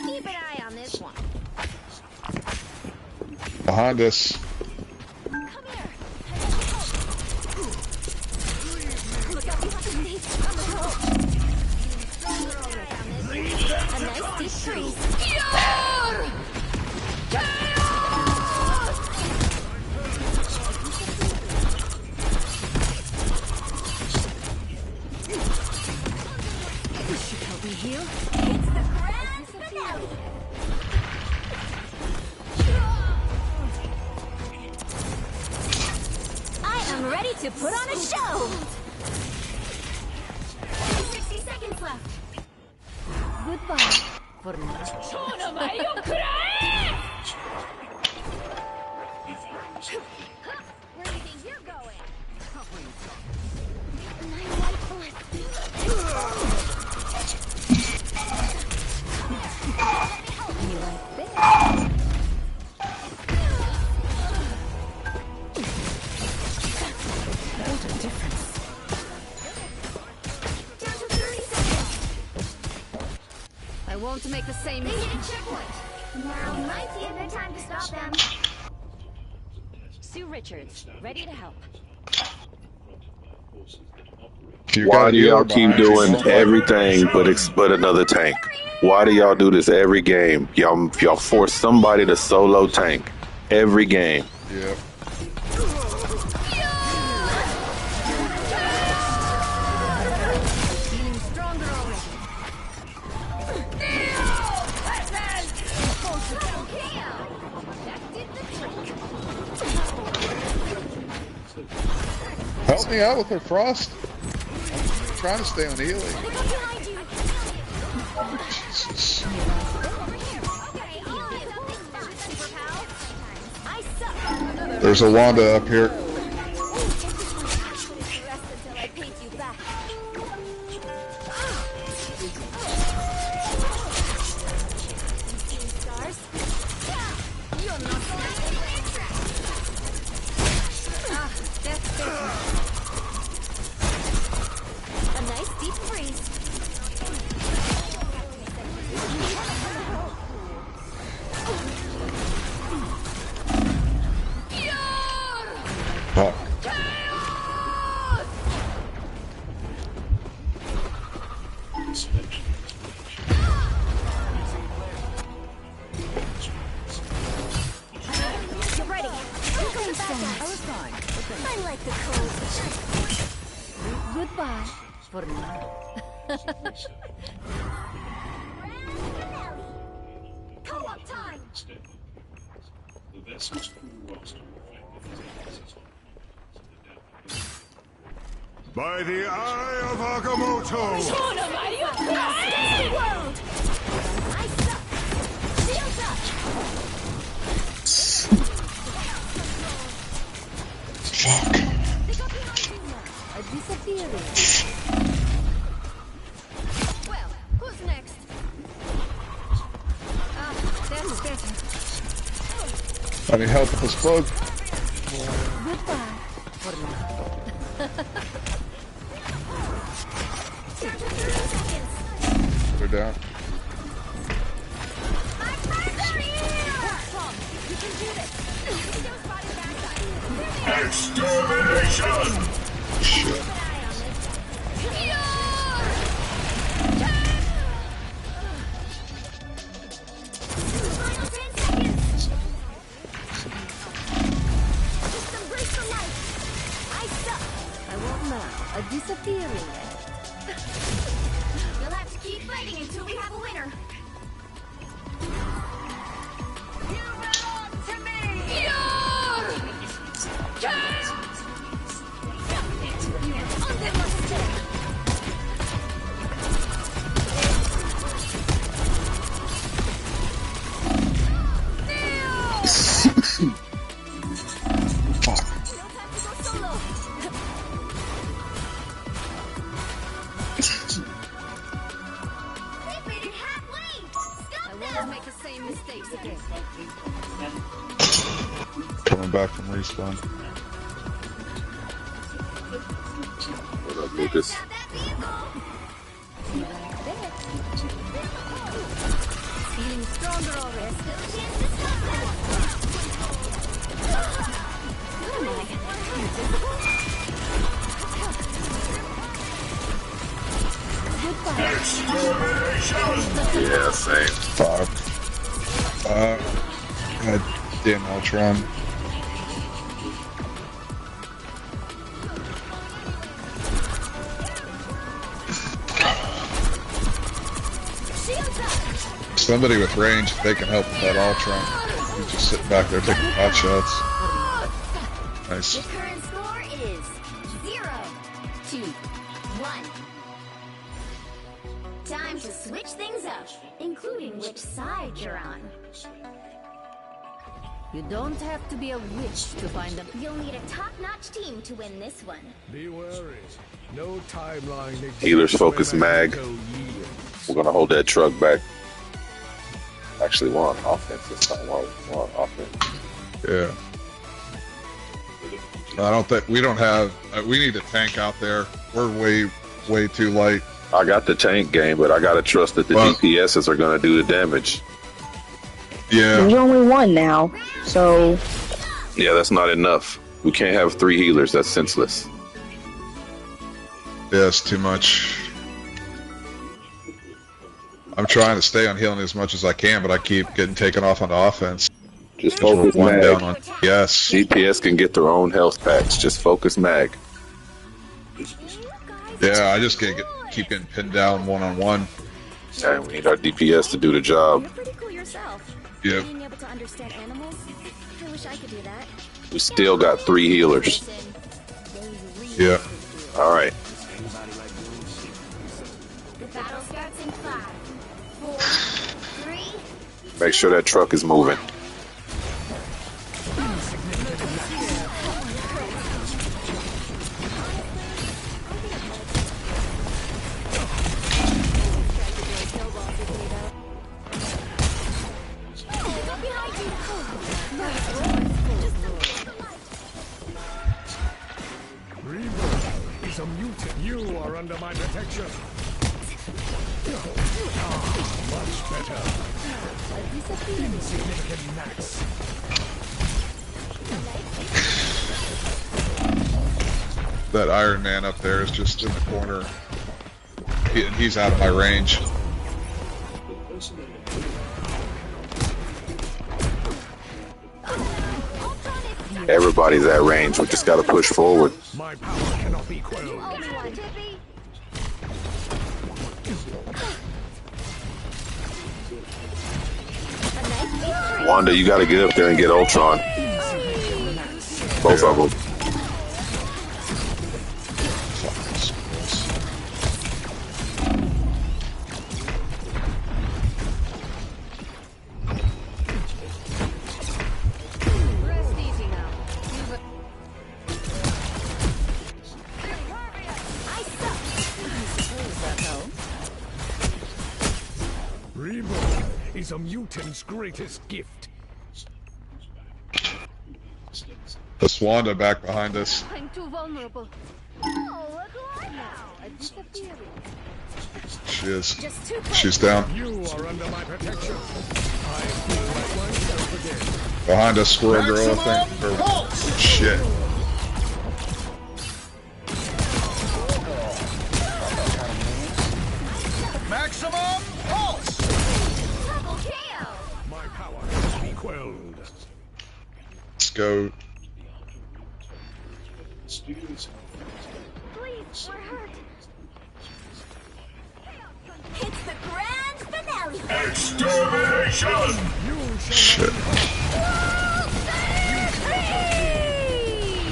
Keep an eye on this one. Behind us. Come here. Look out behind me. I'm a rope. A nice deep freeze. This should help me heal. It's the grand finale. to put on a show. 60 seconds left. Goodbye. For now. Where do you think you're going? My white horse. You like this? What a difference. Down to 30 seconds. I won't make the same They hit a mistake. checkpoint. Now might be a good time to stop them. Sue Richards, ready to help. Why do y'all keep doing everything but another tank? Why do y'all do this every game? Y'all force somebody to solo tank every game. Yep. Feeling stronger already. Help me out with her Frost. I'm trying to stay on healing. Jesus. There's a Wanda up here. A nice deep freeze. Fuck. You're ready. I'm going back. I was fine. I like the cold. Goodbye. For now. Co-op time. The vessel's crew roster reflected By the eye of Agamotto! Save the world. I suck. Shields up. Fuck. A disappearing. Well, who's next? That's better. I need help with this bug. Goodbye. For now. Down to 30 seconds. Put her down. You can do this. Extermination! Shit. Final 10 seconds. Just embrace the light. I suck. I won't now. A disappearing. You'll have to keep fighting until we have a winner. You belong to me. Make the same mistakes again. Coming back from respawn. What up, Lucas? Feeling stronger already. Yeah, same. Fuck. God damn Ultron. Somebody with range, if they can help with that Ultron. He's just sitting back there taking pot shots. Nice. The current score is 2, 1. Time to switch things up, including which side you're on. You don't have to be a witch to find them. You'll need a top-notch team to win this one. Be wary. No timeline exists. Healers focus mag. We're gonna hold that truck back. Actually, we're on offense this time. We're on offense. Yeah. I don't think we don't have. We need a tank out there. We're way too light. I got the tank game, but I gotta trust that the DPSs are gonna do the damage. Yeah. There's only one now, so. Yeah, that's not enough. We can't have 3 healers. That's senseless. Yeah, it's too much. I'm trying to stay on healing as much as I can, but I keep getting taken off on the offense. Just focus one mag. down on yes. DPS can get their own health packs. Just focus mag. Yeah, I just keep getting pinned down one-on-one. And we need our DPS to do the job. You're pretty cool yourself. Yep. Being able to understand animals. I wish I could do that. We still got 3 healers. Yeah. All right. The battle starts in 5, 4, 3. Make sure that truck is moving. Is a mutant. You are under my protection. Much better. Insignificant gnats. That Iron Man up there is just in the corner. He's out of my range. Everybody's at range. We just got to push forward. My power cannot be quelled. Wanda, you got to get up there and get Ultron. Both of them. Rebirth is a mutant's greatest gift. That's Wanda back behind us. I'm too vulnerable. Oh, look who I now. A disappearing. She is. She's down. You are under my protection. I feel like myself again. Behind us, Squirrel Girl, I think. Or, shit. Maximum pulse! Double KO! My power cannot be quelled. Let's go. Please, we're hurt. It's the grand finale! Extermination! Shit.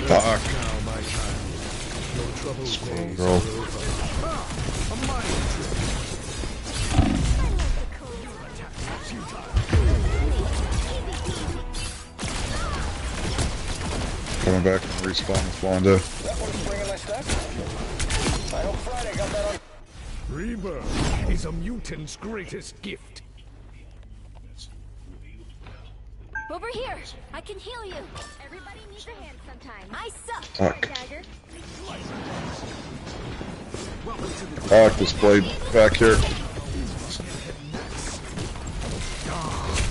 Fuck. Squirrel Girl. Coming back and respawn with Wanda. Rebirth is a mutant's greatest gift. Over here! I can heal you! Everybody needs a hand sometime. I suck! Fuck. Dagger. I like this blade back here.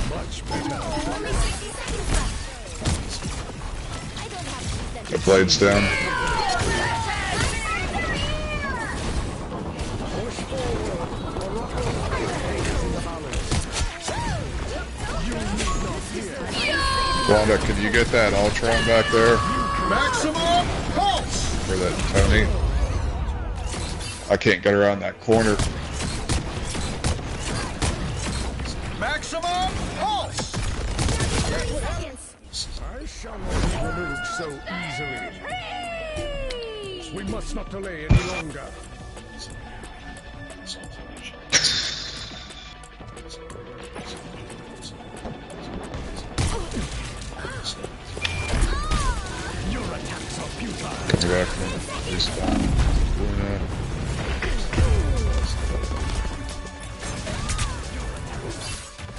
Much better. Only 60 seconds left. I don't have to The blade's down. Wanda, can you get that Ultron back there? Maximum pulse! For that Tony? I can't get around that corner. Maximum pulse! 30 seconds. I shall not be removed so easily. We must not delay any longer. Your attacks are futile. Exactly. Respawn.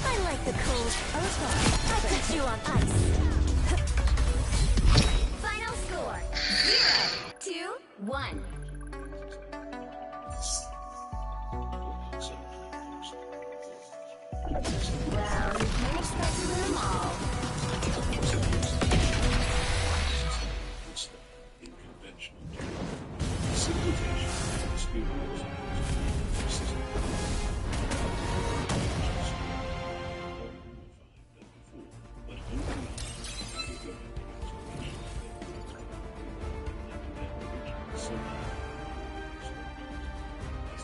I like the cold. Okay, I put you on ice. Final score 0-1. Well, you can't expect to win them all.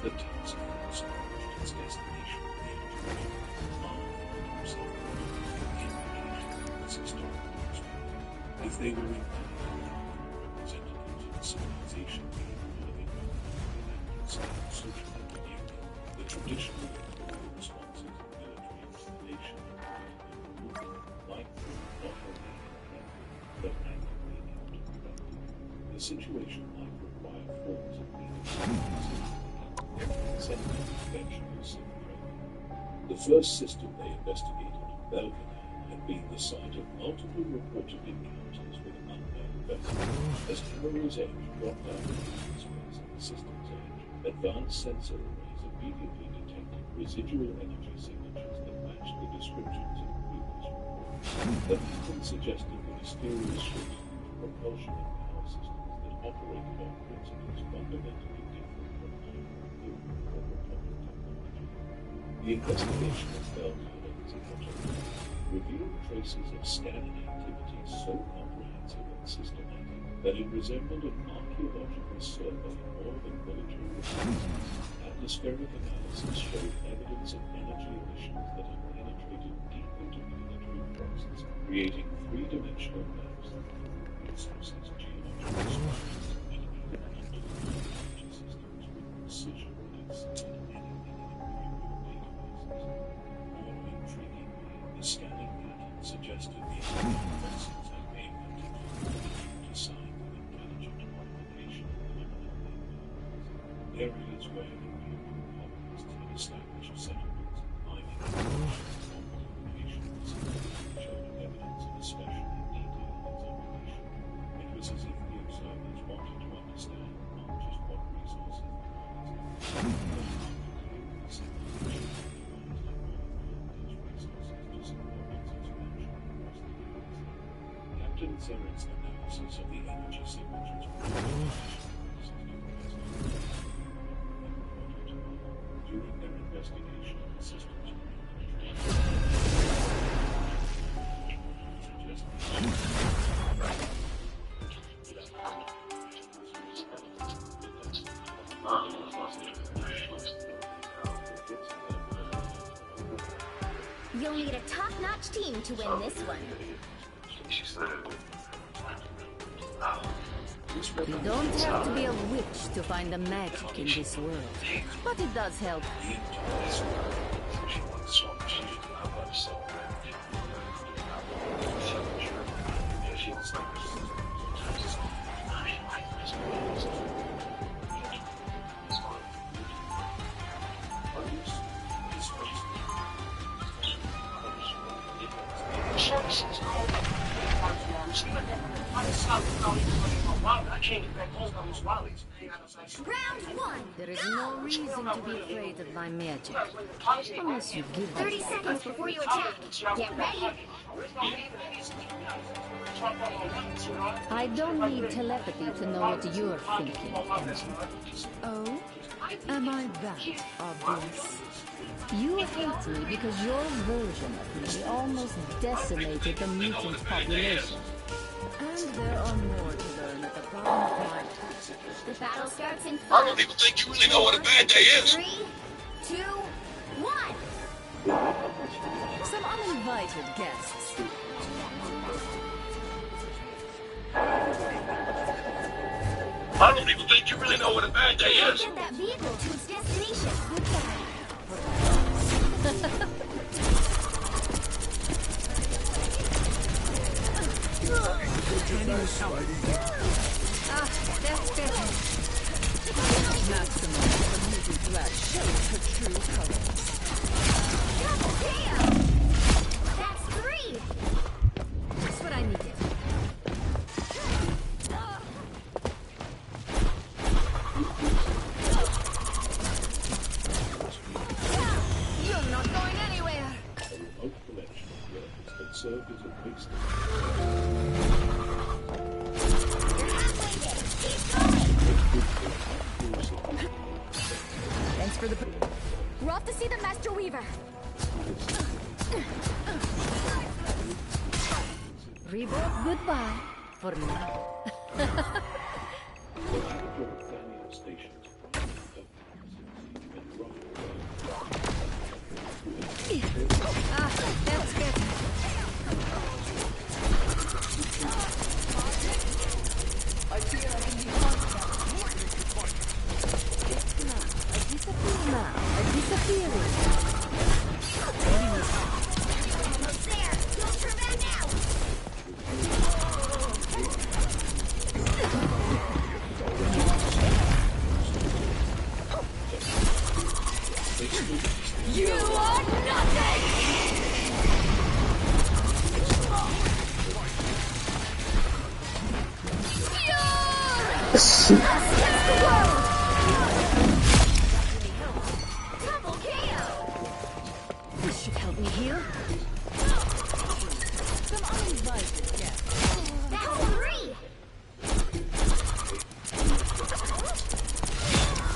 The task force approached its destination, the if they were in representatives of the civilization living social engineering, the traditional responses of military installation likely not only but actively interrupted. The situation might require forms of the first system they investigated, Belcanal, had been the site of multiple reported encounters with unknown vessels. As Harrow's Edge dropped out of the space at the system's edge, advanced sensor arrays immediately detected residual energy signatures that matched the descriptions in previous reports. The pattern suggested the mysterious shift in propulsion and power systems that operated on principles fundamentally different from iron or atomic technology. The investigation of Belcanal's project revealed traces of scanning activity so comprehensive and systematic that it resembled an archaeological survey more than military reconnaissance. Atmospheric analysis showed evidence of energy emissions that had penetrated deep into planetary processes, creating three-dimensional maps that resources, geological structures, and even underground energy systems with precision that exceeded anything in empirical databases. More intriguingly, the scanning pattern suggested the energy vessels had made particularly to sign of intelligent modification in the unknown environments. Areas where imperial colonists had established settlements, mining operations, showed evidence of especially detailed examination. It was as if the observers wanted to understand not just what resources the colonists had, but how to claim the civilization utilized and modified those resources to support its expansion across the galaxy. Captain Zeret's analysis of the energy signatures during their investigation of the systems You'll need a top-notch team to win this one. You don't have to be a witch to find the magic in this world, but it does help. Round 1. There is no reason to be afraid of my magic, unless you give 30 seconds before you attack. Get ready. I don't need telepathy to know what you're thinking. Oh? Am I that obvious? You hate me because your version of me almost decimated the mutant population. And there are more to learn at the bottom of my task. The battle starts in 5. I don't even think you really know what a bad day is. 3, 2, 1. Some uninvited guests. I don't even think you really know what a bad day is. Get that vehicle to its destination. That's better. Maximum for moving flash shows her true colors. Double KO! That's 3! That's what I needed. You're not going anywhere. Thanks for the... We're off to see the Master Weaver. Reebok, goodbye. For now. That's better. I disappear now. I disappear. Almost there. Don't turn back now. You are nothing! Double KO! This should help me heal. Some uninvited guests. That's 3!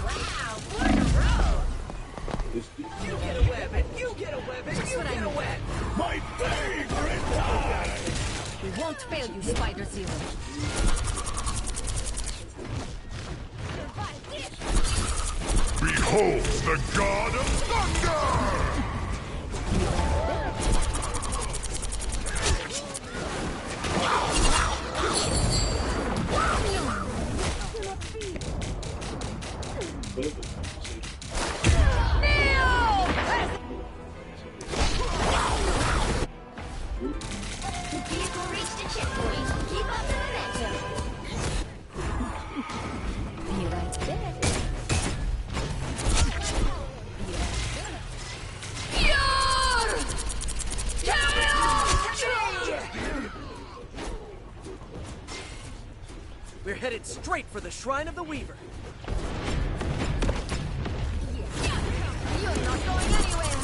Wow, 4 in a row! You get a weapon, you get a weapon, you get a weapon. My favorite time. We won't fail you, Spider Zero. Behold the god of thunder! Vehicle reached the checkpoint. Keep up the momentum. Be right there. We're headed straight for the Shrine of the Weaver. You're not going anywhere.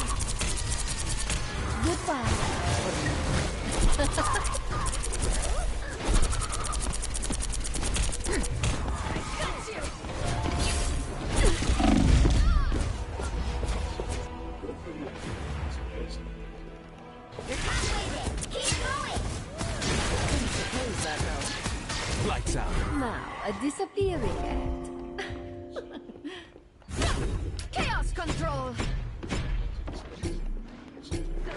Lights out. Now, a disappearing act. Chaos control.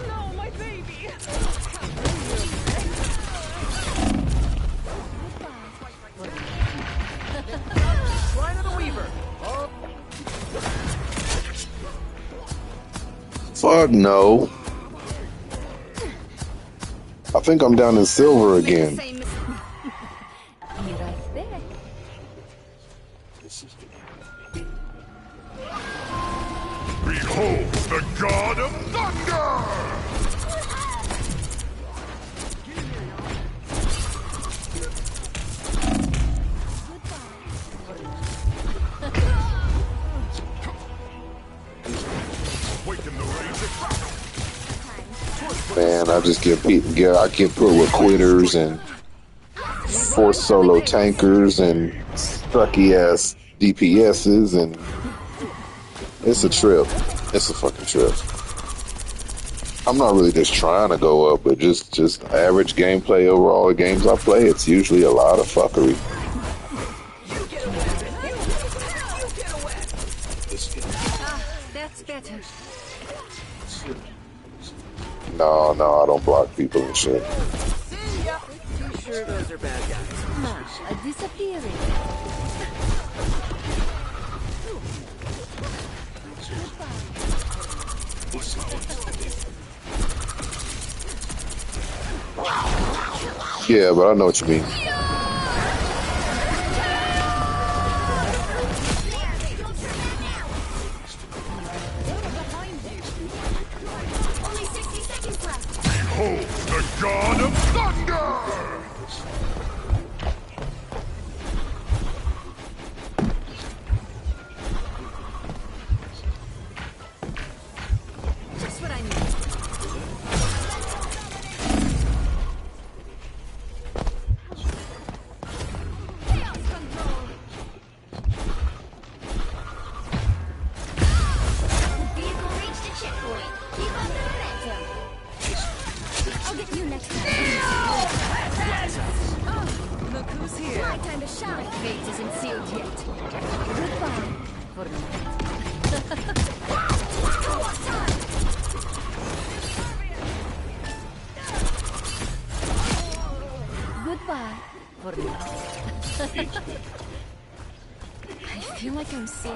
No, my baby. Shrine of the Weaver. Oh. Fuck no. I think I'm down in silver again. Be right there. Behold the god of thunder! Man, I just get put with quitters and force solo tankers and sucky ass DPSs, and it's a trip. It's a fucking trip. I'm not really just trying to go up, but just average gameplay overall. The games I play, it's usually a lot of fuckery. That's better. No, I don't block people and shit. See ya. You sure those are bad guys? Now, a disappearing act. Yeah, but I know what you mean. Only 60 seconds left. Behold the god of thunder! Just what I need. Vehicle reached a checkpoint. Keep up the momentum. I'll get you next time. Oh, look who's here. My time to shine. My fate isn't sealed yet. Goodbye for now. Goodbye for now. I feel like I'm seeing.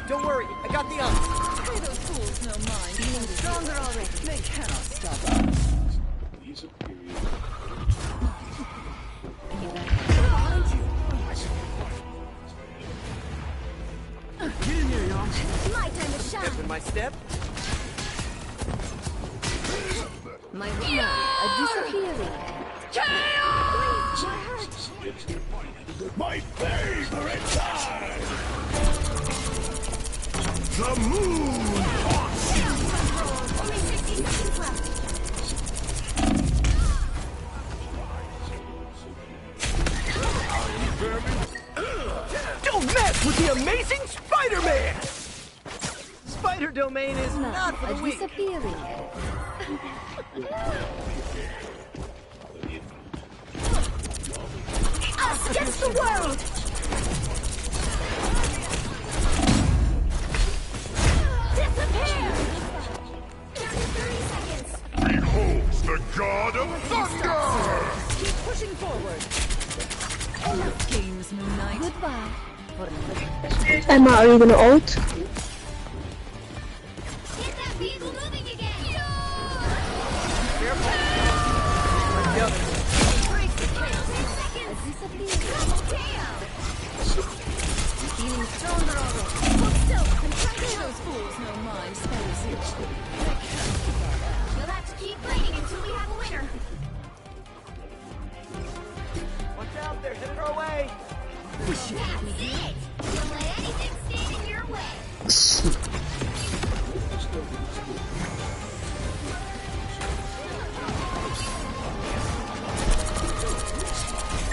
Don't worry, I got the odds. Pay those fools no mind. Feeling stronger already. They cannot stop us. Get in there, y'all. My time to shine. Stepping my step. My winner, a disappearing. My favorite time! The moon haunts you! Only 60 seconds left. Don't mess with the amazing Spider-Man! Spider Domain is not for the weak. Disappearing. Us against the world. Disappear. Down to 30 seconds. Behold the god of thunder! Keep pushing forward. Enough games, Moon Knight. Goodbye for now. Emma, are you gonna ult? Get that vehicle moving again. Feeling stronger already. Hold still. I'm trying to Pay help. those fools no mind. Spells here. You'll have to keep fighting until we have a winner. Watch out, they're headed our way. That's it. Don't let anything stand in your way.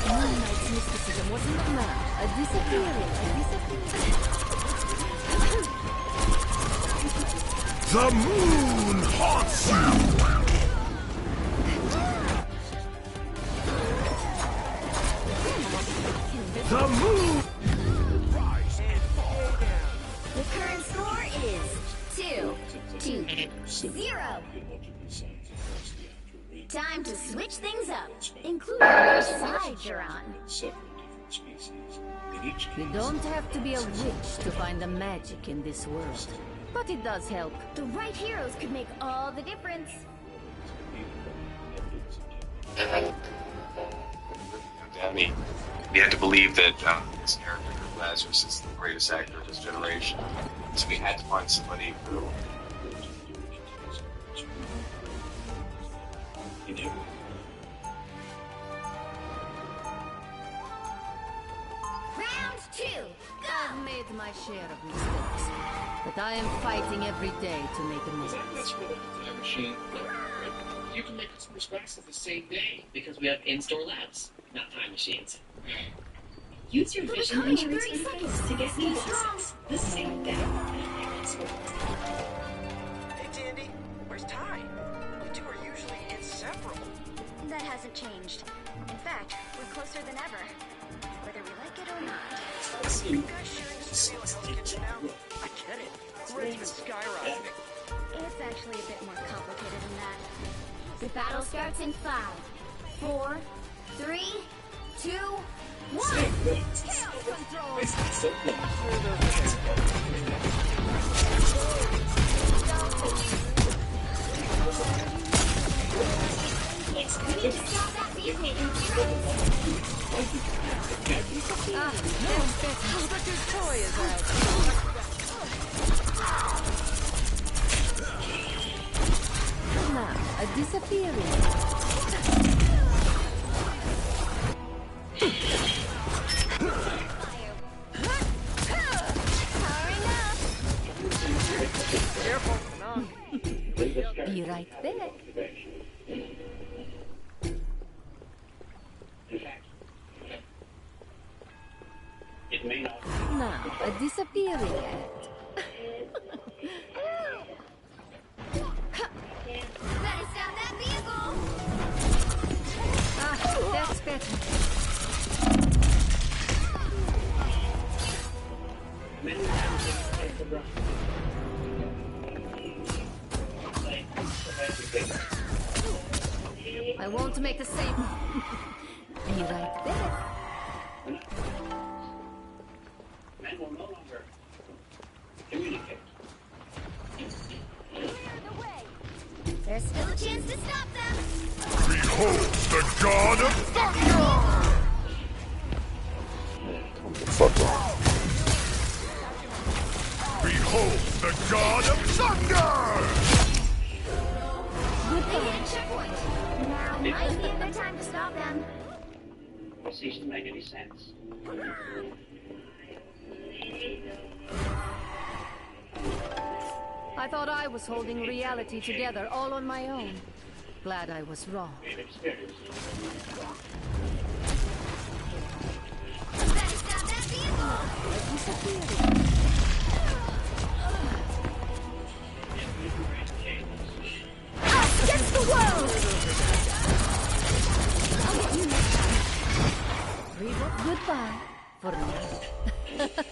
Moon Knight's mysticism wasn't enough. A disappearing. The moon haunts you! The moon! The current score is 2-0. Time to switch things up, including which side you're on. You don't have to be a witch to find the magic in this world. But it does help. The right heroes could make all the difference. I mean, we had to believe that this character, Lazarus, is the greatest actor of his generation. So we had to find somebody who, you know, Round 2, I've go! made my share of mistakes, but I am fighting every day to make amends. That's for the time machine. You can make customer specs at the same day because we have in-store labs, not time machines. Use your It'll be vision coming in insurance 30 benefits seconds. to get Stay strong. medicines the same day. Hey, Tandy, where's Ty? You two are usually inseparable. That hasn't changed. In fact, we're closer than ever. Whether we like it or not. You guys sharing the same health kitchen now? I get it. The rate's been skyrocketing. It's actually a bit more complicated than that. The battle starts in 5, 4, 3, 2, Toy is out. Now, a disappearing. Careful, no. Be right back. It may not. Now, a disappearing act. Better stop that vehicle! Ah, that's better. I won't make the same. Be right back. Men will no longer communicate. There's still a chance to stop them! Behold the god of thunder! Fuck off. Behold the god of thunder! They hit a checkpoint! Now might be a good time to stop them. It ceases to make any sense. I thought I was holding reality together all on my own. Glad I was wrong. Better stop that vehicle! Us against the world! I'll get you next time. Reboot, goodbye. For now.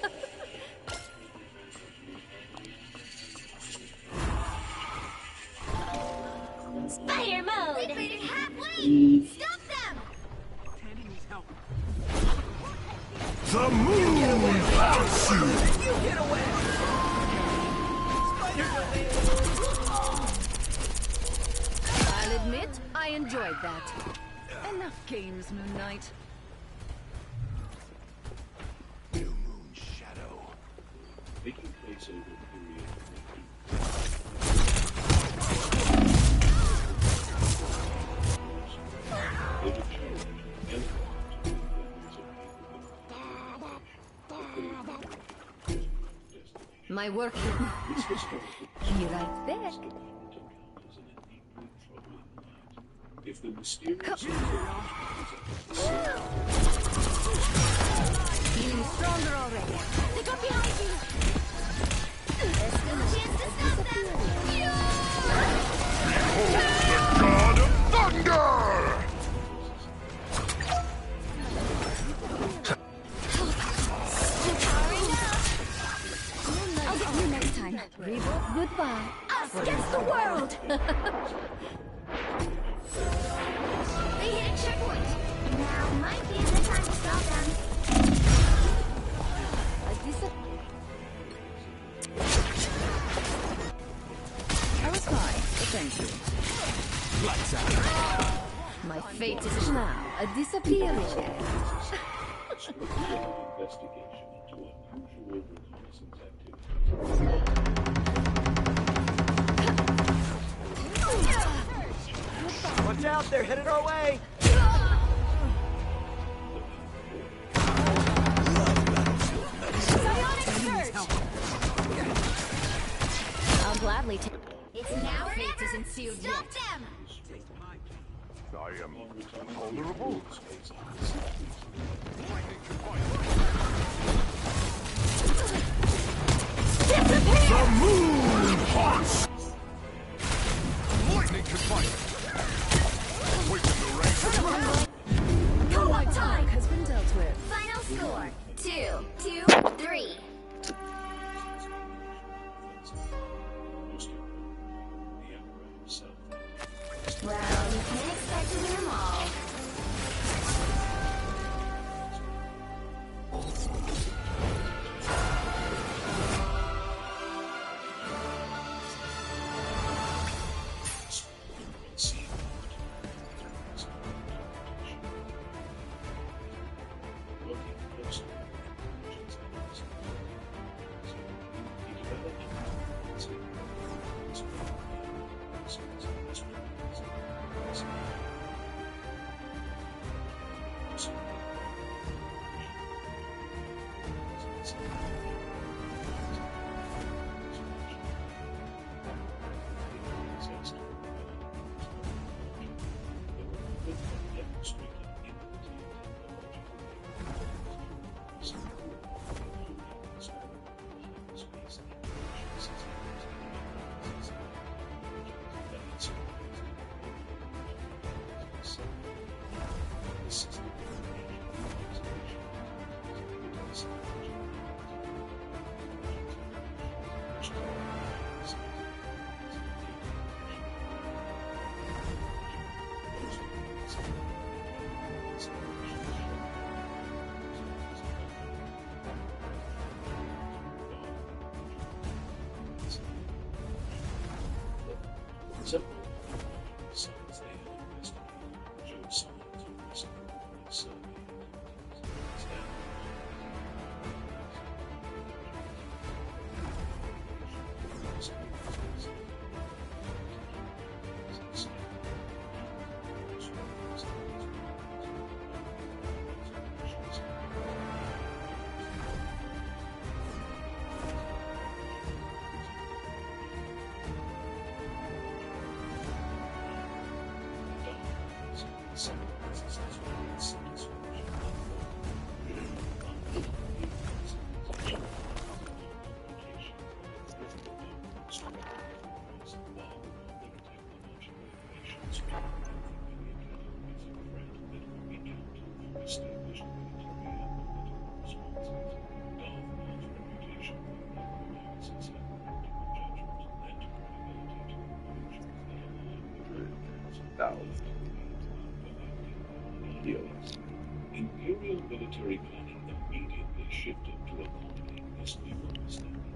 Spider mode! They made it halfway! Stop them! The moon pounce you! You get away! I'll admit, I enjoyed that. Enough games, Moon Knight. New Moon Shadow. Taking place over a period My work. Be right back. if the mysterious Feeling stronger already. They got behind you! There's still a chance to stop them! Behold the god of thunder! I'll get you next time. Reboot, goodbye. Us against the world! They hit a checkpoint. Now might be a good time to stop them. I was fine, but thank you. Lights out. My fate is now a disappearing act. investigation into unusual reconnaissance activity. Watch out, they're headed our way! I'll gladly take. It's now or Fate never! isn't sealed Stop yet. them! I am vulnerable. The moon haunts! Lightning can fight! Within the range of Come on, time! Has been dealt with. Final score: 2-3. Well, you can't expect to win them all. Several signs they had investigated showed signs of risk of survey. Imperial military planning immediately shifted to accommodate this new understanding.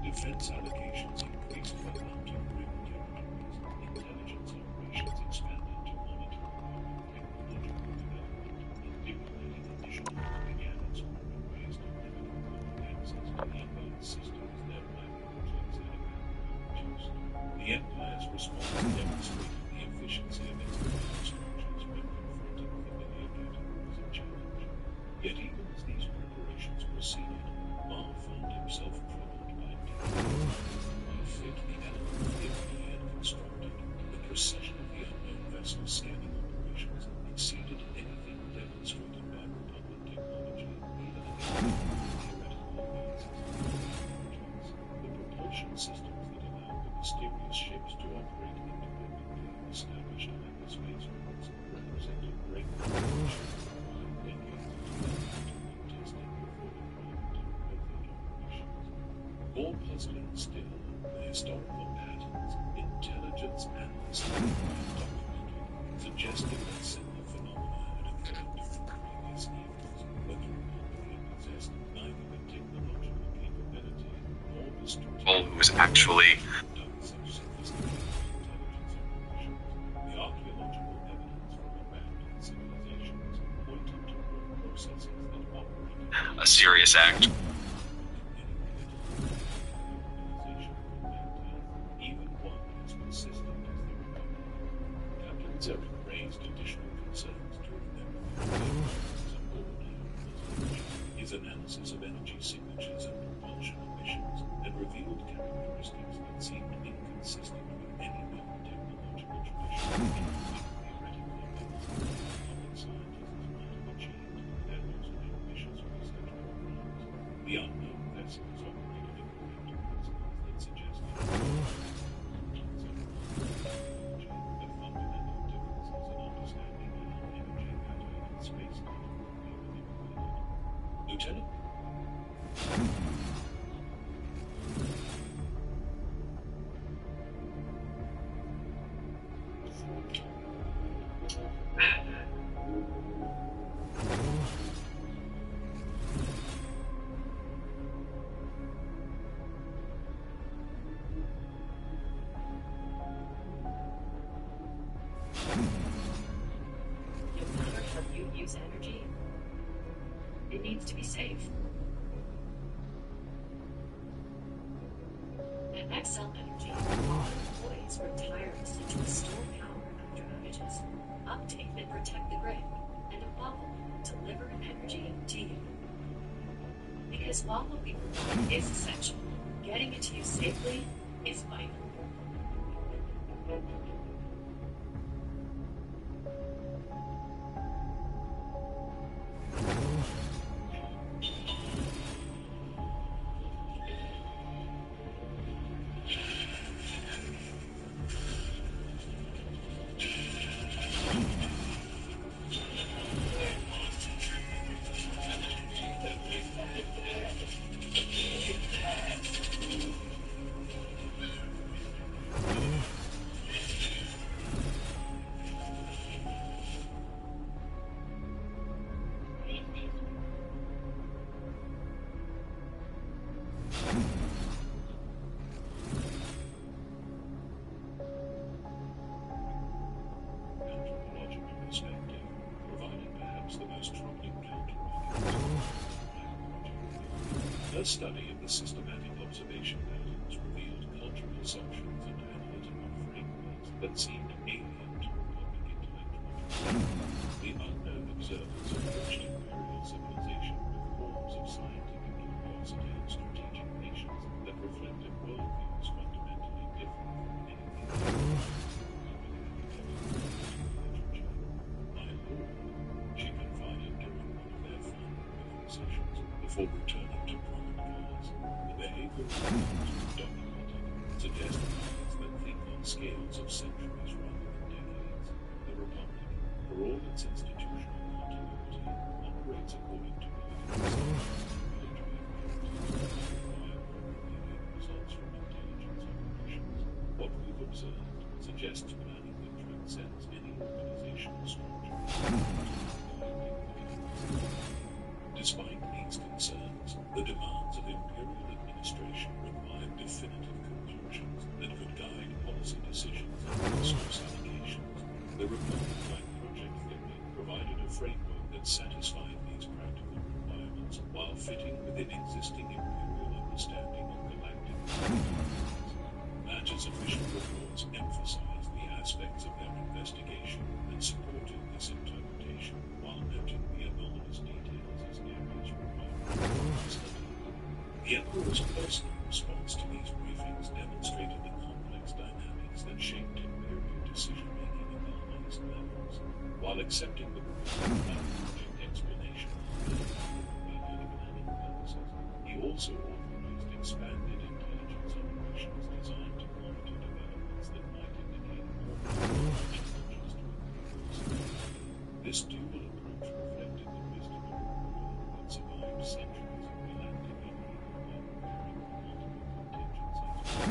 Defense allocations increased for mountain rim territories. Intelligence operations expanded to monitor technological development, and diplomatic initiatives began exploring ways to limit global access to advanced systems that rivals reduced. The Empire's response demonstrated the efficiency of its command structures when confronting familiar categories of challenge. Yet even as these preparations proceeded, Ma found himself troubled by fit the element theory he had constructed. The precision of the unknown vessel scanning operations exceeded anything demonstrated by Republic technology, even in the theoretical advances of projects. The propulsion systems that allowed the mysterious ships to operate independently of established hyperspace routes represented breakthrough decades of development and testing before the private and covert operations. More puzzling still, the historical patterns intelligence analysts had documented, suggesting that similar phenomena had occurred during previous eras, when the Republic had possessed neither the technological capability nor the strategic who was actually conduct such sophisticated intelligence operations. The archaeological evidence from abandoned civilizations pointed toward processes that operated a serious act. even one as consistent as the Republic. Captain Zephyr raised additional concerns during their review on board. His analysis of energy signatures and propulsion emissions had revealed characteristics that seemed inconsistent with any known technological tradition, including theoretical advances Republic scientists might have achieved their most ambitious research programs. The unknown vessels operated according to principles that suggested the fundamental differences in understanding how energy, matter, and space-time could be manipulated. Lieutenant? No matter how you use energy, it needs to be safe. At XL Energy, all employees work tirelessly to restore power after outages, update and protect the grid, and above all, deliver energy to you. Because while what we provide is essential, getting it to you safely is vital. Her study of the systematic observation patterns revealed cultural assumptions and analytical frameworks that seemed alien to Republic intellectual. The unknown observers approached imperial civilization with forms of scientific curiosity and strategic patience that reflected worldviews fundamentally different from anything My lord, she confided during one of their final briefing sessions before returning to common cause, the behavior of humans was documented, suggesting that think on scales of centuries rather than decades. The Republic, for all its institutional continuity, operates according to military results from intelligence operations. What we've observed suggests planning that transcends any organizational structure. Despite these concerns, the demands of imperial administration required definitive conclusions that could guide policy decisions and resource allocations. The Republic-like project theory provided a framework that satisfied these practical requirements while fitting within existing imperial understanding of galactic boundaries. Badger's official reports emphasized the aspects of their investigation and supported this interpretation while noting the anomalous details as areas requiring study. The Emperor's personal response to these briefings demonstrated the complex dynamics that shaped imperial decision-making at the highest levels. While accepting the project explanation for planning purposes, he also authorized expanded intelligence operations designed to monitor developments that might indicate more challenges to imperial security. This dual approach reflected the wisdom of a ruler that survived centuries of galactic upheaval while preparing for multiple contingencies.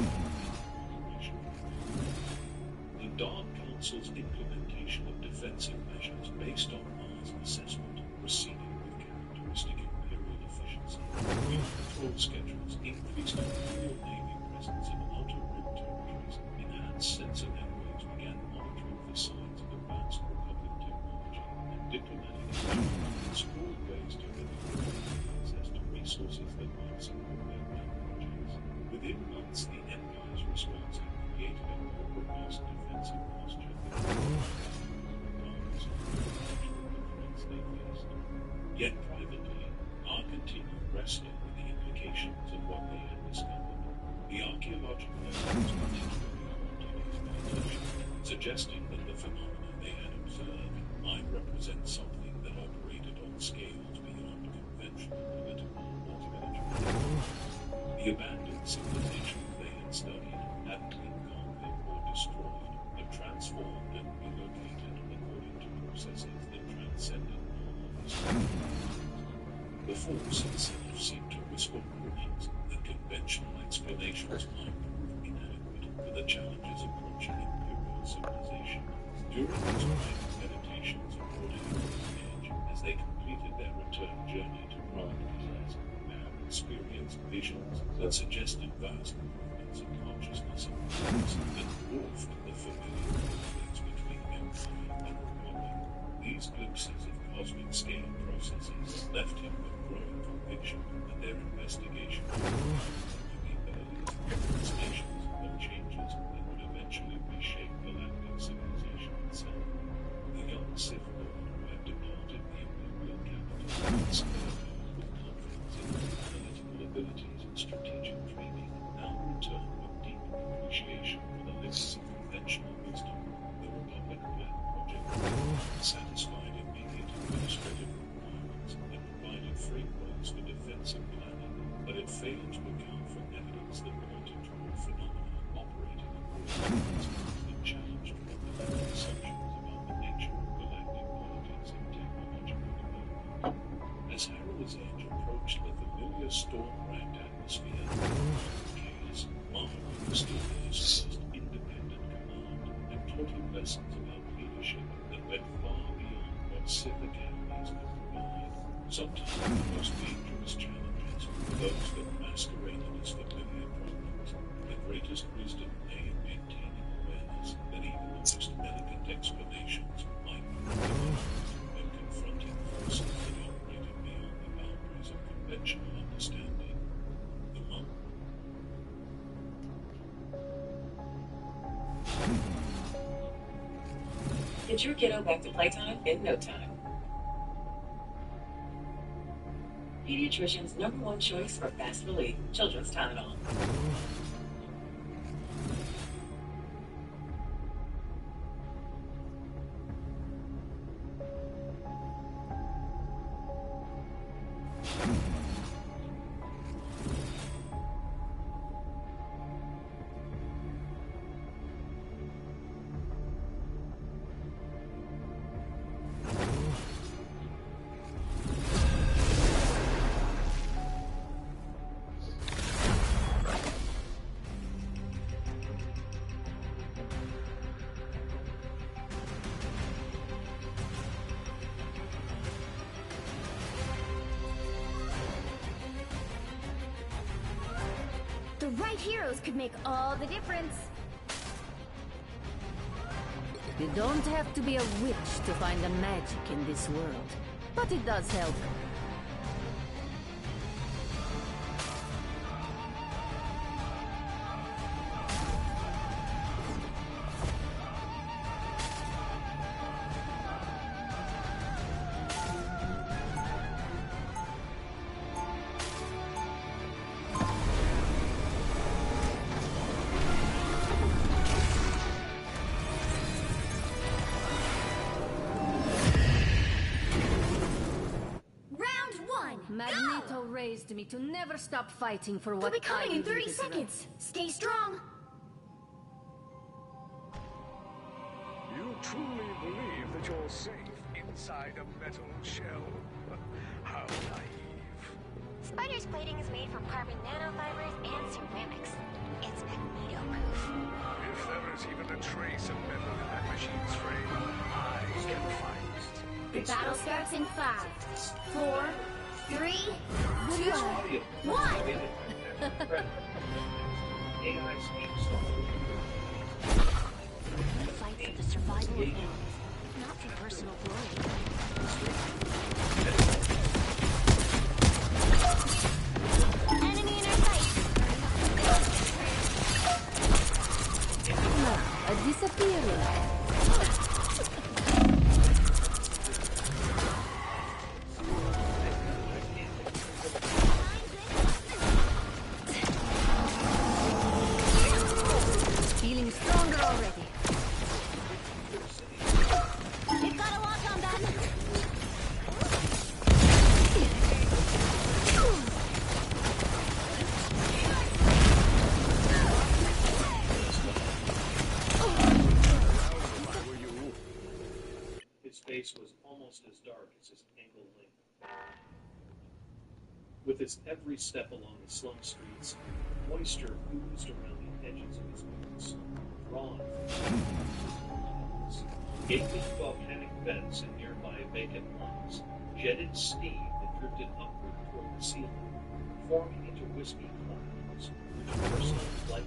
The Dark Council's implementation of defensive measures based on Mars assessment proceeded with characteristic imperial efficiency. New patrol schedules increased imperial navy presence in outer rim territories, enhanced sensor networks began monitoring for signs of advanced Republic technology, and diplomatic officials explored ways to gain access to resources that might support their land projects. Within months, the Empire's response had created a more robust defensive posture than regardless of the nature of the threats they faced. Yet privately, R continued wrestling with the implications of what they had discovered. The archaeological evidence particularly haunted his meditation, suggesting that the phenomena they had observed might represent something that operated on scales beyond conventional political or military. The abandoned civilizations they had studied hadn't been conquered or destroyed, but transformed and relocated according to processes that transcended normal history. The Force itself seemed to whisper warnings that conventional explanations might prove inadequate for the challenges approaching imperial civilization. During these private meditations aboard Emperor's Edge, as they completed their return journey to Rivals, Mab experienced visions that suggested vast movements of consciousness and thoughts that dwarfed the familiar conflicts between Empire and Republic. These glimpses of cosmic-scale processes left him with growing conviction that their investigation would be the earliest manifestations of changes that would eventually reshape galactic civilization itself. The young Sith Lord who had departed the Imperial capital inspired with confidence in his analytical abilities and strategic training, now returned with deep appreciation for the limits of conventional wisdom. The Republic Plan Project satisfied immediate administrative requirements and provided frameworks for defensive planning, but it failed to account for evidence that pointed toward phenomena operating according to principles that challenged fundamental assumptions about the nature of galactic politics and technological development. As Harrow's Edge approached the familiar storm-racked atmosphere of chaos, Marvel understood his first independent command and taught him lessons about leadership that went far beyond what Sith academies could provide. Sometimes the most dangerous challenges were those that masqueraded as familiar problems. The greatest wisdom lay in maintaining awareness that even the most elegant explanations might prove inadequate when confronting forces that operated beyond the boundaries of conventional understanding. Get your kiddo back to playtime in no time. Pediatrician's #1 choice for fast relief, children's Tylenol. The right heroes could make all the difference. You don't have to be a witch to find the magic in this world, but it does help. Magneto raised me to never stop fighting for what They'll be coming I in 30 believe is right. seconds. Stay strong. You truly believe that you're safe inside a metal shell? How naive. Spider's plating is made from carbon nanofibers and ceramics. It's magneto-proof. If there is even a trace of metal in that machine's frame, I can find it. The battle starts in 5, 4, 3, 2, 1. Fight for the survival of man, not for personal glory. Enemy in our sight. Now, a disappearing. Feeling stronger already. They've got a lock on them. His face was almost as dark as his ankle length. With his every step along the slum streets, moisture oozed around the edges of his boots, drawn from his lungs. Gaping volcanic vents in nearby vacant lungs jetted steam that drifted upward toward the ceiling, forming into wispy clouds, which bristled like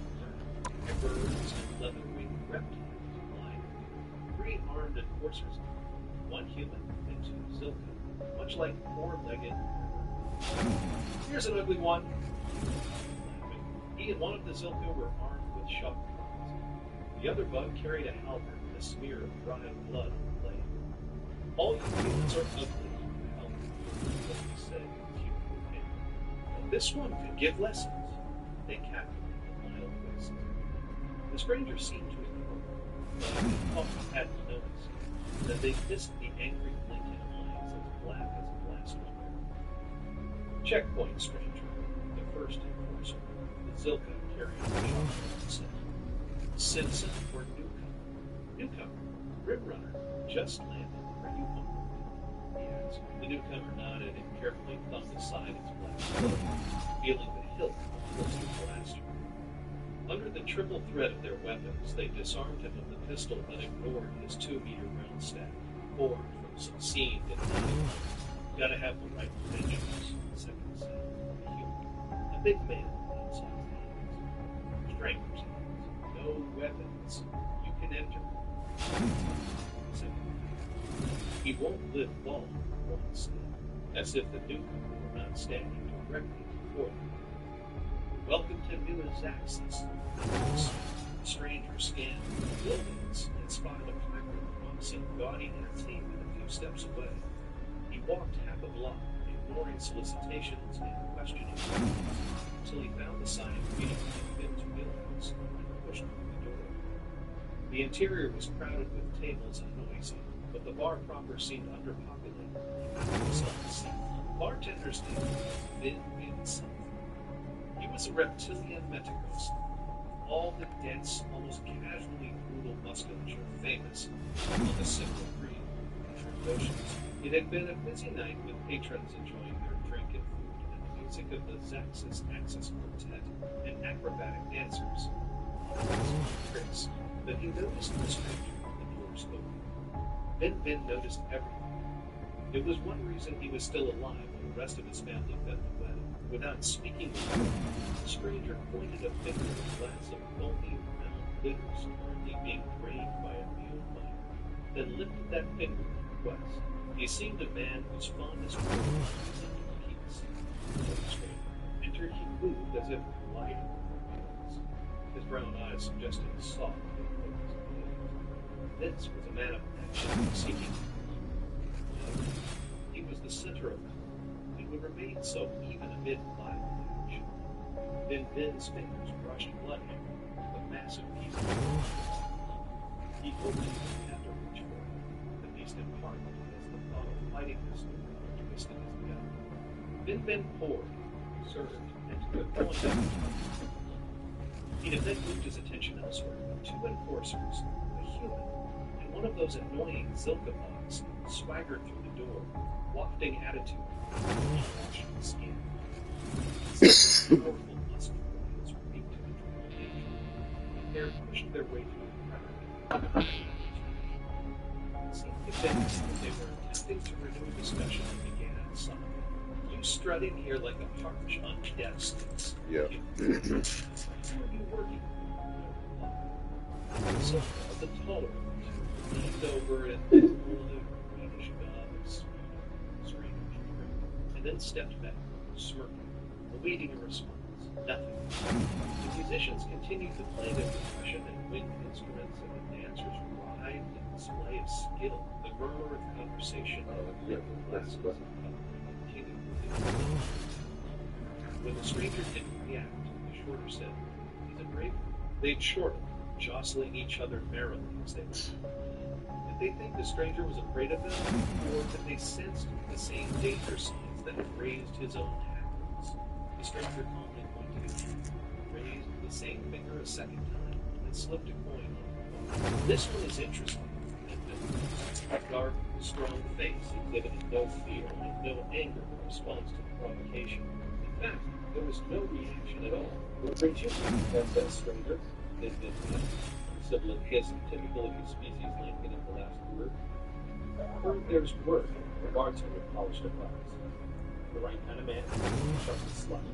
birds and leather-winged reptiles flying. 3 armed enforcers, 1 human and 2 Zilka, much like 4-legged. Here's an ugly one. He and one of the Zilka were armed with shock rods. The other bug carried a halberd with a smear of dried blood on the blade. All humans are ugly, what he said with humor opinion. But this one could give lessons. They cackled with a mild twist. The stranger seemed to ignore them, but he hadn't noticed that they missed the angry blinking eyes as black as a blaster's barrel. Checkpoint, stranger. The first enforcer. The Zilka carrying the shotgun said. Citizen or newcomer? Newcomer. Rib runner. Just landed. Are you hungry? He asked. The newcomer nodded and carefully thumbed aside its black cloak, feeling the hilt of the holster blaster. Under the triple threat of their weapons, they disarmed him of the pistol and ignored his 2-meter round stack, forged from some scene in the Gotta have the right credentials, the second said. A human. A big man with outsized hands. Stranger's hands. No weapons. You can enter. He won't live long, one said, as if the newcomer were not standing directly before them. Welcome to New Azaxis. The stranger scanned the buildings and spotted a placard on some gaudy tattoo a few steps away. He walked half a block, ignoring solicitations and questioning until he found the sign reading Vin's wheelhouse and pushed through the door. The interior was crowded with tables and noisy, but the bar proper seemed underpopulated. He found himself a seat. The bartender's name was Vin himself. He was a reptilian Meticos, all the dense, almost casually brutal musculature famous among a simple breed of Trandoshians. It had been a busy night with patrons enjoying their drink and food and the music of the Zaxxas Axis Quartet and acrobatic dancers. Chris, but he noticed the stranger when the doors opened. Then Vin noticed everything. It was one reason he was still alive when the rest of his family fed the wedding. Without speaking a word, the stranger pointed a finger at a glass of foamy brown bitters currently being drained by a mule miner, then lifted that finger in request. He seemed a man whose fondest word was to keep a secret. When the stranger entered, he moved as if gliding over wheels. His brown eyes suggested a soft and focused gaze. This was a man of action seeking. He was the center of it, and would remain so even amid violent action. Then Vin's fingers brushed bloodhair with a massive piece of wood. He hoped he would have to reach for it, at least in part because the thought of fighting this thing twisted his gut. Then Vin poured, served, and took one down. He'd have then moved his attention elsewhere, but two enforcers, a human, and one of those annoying Zilka bugs, swaggered through the door, wafting attitude from the skin. Powerful muscle boys reeked to the drill danger. The pair pushed their way through the crowd. It seemed convinced that they were attempting to renew a discussion that began outside. You strutting here like a partridge on death sticks. Yeah. Who are you working with? So the taller of the two leaned over and pulled a greenish gob of strange drink, and then stepped back, smirking, awaiting a response. Nothing. The musicians continued to play their percussion and wind instruments, and the dancers writhed in display of skill. The murmur of conversation and liquor glasses continued within the When the stranger didn't react, the shorter said, "He's a brave one." They'd shorted, jostling each other merrily as they went. Did they think the stranger was afraid of them, or had they sensed the same danger signs that had raised his own hackles? The stranger calmly pointed again, raised the same finger a second time, and slipped a coin on the floor. This one is interesting. A dark, strong face exhibited no fear and no anger in response to the provocation. In fact, there was no reaction at all. What brings you here, that stranger? They did not. Sibilant hiss, typical of his species, lengthened at the last word. Heard there's work, regards him with polished applause. The right kind of man, just a slut.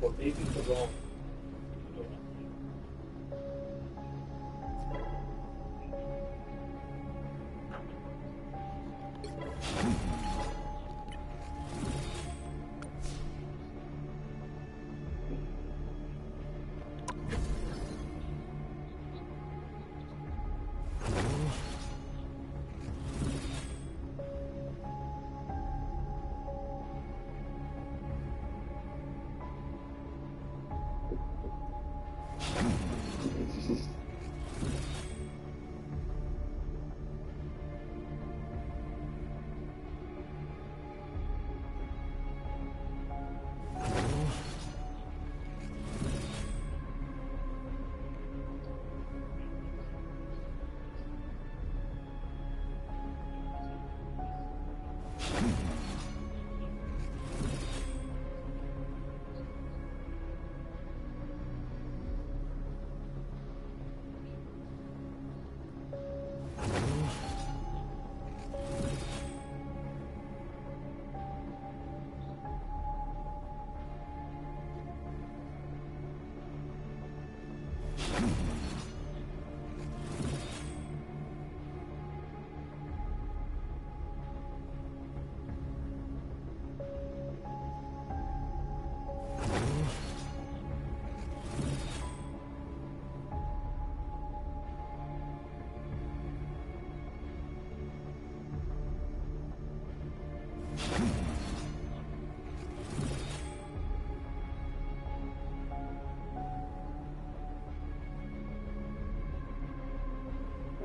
Or maybe the wrong one. You know what?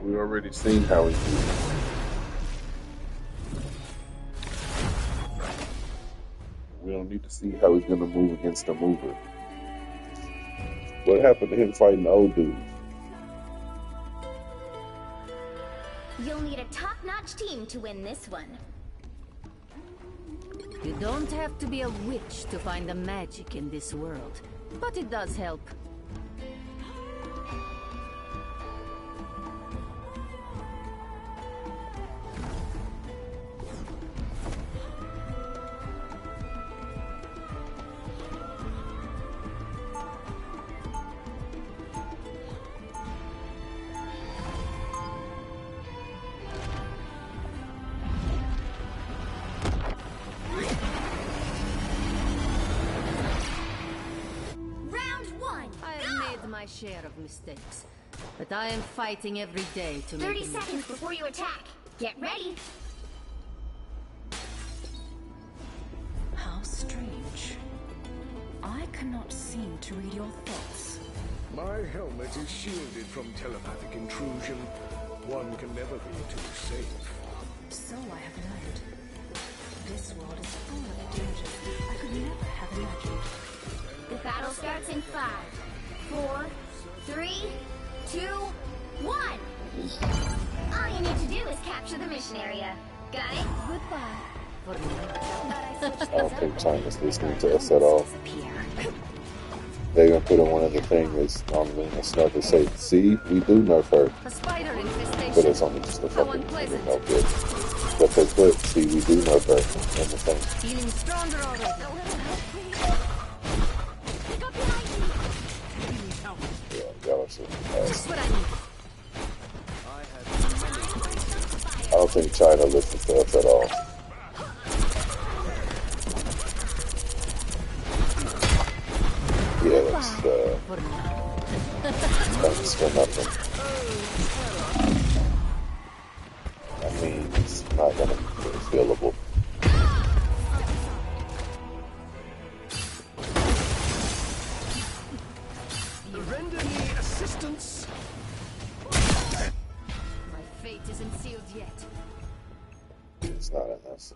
We already seen how he moves. We don't need to see how he's gonna move against the mover. What happened to him fighting the old dude? You'll need a top-notch team to win this one. You don't have to be a witch to find the magic in this world, but it does help. My share of mistakes, but I am fighting every day to make 30 seconds before you attack. Get ready. How strange. I cannot seem to read your thoughts. My helmet is shielded from telepathic intrusion. One can never be too safe. So I have learned. This world is full of dangers I could never have imagined. The battle starts in 5, 4, 3, 2, 1. All you need to do is capture the mission area. Got it? Goodbye. I don't think China's listening to us at all. They're gonna put in one of the things on the sniper say, see, we do nerf her. A spider infestation. But it's only just a fucking no good. But they put, see, we do nerf her in the thing. Feeling stronger already. Y'all are so fast. What I need. I don't think China listens to us at all. Yeah, that's for nothing. I mean, it's not gonna be fillable. Render me assistance. My fate isn't sealed yet. It's not enough.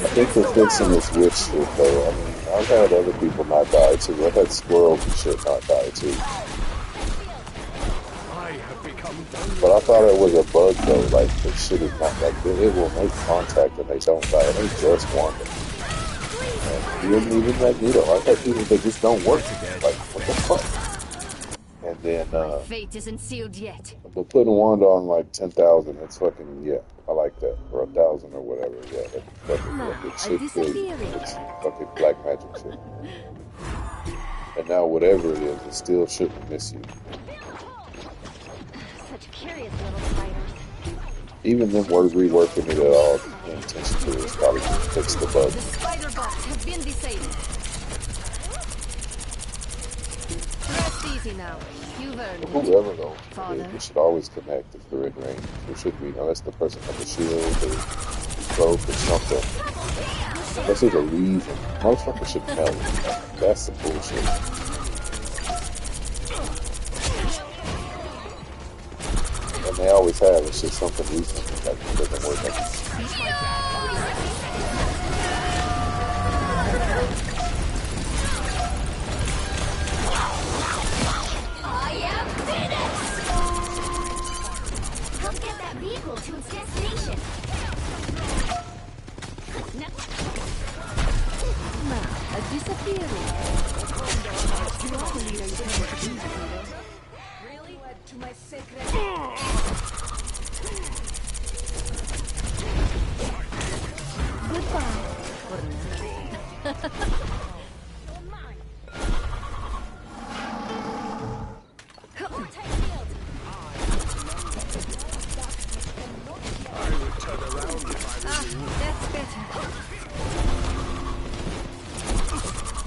I think we're fixing this witch shit though. I mean, I've had other people not die too. I've had squirrels and shit not die too. But I thought it was a bug though, like the shit is not like it will make contact and they don't die. They just wander. And even Magneto, I've had people that just don't work. Like, what the fuck? And then fate isn't sealed yet. But putting Wanda on like 10,000, it's fucking, yeah, I like that. Or 1,000 or whatever, yeah. That's fucking shit good. It's fucking black magic shit. And now whatever it is, it still shouldn't miss you. Such curious little spiders. Even them reworking it at all, the intention to it is probably to fix the bug. The spider bots have been disabled. Rest easy now. You've earned it. Whoever though, Father. we should always connect if they're in range. There should be, unless the person has a shield or cloak or something. Unless there's a reason. Motherfucker should know. That's some bullshit. And they always have. It's just something recent. Like, it doesn't work like this. Help get that vehicle to its destination. Now, a disappearing. Really? To my sacred... That's better.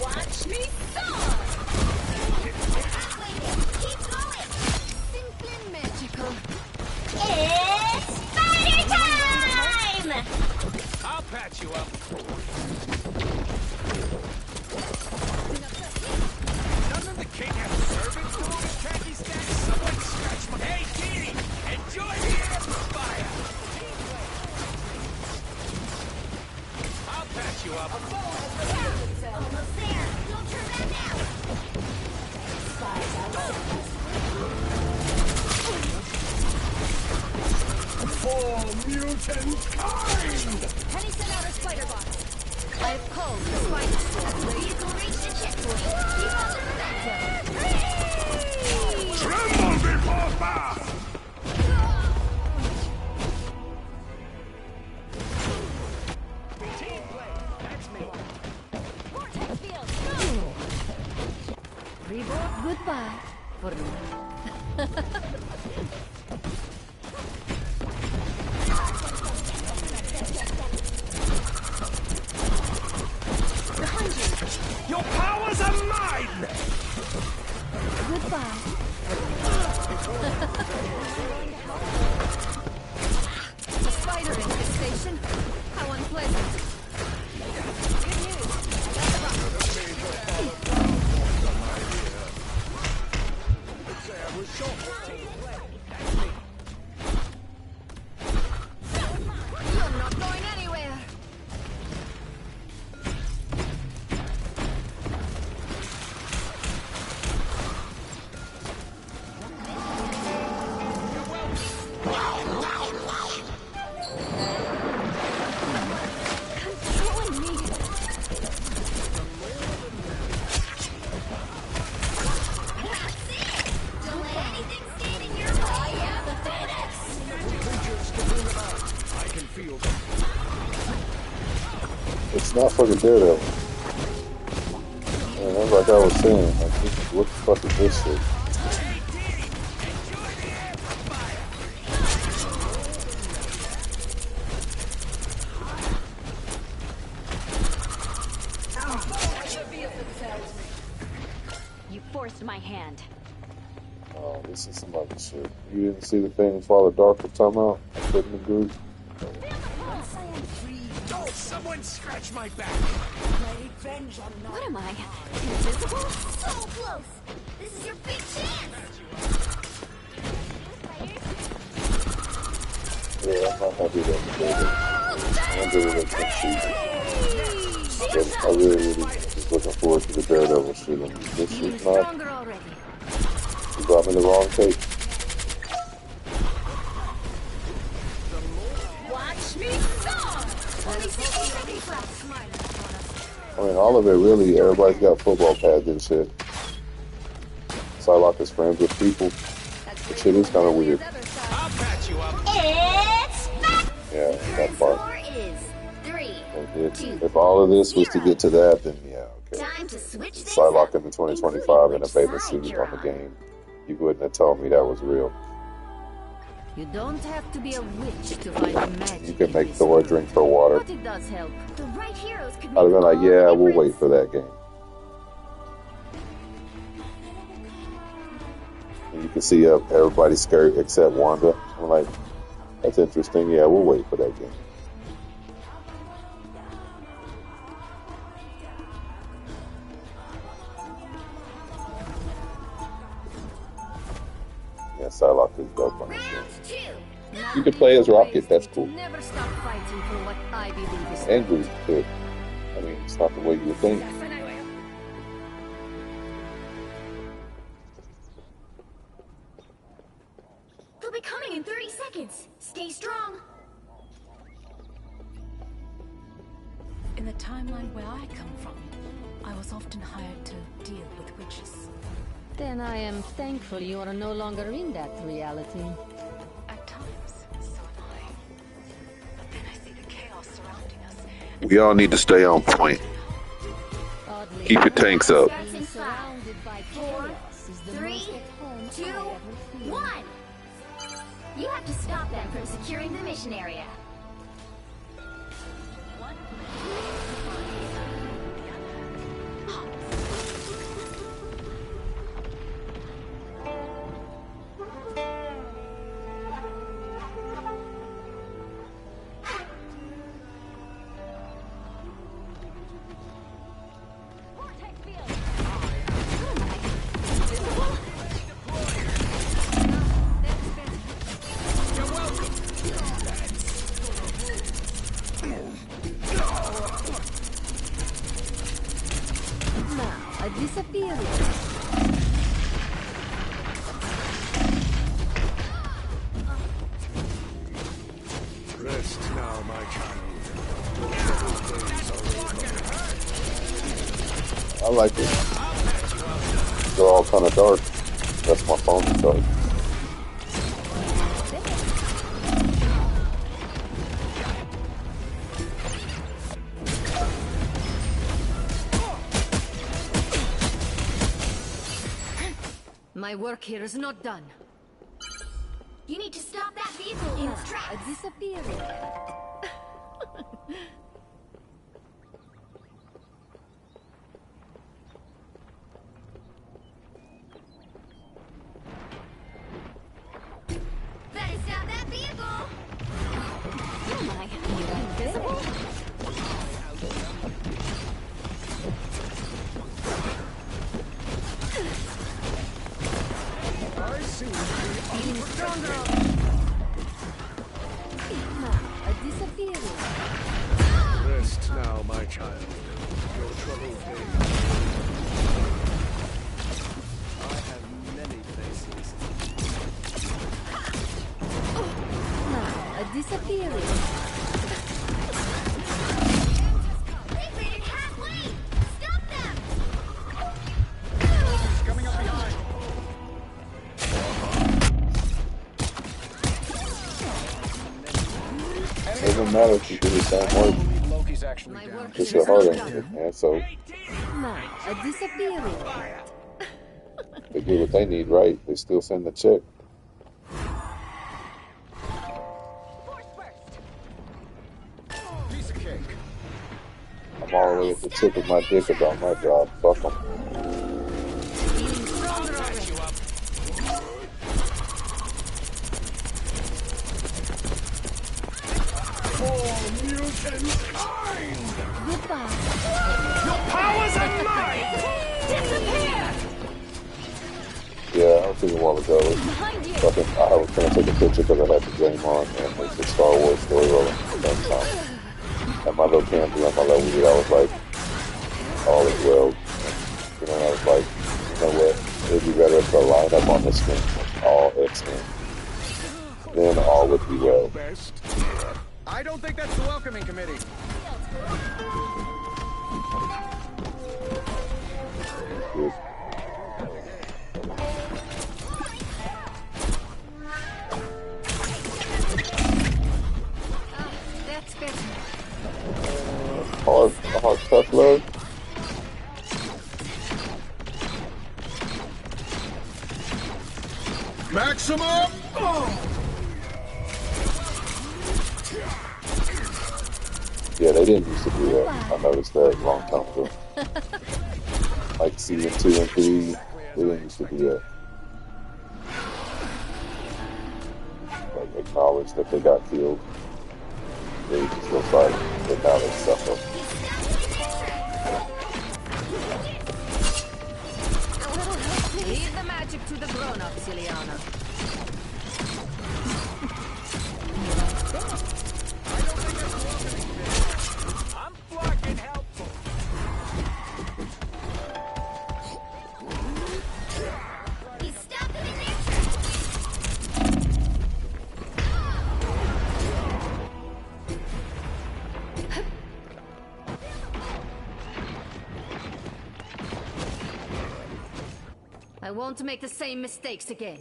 Watch me soar! Keep going! Simply magical. It's spider time! I'll patch you up. Doesn't the king have servants to move his khaki stacks? Someone scratch my... Hey, Kitty! Enjoy the amplifier! I'll patch you up. Almost there! Don't turn back now! For mutant kind! Penny sent out a spider bot. I've called the spider swarm. Vehicle reached the checkpoint. Keep on the momentum. Tremble before fire! Team play. That's me. Vortex field. Reboot goodbye for now. Your powers are mine! Goodbye. A spider infestation? How unpleasant. Good news. You're not going anywhere. Controlling me. Don't let anything stand in your way. I am the Phoenix! I can feel them. It's not fucking Daredevil. Man, that's like I was saying. Like, what the fuck is this shit? You forced my hand. Oh, this is some other shit. You didn't see the thing Father Dark was talking about? I couldn't agree. Once I am free. Oh, someone scratch my back! What am I? Invisible? So close! This is your big chance! Yeah, I'm not happy that I'm doing it next season. But I really just looking forward to the Daredevil shit. And this Feeling is not. stronger already. You got me the wrong tape. Watch me soar! Let me see you ready for I mean, all of it really, everybody's got football pads and shit. Psylocke is friends with people. The shit is kind of weird. I'll patch you up. It's back! Yeah, that part. Score is 3. If all of this was to get to that, then yeah, okay. Time to switch things Psylocke up. in the 2025 in a bathing suit on the game. You wouldn't have told me that was real. You don't have to be a witch to find magic. You can make Thor drink her water. But it does help. The right heroes could I'd have been like, make all yeah, the we'll difference. wait for that game. And you can see everybody's scared except Wanda. I'm like, that's interesting. Yeah, we'll wait for that game. Yeah, Psylocke is dope on this game. You can play as Rocket. That's cool. Never stop fighting for what I believe is And Groot, too. I mean, it's not the way you would think. They'll be coming in 30 seconds. Stay strong. In the timeline where I come from, I was often hired to deal with witches. Then I am thankful you are no longer in that reality. At times, so am I. But then I see the chaos surrounding us. We all need to stay on point. Keep your tanks up. Starts in 5, 4, 3, 2, 1. You have to stop them from securing the mission area. A disappearance. Rest now, my child. I like it. They're all kind of dark. That's my phone is dark. My work here is not done. You need to stop that vehicle in its tracks. A disappearance. Better stop that vehicle. Oh my, you're invisible? I seem to be Feeling stronger. A disappearance. Rest now, my child. Your troubled days. I have many faces. A disappearance. They've made it halfway. Stop them. Coming up behind. It doesn't matter if you do the same work. My work Just here your is heart not ain't it, done. man. So A disappearance. they do what they need, right? They still send the check. Piece of cake. I'm all the way at the tip of my dick about my job. Fuck them. Feeling stronger already. Goodbye. Your powers are mine! Disappear. Yeah, I was thinking a while ago. Fucking, I was gonna take a picture because I had the game on and it's the Star Wars story rolling at the same time. And my little candle and my little weed, I was like, all is well. You know, I was like, you know what? It'd be better if I line up on this screen, all X-Men. Then all would be well. I don't think that's the welcoming committee. Good. That's better. Hard tough love. Maximum! Yeah, they didn't used to do that. I noticed that a long time ago. Like season 2 and 3, they didn't used to do that. Like acknowledge that they got killed. They used to still fight, but now they suffer. Leave the magic to the grown-ups, Ileana. I'm fucking helpful. He stopped them in their I won't make the same mistakes again.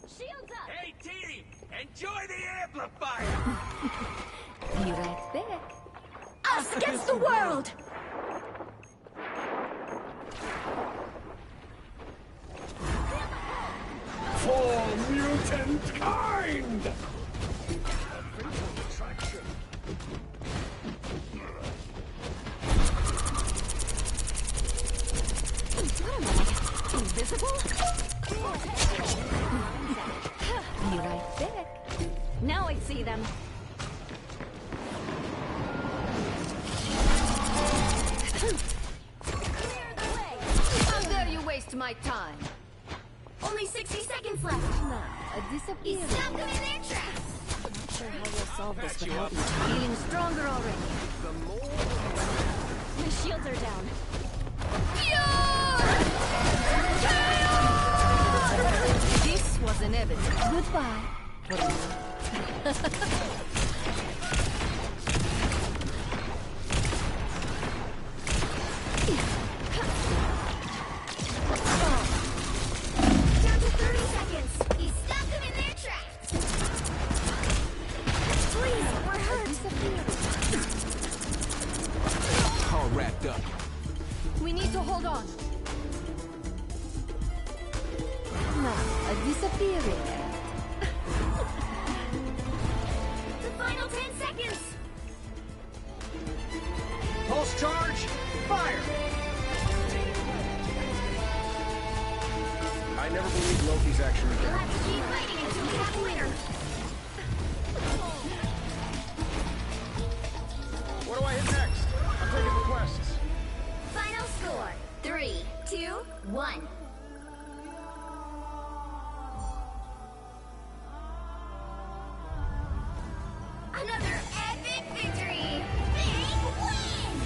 shields up. Hey team, enjoy the amplifier. Be right back. us against the world! For mutant kind! What am I? Invisible? Be right back. Now I see them. How dare you waste my time? Only 60 seconds left. Now, a disappearance. Stop them in their tracks. Not sure how we'll solve this without you. Feeling stronger already. The shields are down. This was inevitable. Goodbye. Down to 30 seconds. You stop them in their tracks. Please, we're hurt. All wrapped up. We need to hold on. Now, a disappearing act. The final 10 seconds. Pulse charge, fire! I never believed Loki's action. You'll have to keep fighting until we have a winner. What do I hit next? I'm taking requests. Final score, 3, 2, 1. Another epic victory! Big win!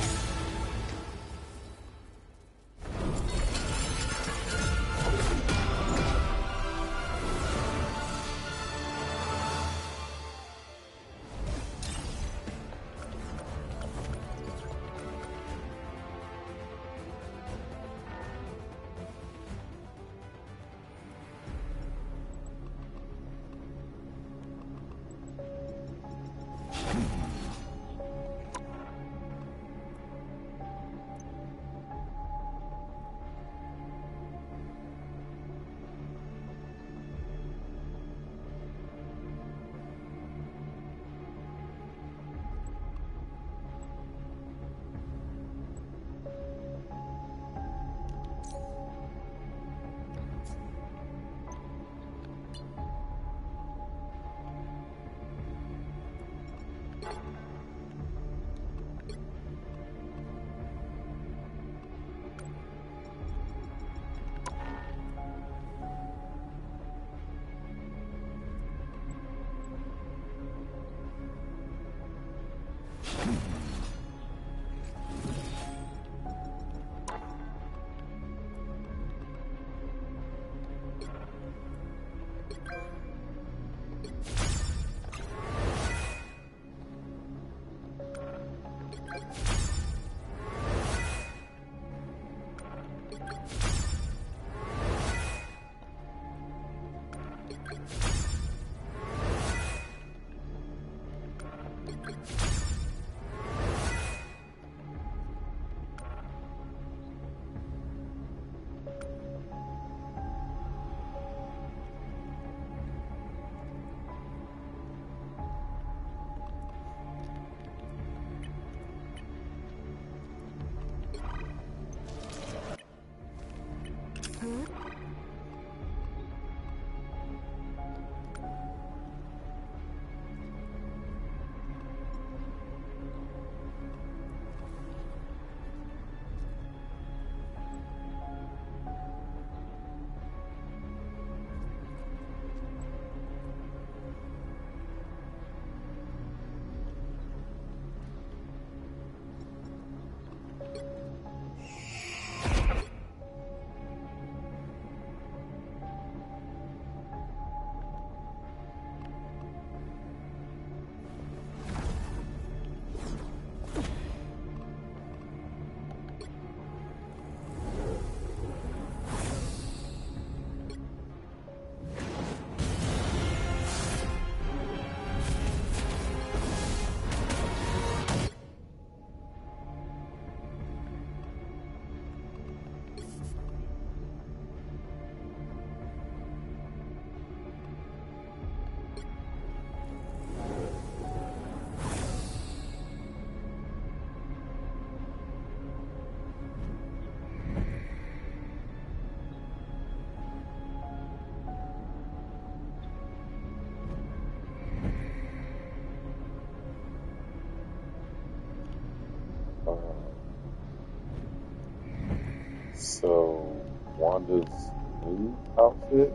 Wanda's new outfit.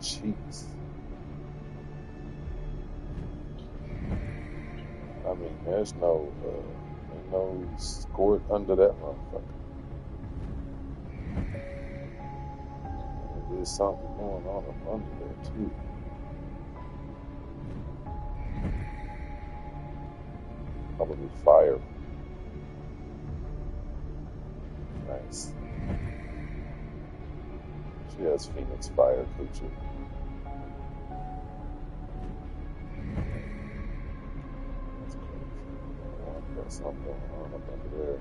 Cheeks. I mean, there's no squirt under that motherfucker. There's something going on up under there too. Probably fire. Nice. She has Phoenix Fire creature. That's crazy. Got something going on up under there.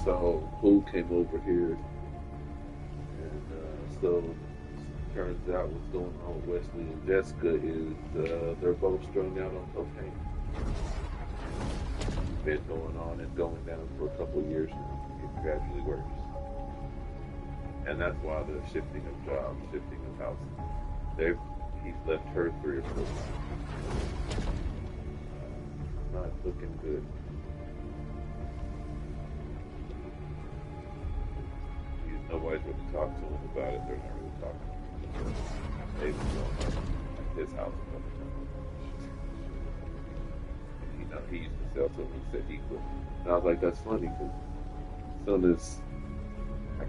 So Pooh came over here, and so turns out what's going on with Wesley and Jessica is they're both strung out on cocaine. Been going on and going down for a couple of years now. It's gradually worse. And that's why the shifting of jobs, shifting of housing. He's left her 3 or 4 times. Not looking good. Nobody's really talked to him about it. They're not really talking to him. They've been going up at his house a couple times. He used to sell to him. He said he quit. And I was like, that's funny because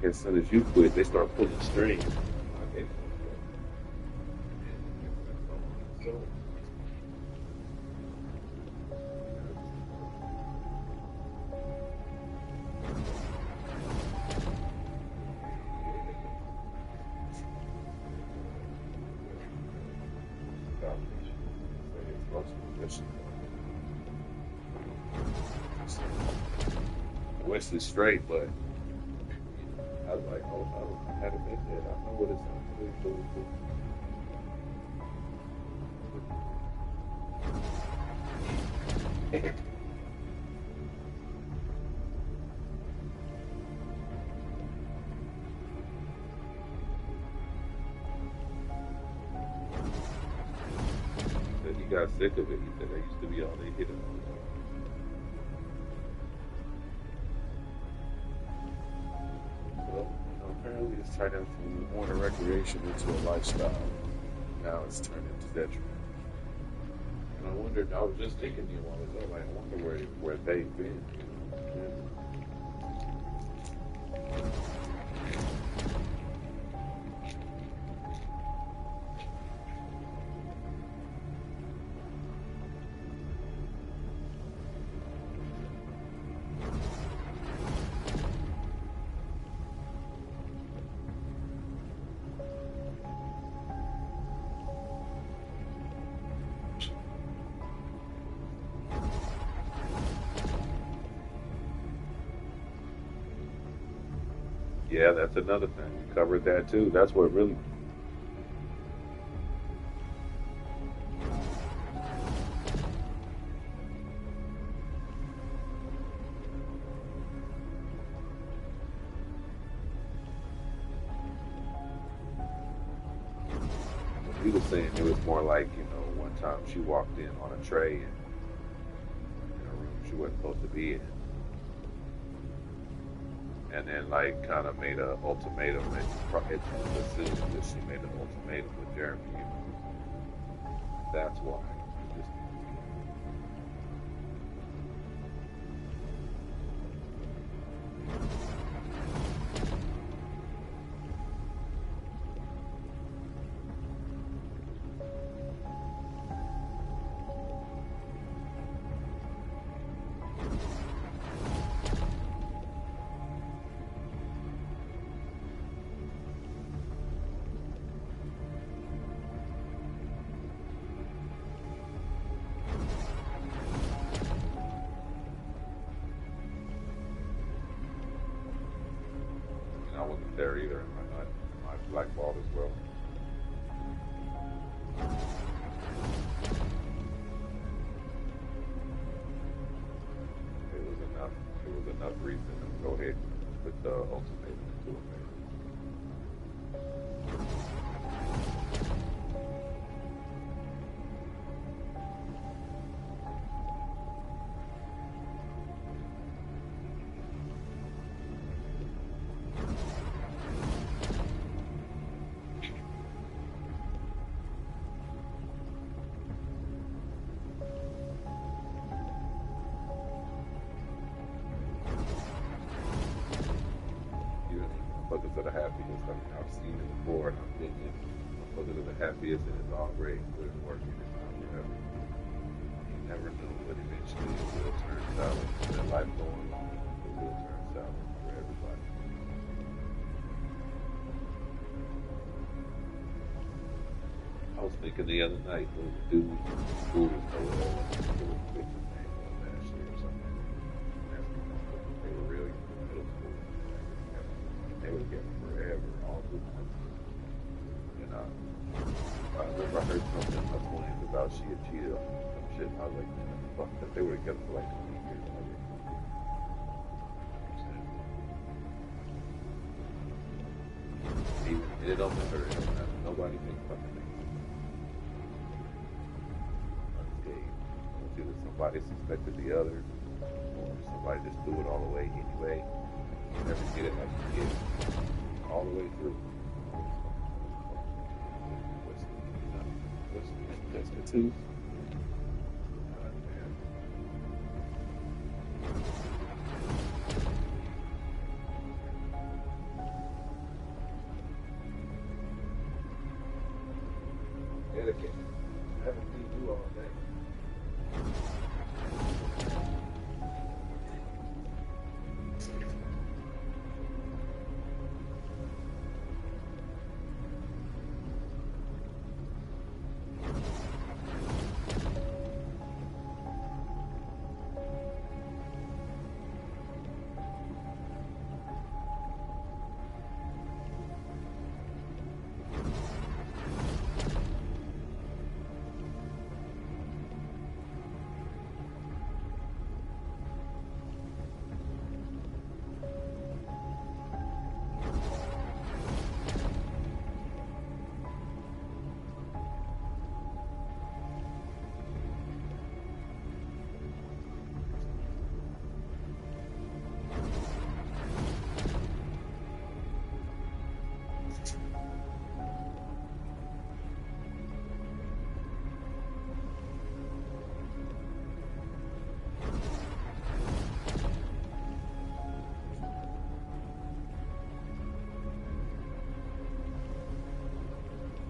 as soon as you quit, they start pulling strings. Okay. So, Wesley's straight, but I was like, oh, I had a been there. I know what it sounds like. He got sick of it. He said that used to be all they hit him. Apparently it's turned from more recreation into a lifestyle. Now it's turned into detriment. And I wondered, I was just thinking a while ago, like, I wonder where they've been. Yeah, that's another thing. We covered that too. That's what really. He was saying it was more like, one time she walked in on a tray and in a room she wasn't supposed to be in. And then, kind of made an ultimatum. It's assumed that she made an ultimatum with Jeremy. That's why. I wasn't there either. I blackballed as well. It was enough reason to go ahead and put the ultimatum into effect. Motherfuckers are the happiest. I've seen it before, and I've been in. Motherfuckers are the happiest, and it's all great. Good working, it's not whatever. You never know what eventually it will turn sour. Their life going on, it will turn sour for everybody. I was thinking the other night, there was a dude who was nowhere. It was a picture name last year or something. They were real middle shit. I was like, man, fuck that. They were together for like 20 years. Even it don't matter. It don't matter. Nobody thinks fucking things. Either somebody suspected the other, or somebody just threw it all away anyway. You never get it like you get it all the way through. What's Jessica 2? Etiquette. I haven't seen you all day.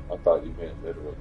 I thought you meant literally.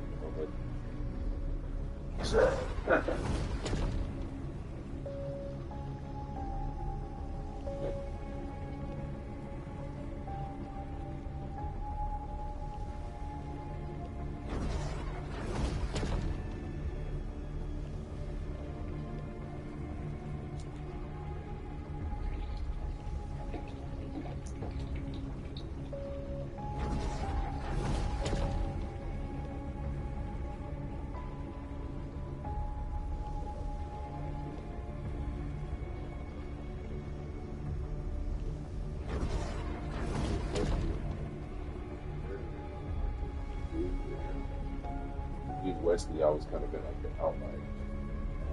Wesley always kind of been like the outlier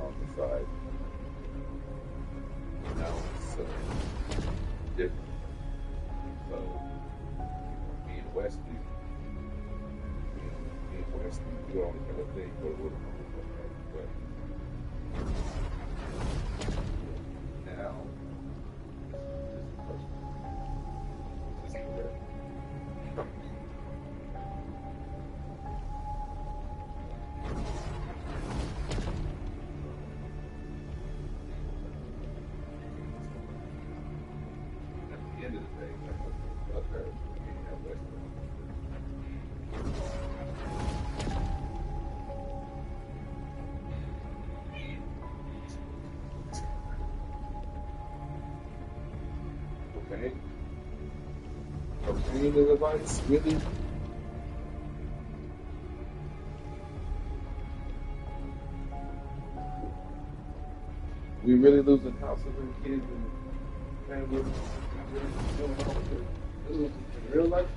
on the side. Now it's different. So me and Wesley, we all kind of thing, but now this person, this is correct. Cocaine is a vice, really? We really losing houses and kids and families? Really doing all of this in real life?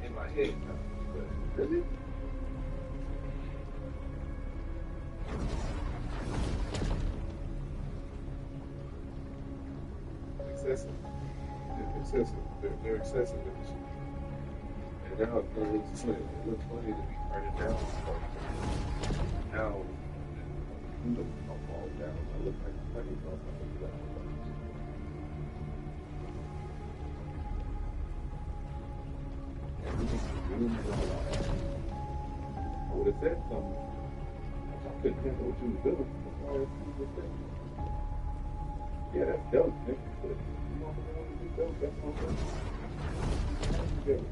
In my head, no. But really? Excessive. They're excessive. And now it looks funny. It looks funny to be turning down. Now, I'm all down. I look like funny about something that I would have said something. I couldn't handle what you were doing. Yeah, that's dope, nigga. But you want to do dope, that's what I'm saying.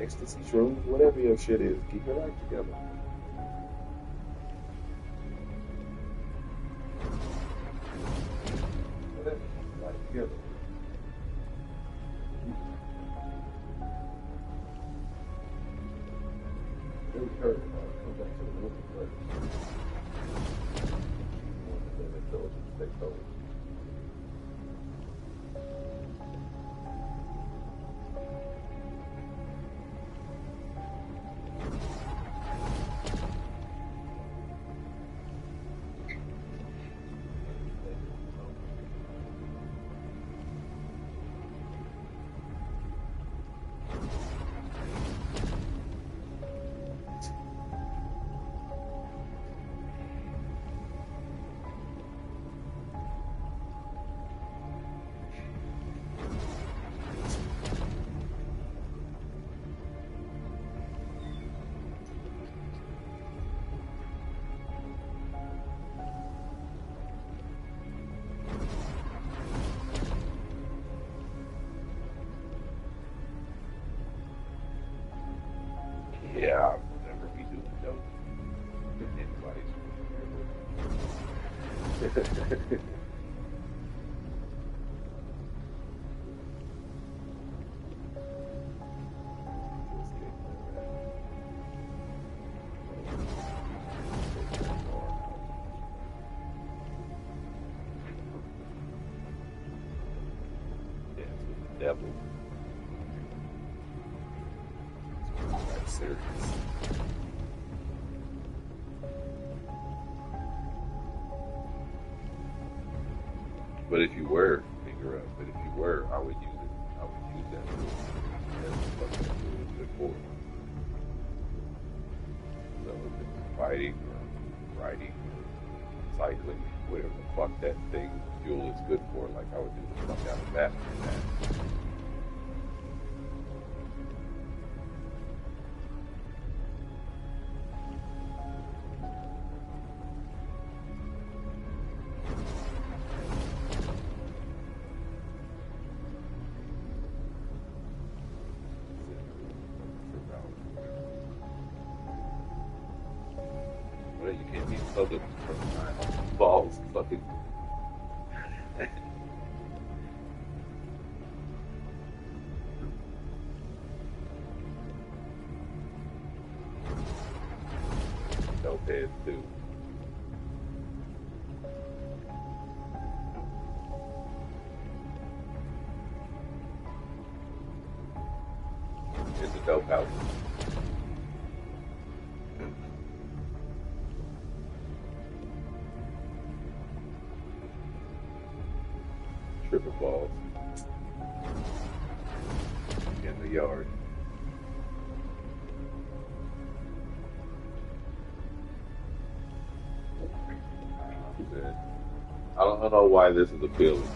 Ecstasy, shrooms, whatever your shit is, keep your life together. Whatever, life together. really hurt come back to the multiverse. One of the intelligence takes over. Yeah, I'll never be doing dope with anybody's. Dance with the devil. That's serious. But if you were, finger up. But if you were, I would use it. I would use that tool. That's what that tool is good for. So if it's fighting or riding or cycling, whatever the fuck that thing fuel is good for, like I would do the fuck out of that. Well, you can't be public for balls fucking. Dope heads too. It's a dope house. Triple balls in the yard. I don't know why this is appealing.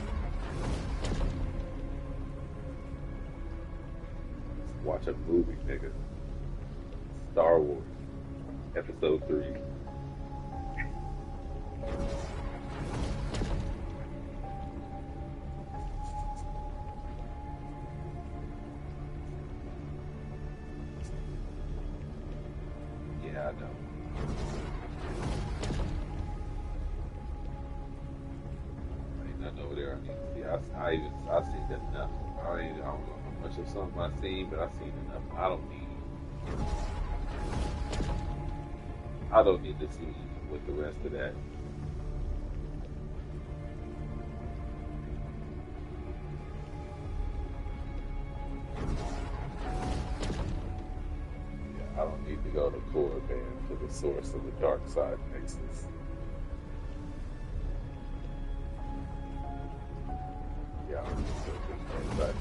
Watch a movie, nigga. Star Wars, Episode 3. Yeah, I know. Ain't nothing over there I need to see. I seen that enough. I don't know how much of something I seen, but I seen enough. I don't need to see with the rest of that. I don't need to go to Korriban to the source of the dark side nexus. Yeah, I'm just dark side.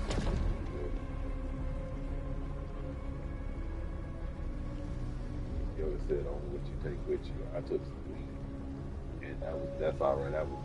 Yoda said only what you take with you. I took some weed, and that's all right. That was.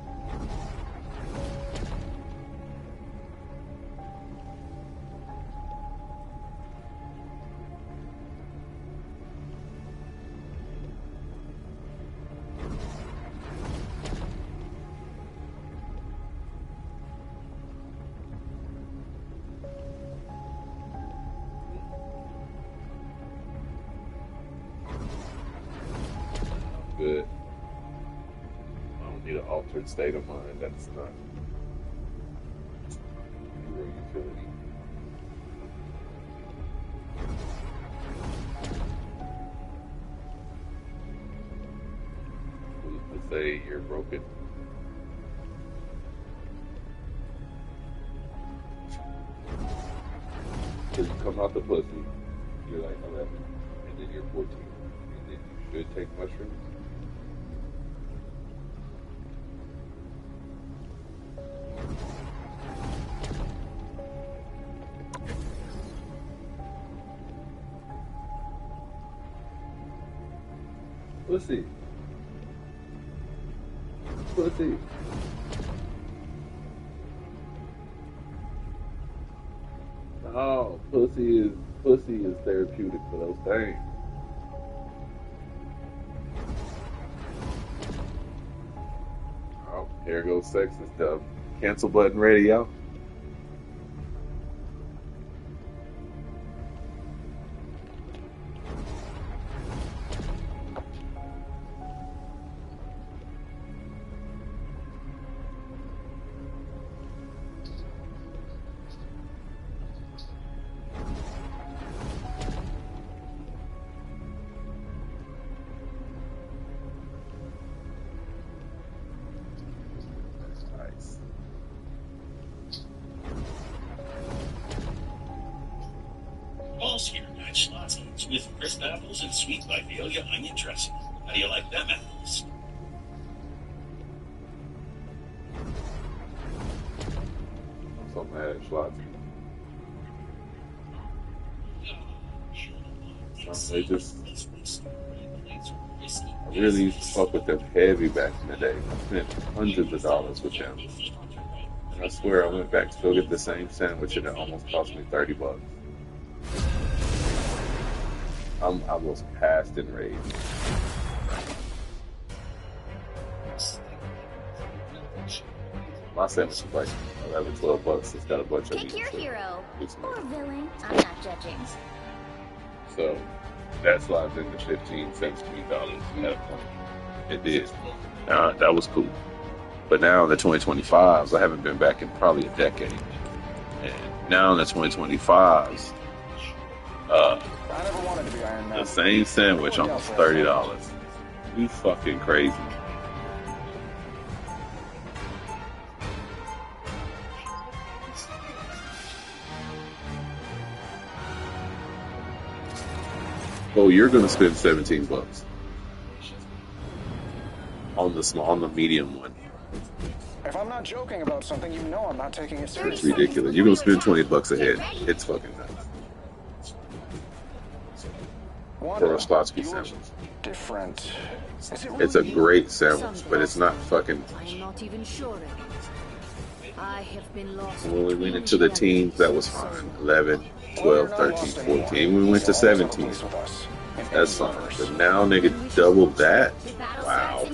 Good. I don't need an altered state of mind. That's not zero utility. say you're broken. Because you come out the pussy, you're like 11, and then you're 14, and then you should take mushrooms. Pussy. Pussy. No, pussy is therapeutic for those things. Oh, here goes sex and stuff. Cancel button ready, y'all. Paul's here, got schlotzes with crisp apples and sweet Vidalia onion dressing. How do you like them apples? I'm so mad at Schlotz. They just, I really used to fuck with them heavy back in the day. I spent hundreds of dollars with them. And I swear I went back to go get the same sandwich and it almost cost me $30. I was past enraged. My sandwich was like 11, $12. It's got a bunch of Pick your meat. hero or villain. I'm not judging. So that slides into 15 cents, $3 at a point. It did. That was cool. But now in the 2025s, I haven't been back in probably a decade. And now in the 2025s, I never wanted to be Iron Man. the same sandwich almost $30. You fucking crazy. Oh, you're gonna spend $17 on the medium one. If I'm not joking about something, you know I'm not taking it It's seriously. ridiculous. You're gonna spend $20 a head. It's fucking nuts for a Slotsky sandwich. Different. It's a great sandwich, but it's not fucking. I'm not even sure of it. I have been lost. When we went into the teens, that was fine. 11, 12, 13, 14. We went to 17. That's fine. But now, nigga, double that? Wow.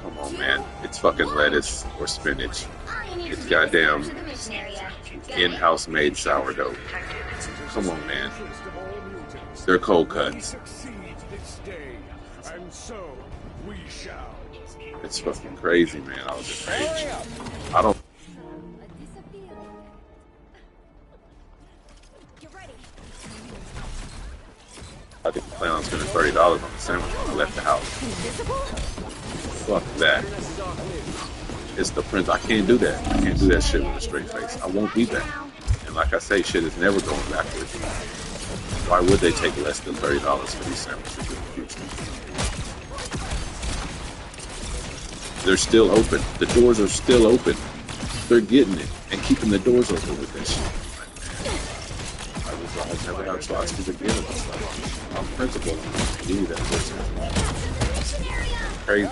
Come on, man. It's fucking lettuce or spinach. It's goddamn in-house made sourdough. Come on, man. They're cold cuts. It's fucking crazy, man. I was enraged. I don't. I didn't plan on spending $30 on the sandwich when I left the house. Fuck that. It's the print. I can't do that. I can't do that shit with a straight face. I won't be back. And like I say, shit is never going backwards. Why would they take less than $30 for these sandwiches in the future? They're still open. The doors are still open. They're getting it and keeping the doors open with that shit. I'll never have Slotsky's again. I'm principled. Give me that person. Crazy.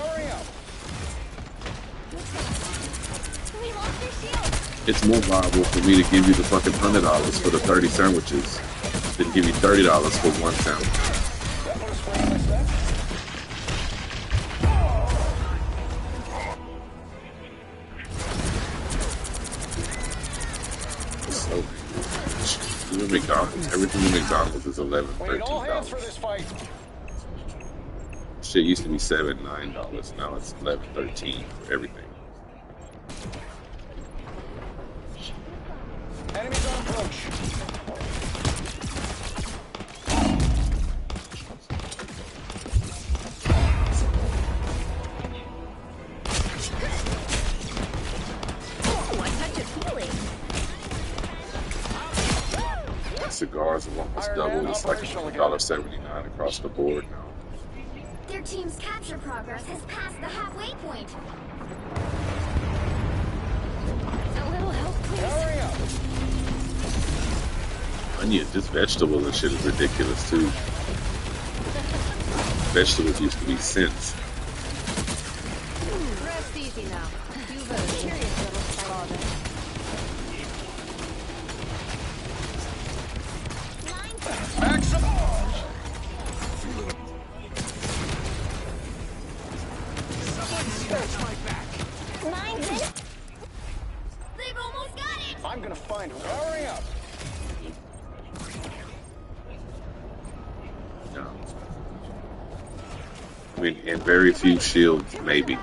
It's more viable for me to give you the fucking $100 for the 30 sandwiches than give you $30 for one sandwich. So, even McDonald's, everything in McDonald's is $11, $13. Shit used to be $7, $9. Now it's $11, $13 for everything. Enemies on approach. price have almost doubled. It's like $1.79 across the board now. Their team's capture progress has passed the halfway point. A little help, please. Onion, this vegetable and shit is ridiculous too. Vegetables used to be cents. Rest easy now. You've a curious little father. They've almost got it! I'm gonna find him. Hurry up! No. I mean, in very few shields, maybe.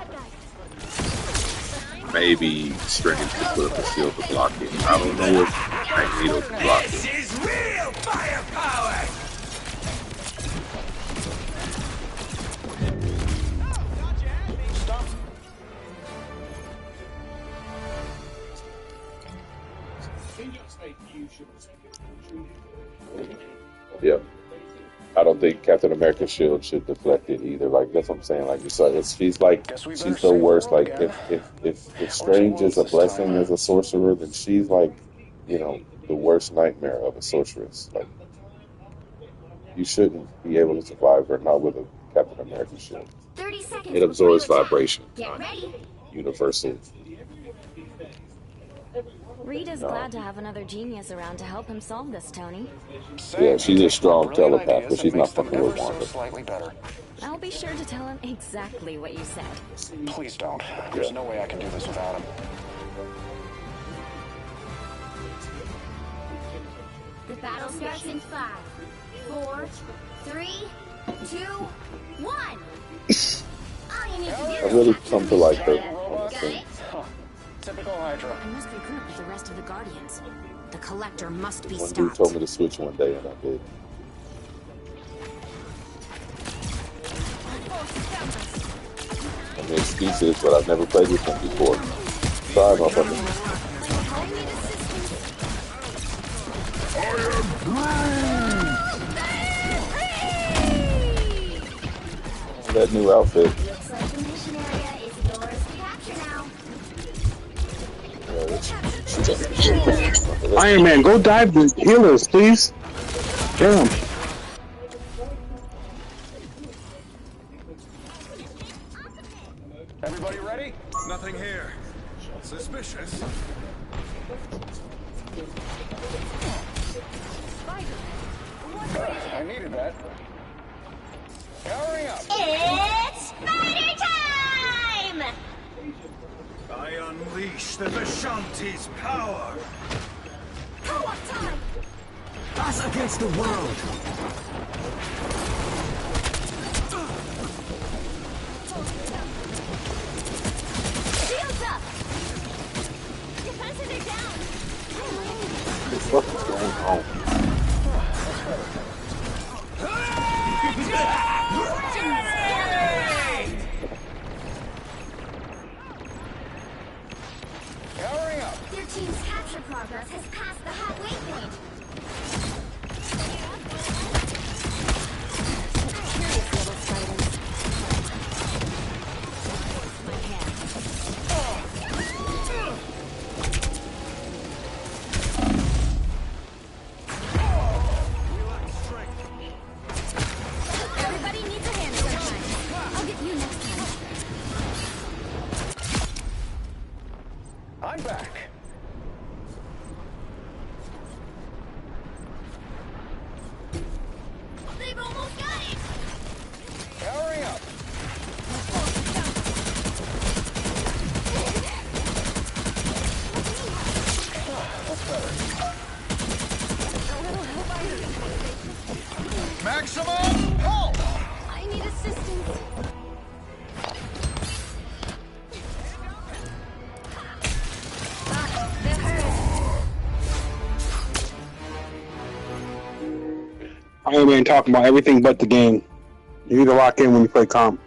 Maybe Strange can put up a shield to block it. I don't know if Magneto can block it. This is real firepower! Yeah. I don't think Captain America's shield should deflect it either. Like, that's what I'm saying. Like, she's the worst. Like, if Strange is a blessing as a sorcerer, then she's like, you know, the worst nightmare of a sorceress. Like, you shouldn't be able to survive her, not with a Captain America shield. 30 seconds. It absorbs vibration. Get ready. Universal. Rita's glad to have another genius around to help him solve this, Tony. Yeah, she's a strong telepath, but she's not fucking with Wanda. Slightly better. I'll be sure to tell him exactly what you said. Please don't. There's no way I can do this without him. The battle starts in 5, 4, 3, 2, 1. All you need to do I really come to like her. Got it? Typical Hydra. I must regroup with the rest of the Guardians. The Collector must be One stopped. dude told me to switch one day, and I did. And the excuse is, but I've never played with him before. Sorry, motherfucker. That new outfit. Iron Man, go dive the healers, please. Damn. Everybody ready? Nothing here. Suspicious. I needed that. Hurry up! It's Spider time! I unleash the Vishanti's power. Co-op time! Us against the world! Shields up! Defenses are down! What the fuck is going on? Hurry up! Their team's capture progress has passed the halfway point. Curious little spiders. My hand. Everybody needs a hand sometimes. I'll get you next time. I'm back. They've almost got it! Hurry up! That's better. Maximum pulse! I need assistance. Iron Man talking about everything but the game. You need to lock in when you play comp.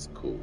That's cool.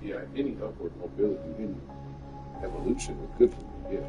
Yeah, any upward mobility, any evolution is good for me, yeah.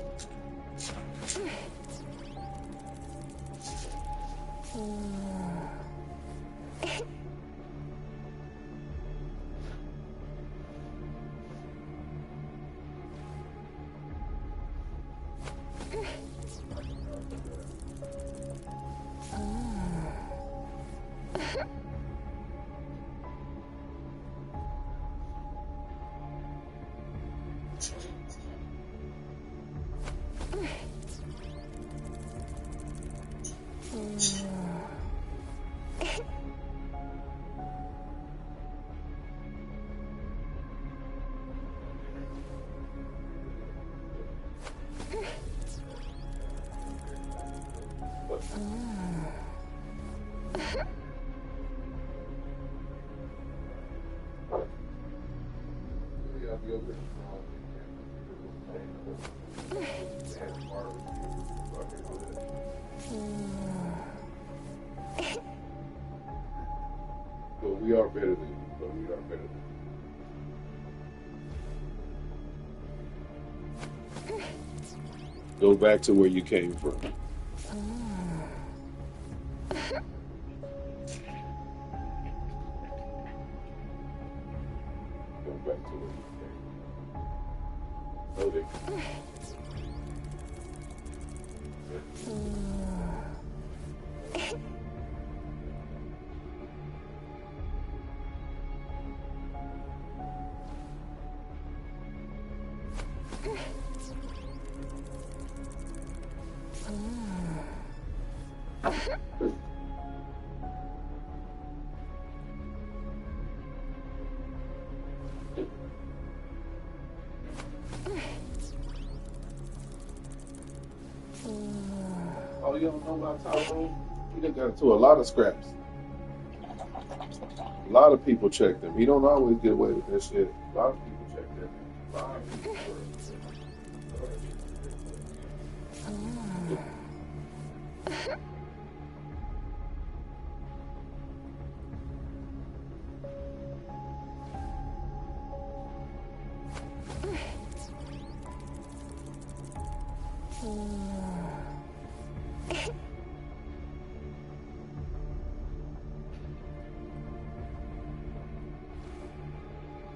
But we are better than you, but we are better than you. Go back to where you came from. Go back to where you came from. Loading. Oh, you don't know about Tyrone? He done got into a lot of scraps. A lot of people check them. He don't always get away with that shit. A lot of people check them. A lot of people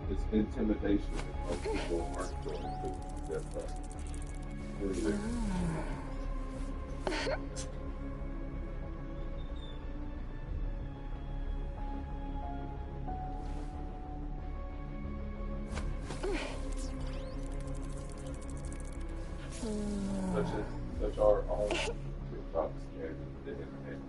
it's intimidation that most people aren't going to. That's right. Such our own TikToks and the internet.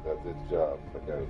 That's its job, okay?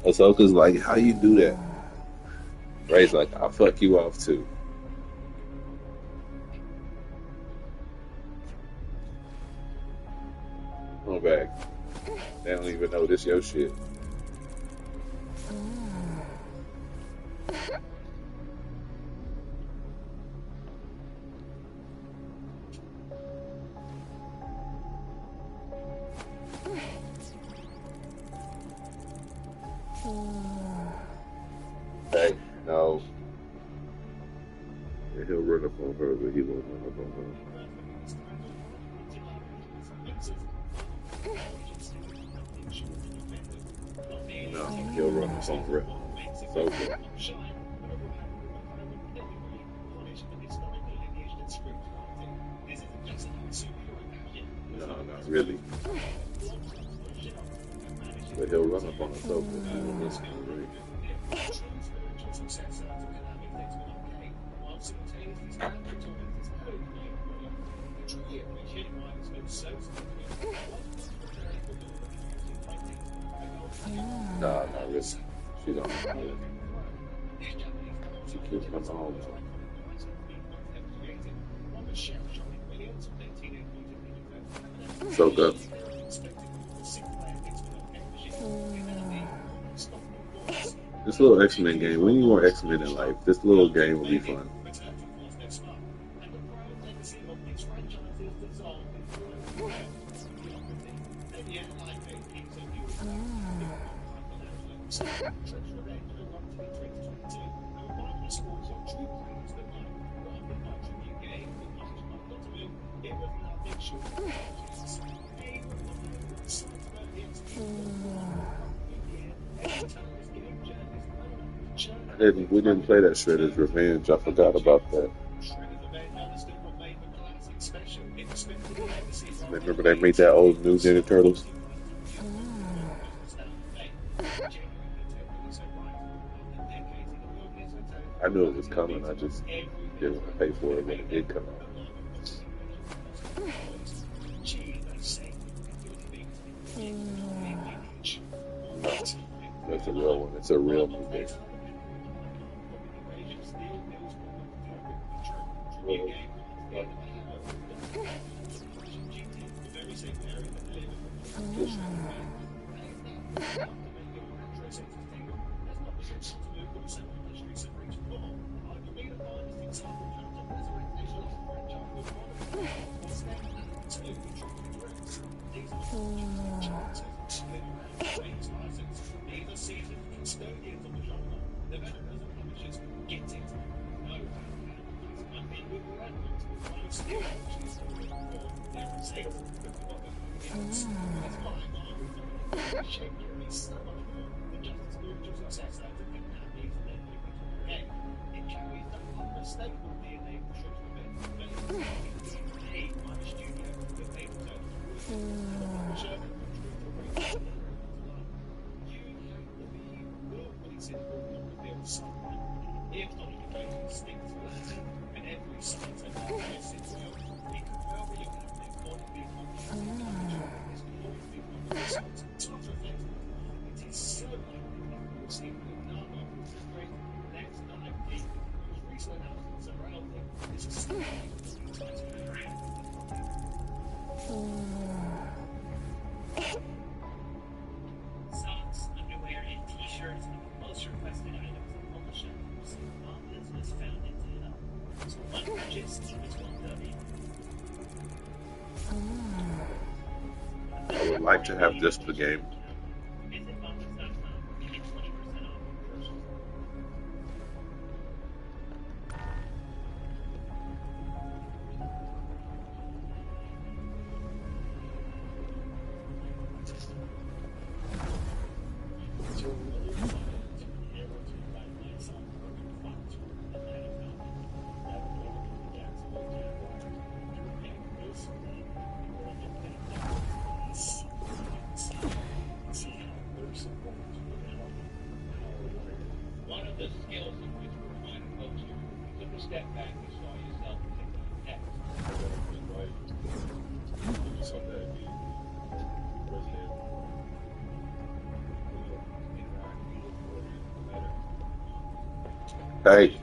Ahsoka's like, how you do that? Rey's like, I'll fuck you off too. Come back. They don't even know this your shit. Hey, no. Yeah, he'll run up on her, but he won't run up on her. No, he'll run up on her. So good. No, not really. But he'll run up on her so good. He won't listen to Rey. Nah, not really. She don't know it. She keeps coming home. So good. This little X-Men game. We need more X-Men in life. This little game will be fun. We didn't play that Shredder's Revenge. I forgot about that. Remember they made that old new Ninja Turtles? I knew it was coming. I just didn't want to pay for it when it did come out. No, that's a real one. It's a real movie. Socks, underwear, and t-shirts are the most requested items on the shelves. All this was found in Data. So one purchase is one W. I would like to have just the game. Hey.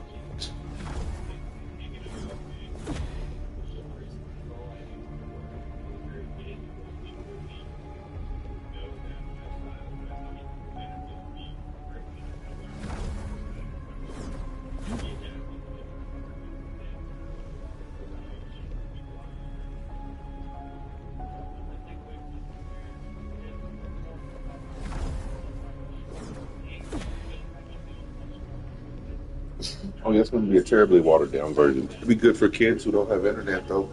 Oh, yeah, it's going to be a terribly watered down version. It'd be good for kids who don't have internet, though.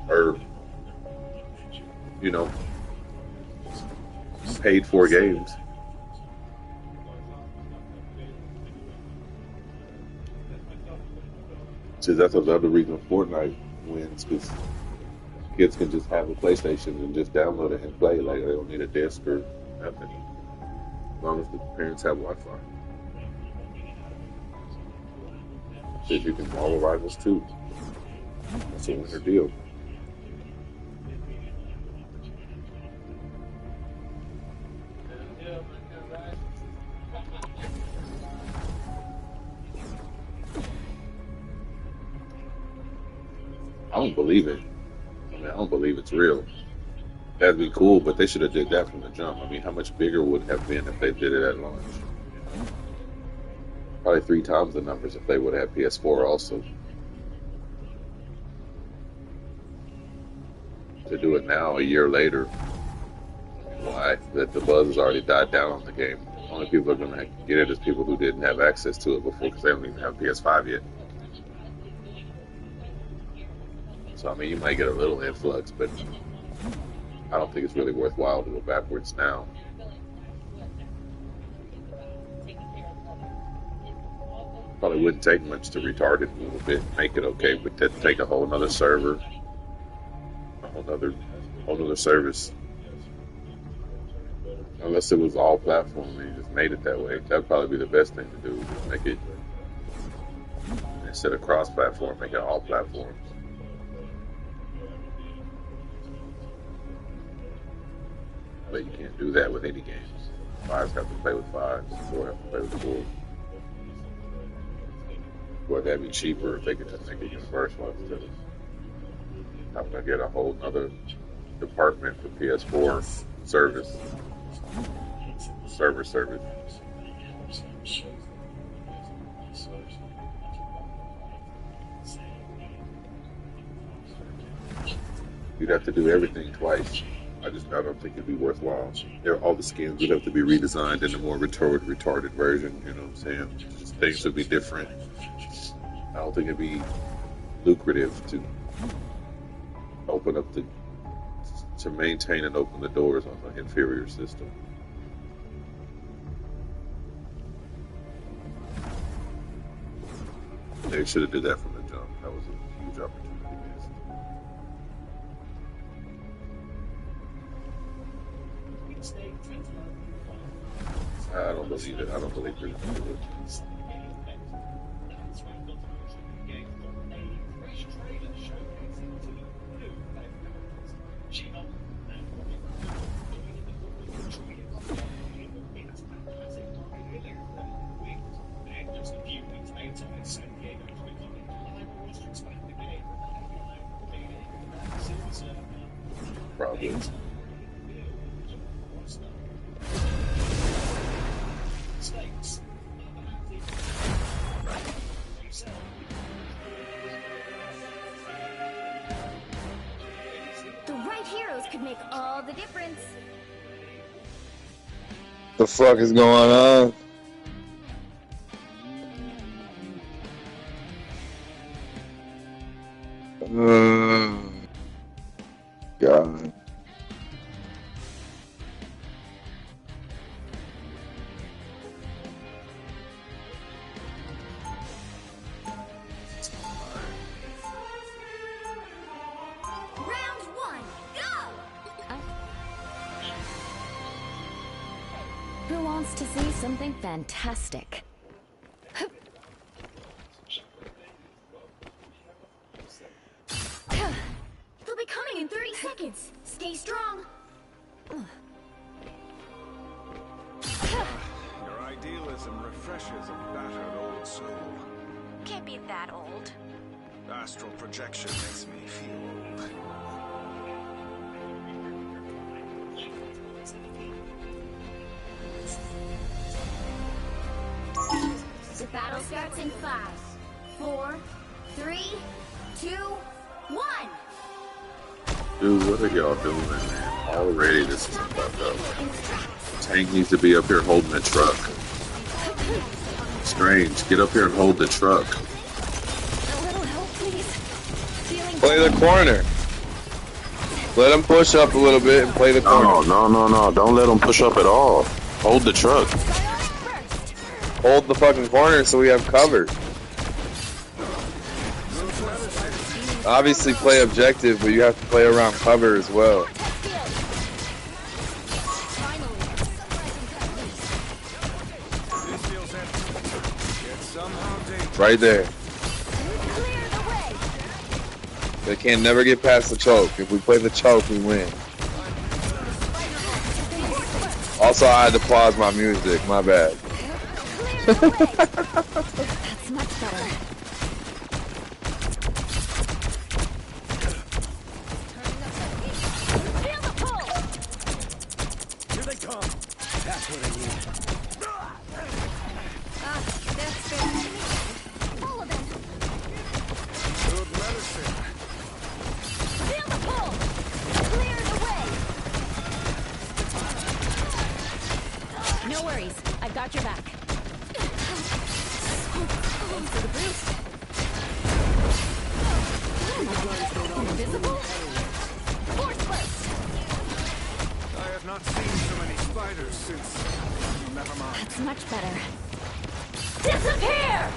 Or, you know, paid for games. So that's another reason Fortnite wins, because kids can just have a PlayStation and just download it and play. Like, they don't need a disc or nothing. As long as the parents have Wi-Fi. Says you can Marvel Rivals too. That's a winner deal. I don't believe it. I mean, I don't believe it's real. That'd be cool, but they should have did that from the jump. I mean, how much bigger would it have been if they did it at launch? Probably 3 times the numbers if they would have PS4 also. To do it now, a year later, why? That the buzz has already died down on the game. The only people are going to get it is people who didn't have access to it before, because they don't even have PS5 yet. So, I mean, you might get a little influx, but I don't think it's really worthwhile to go backwards now. Probably wouldn't take much to retard it a little bit, make it okay, but then take a whole nother server, a whole nother service. Unless it was all platform and you just made it that way, that'd probably be the best thing to do. Just make it, instead of cross-platform, make it all platforms. But you can't do that with any games. 5s have to play with 5s, 4 have to play with 4. Or that'd be cheaper if they could just make it universal instead of having to get a whole other department for PS4 service. Server service. You'd have to do everything twice. I don't think it'd be worthwhile. All the skins would have to be redesigned in a more retarded version. You know what I'm saying? Just things would be different. I don't think it'd be lucrative to open up to maintain and open the doors on an inferior system. They should have did that from the jump. That was a huge opportunity missed. I don't believe it. I don't believe they're going to do it. Probably. The right heroes could make all the difference. The fuck is going on? God. Round 1, go! Who wants to see something fantastic? They'll be coming in 30 seconds. Stay strong. Your idealism refreshes a battered old soul. Can't be that old. Astral projection makes me feel old. The battle starts in 5, 4, 3, 2, 1. Dude, what are y'all doing, man? Already this is fucked up. Tank needs to be up here holding the truck. Strange, get up here and hold the truck. Play the corner. Let him push up a little bit and play the corner. No. Don't let him push up at all. Hold the truck. Hold the fucking corner so we have cover. Obviously play objective, but you have to play around cover as well. Right there. They can never get past the choke. If we play the choke, we win. Also, I had to pause my music. My bad. That's much better. Here they come. That's what I need. That's good. Follow them. Good medicine. Feel the pull. Clear the way. No worries. I've got your back. Thanks for the boost. Invisible? Force burst! I have not seen so many spiders since. Never mind. That's much better. Disappear!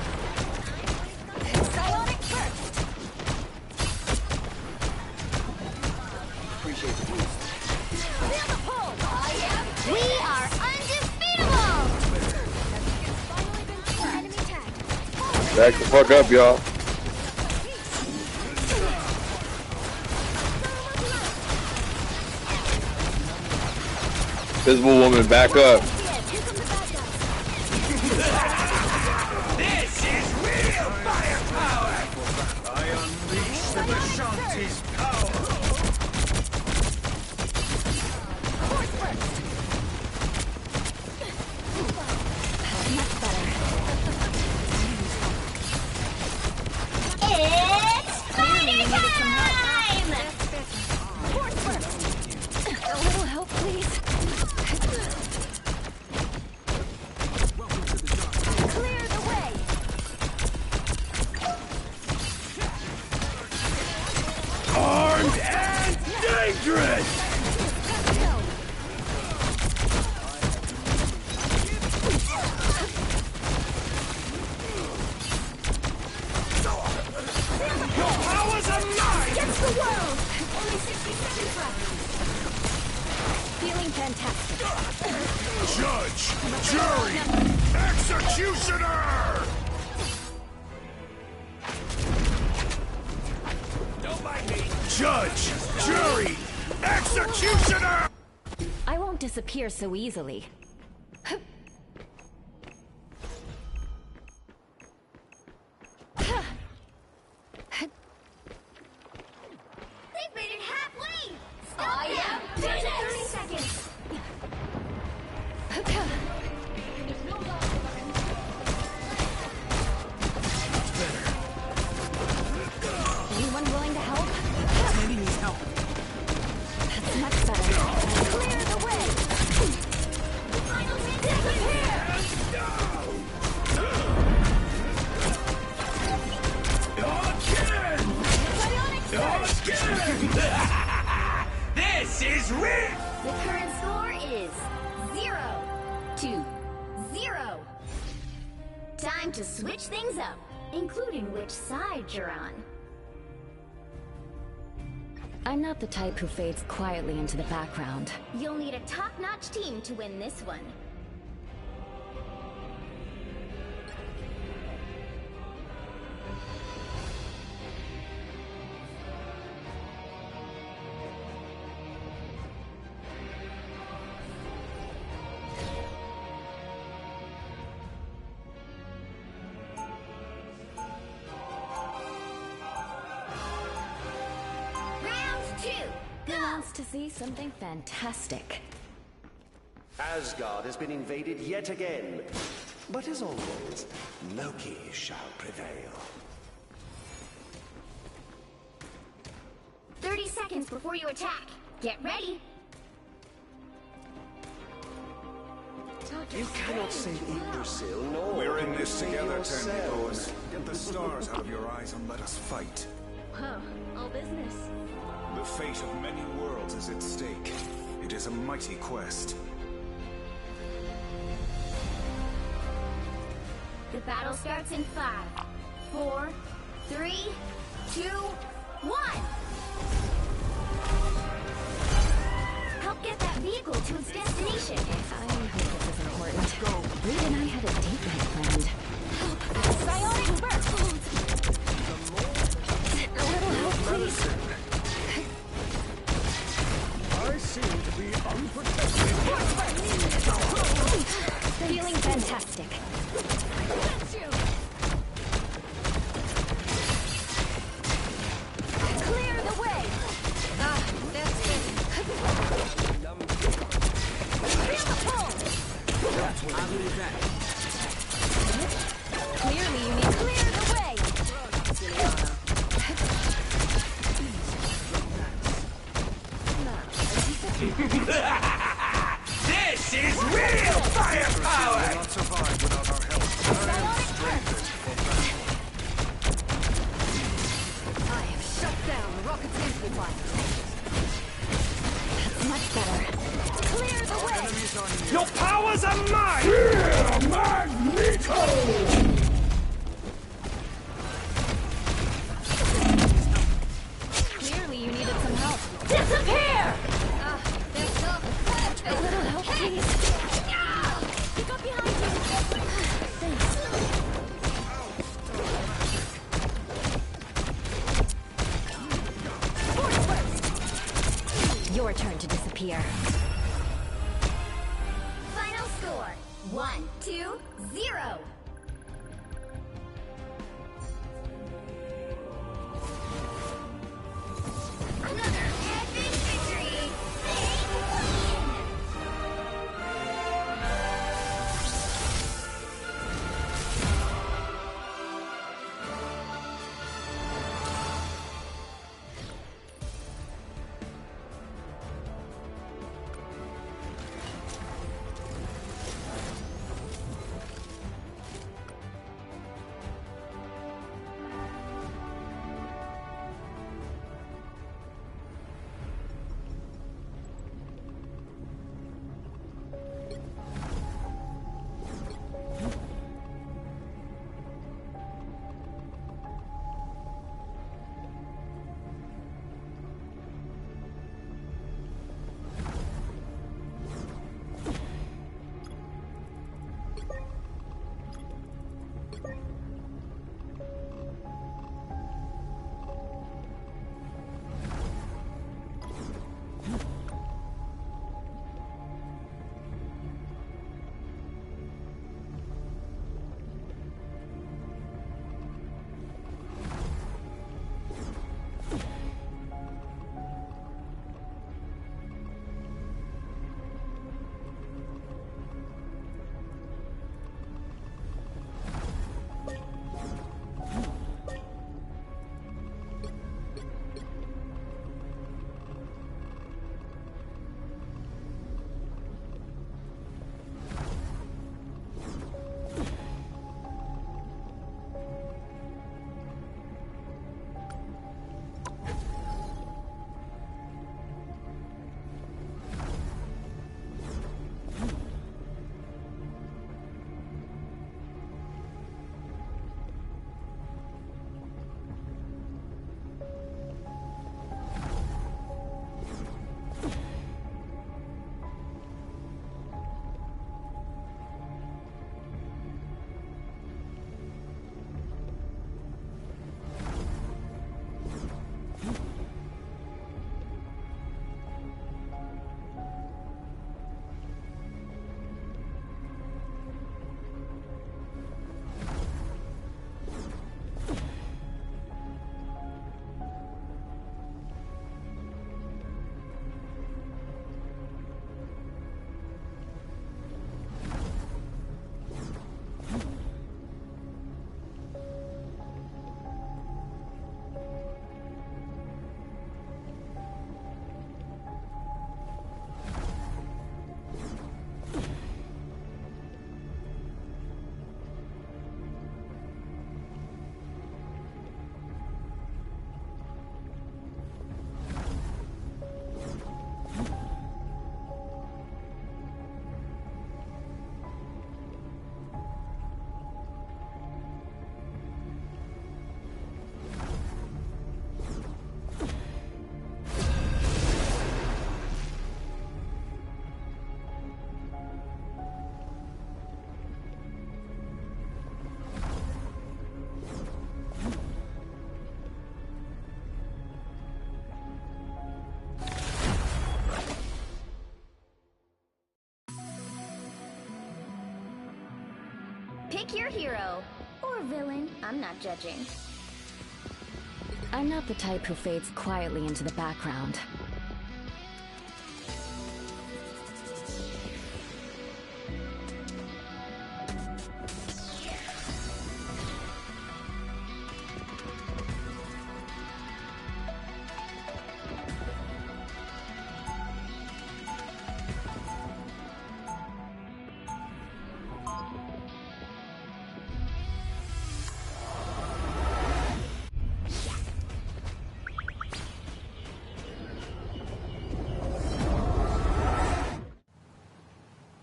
Psionic burst! Appreciate the boost. Feel the pull! We are undefeatable! Enemy tag. Back the fuck up, y'all. Invisible woman, back up. This is real firepower! I unleash the Vishanti's power! Much better. It's spider time! Force burst! A little help, please. Clear the way! Armed and dangerous! Your powers are mine! Against the world! Only 60 seconds left. Feeling fantastic. Judge, jury, executioner! Don't mind me. Judge, jury, executioner! I won't disappear so easily. They've made it halfway! I am finished! 30 seconds! Anyone willing to help? Maybe needs help. That's much better. Clear the way! Disappear! Again! This is real! The current score is 0-0. Time to switch things up, including which side you're on. I'm not the type who fades quietly into the background. You'll need a top-notch team to win this one. wants to see something fantastic? Asgard has been invaded yet again. But as always, Loki shall prevail. 30 seconds before you attack. Get ready. You cannot save Yggdrasil, nor We're in can you this save together, yourselves. Tentacles. Get the stars out of your eyes and let us fight. Huh, all business. The fate of many worlds is at stake. It is a mighty quest. The battle starts in 5, 4, 3, 2, 1. Help get that vehicle to its destination. I hope this is important. Reed and I had a date night planned. Psionic burst. A little help, please. I seem to be unprotected. Feeling fantastic. Clear the way. Ah, that's it. Feel the pull. I'll do that. Clearly, you need clear the way. This is real firepower! We will not survive without our help. I have shut down the rocket's amplifier. That's much better. Clear the way. Your powers are mine! Yeah, Magneto! Clearly you needed some help. Disappear! There's still A little help, please. Pick up behind you. Thanks. Your turn to disappear. Final score 1-2-0. Another epic victory! Big win! Pick your hero. Or villain. I'm not judging. I'm not the type who fades quietly into the background.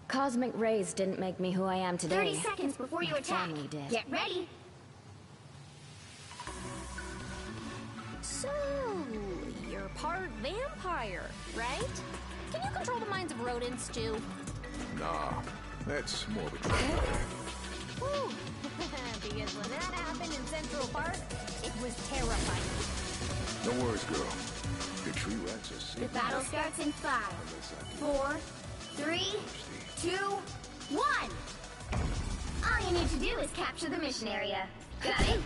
Cosmic rays didn't make me who I am today. 30 seconds before you attack. Family did. Get ready. So, you're part vampire, right? Can you control the minds of rodents too? Nah, that's more of a trick. Whew. Because when that happened in Central Park, it was terrifying. No worries, girl. The tree rats are The safe. battle starts in 5, 4, 3, 2, 1! All you need to do is capture the mission area. Got it?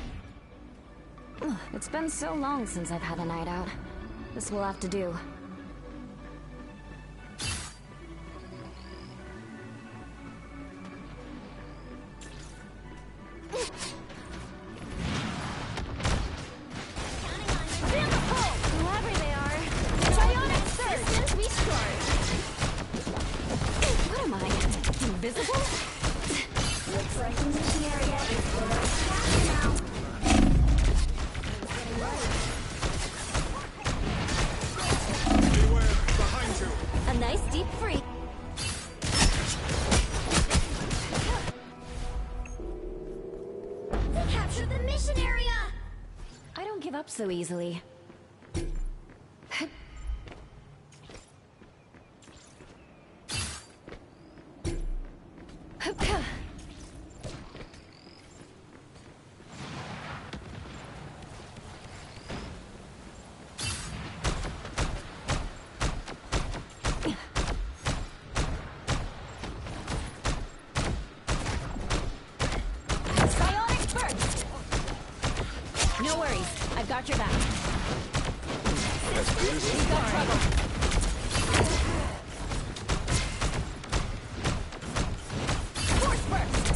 It's been so long since I've had a night out. This will have to do. Whoever they are, Psionic Surge! Since we start. What am I? Invisible? Looks like the mission area is full of capture now. Beware, behind you. A nice deep freak. We captured the mission area! I don't give up so easily. Psionic Burst! No worries, I've got your back. As good as We've got trouble. Force Burst!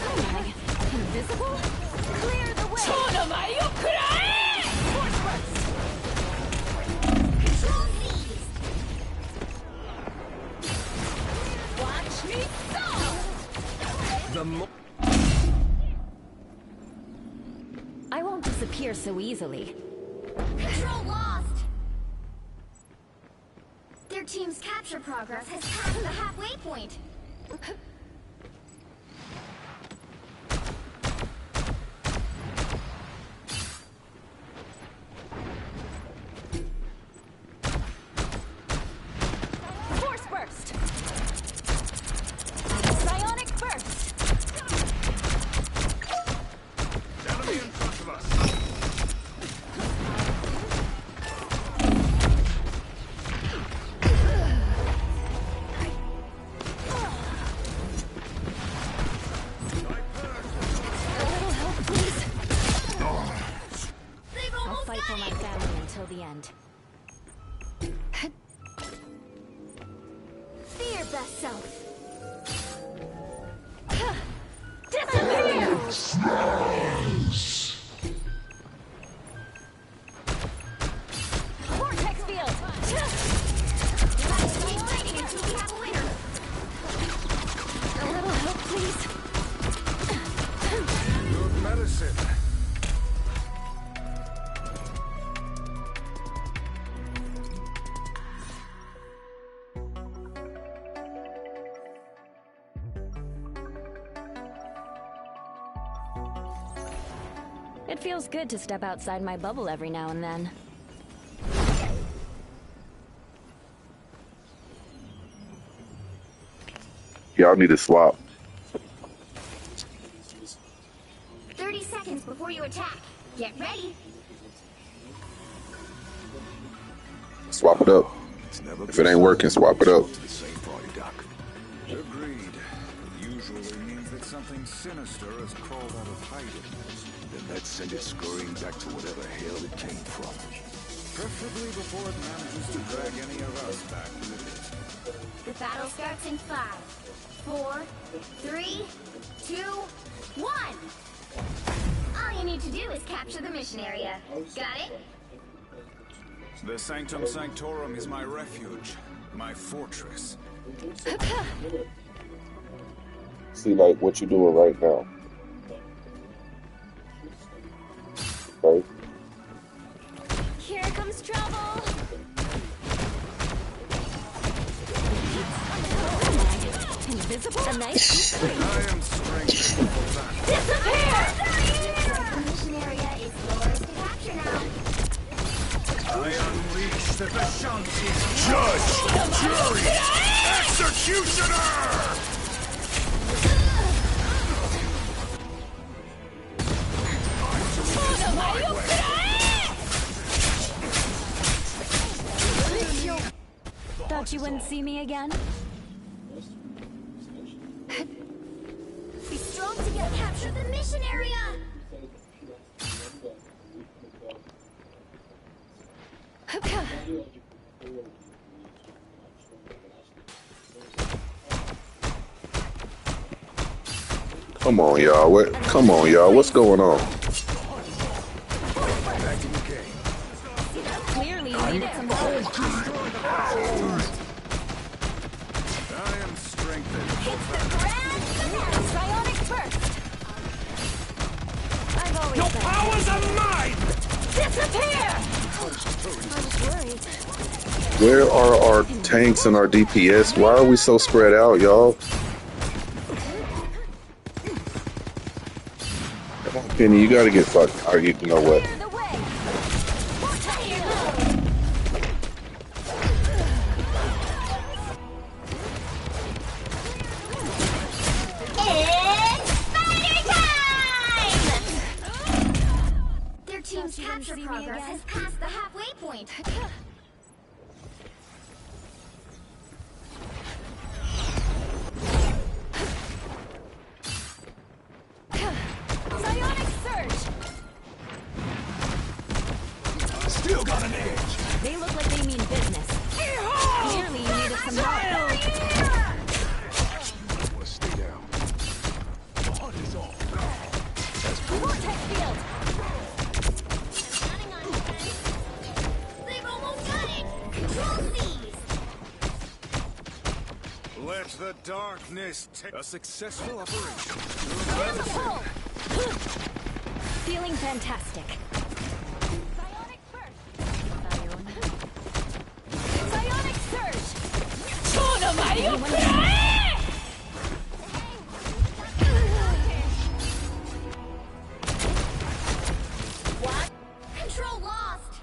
What am I? Invisible? Clear the way! Force Burst! Control these! Watch me go! The I won't disappear so easily. Control lost! Their team's capture progress has passed the halfway point. Force Burst! Psionic Burst! enemy in front of us. I'll fight for my family until the end. Be your best self. Disappear! Vortex field! Fighting until we have a winner. A little help, please. Good medicine. It feels good to step outside my bubble every now and then. Y'all need to swap. 30 seconds before you attack. Get ready. Swap it up. If it ain't working, swap it up. To the same party, Doc. Agreed. It usually means that something sinister has crawled out of hiding. Then let's send it scurrying back to whatever hell it came from. Preferably before it manages to drag any of us back with it. The battle starts in 5, 4, 3, 2, 1. All you need to do is capture the mission area. Got it? The Sanctum Sanctorum is my refuge, my fortress. See, like what you doing right now. Okay. Here comes trouble. Invisible? A nice I am strengthened for that. Disappear! The mission area is yours to capture now. I unleash the Vishanti's judge, jury, executioner! Thought you wouldn't see me again? Be strong together. Capture the mission area. Come on, y'all. What? Come on, y'all. What's going on? Clearly, you needed some help. I am strengthened. It's the grand finale. Psionic first. I've always Your been powers are mine! disappear. I was worried. Where are our tanks and our DPS? Why are we so spread out, y'all? Come on, Penny, you gotta get fucked. Or you know what? Their team's capture progress has passed the halfway point. Psionic surge. Still got an edge. They look like they mean business. Clearly, you needed some help. Stay down. The hunt is on. Vortex field. They've almost got it. Control these. Let the darkness take a successful operation. Pull. Feeling fantastic. Psionic first. Psionic surge. Anyone- What? Control lost.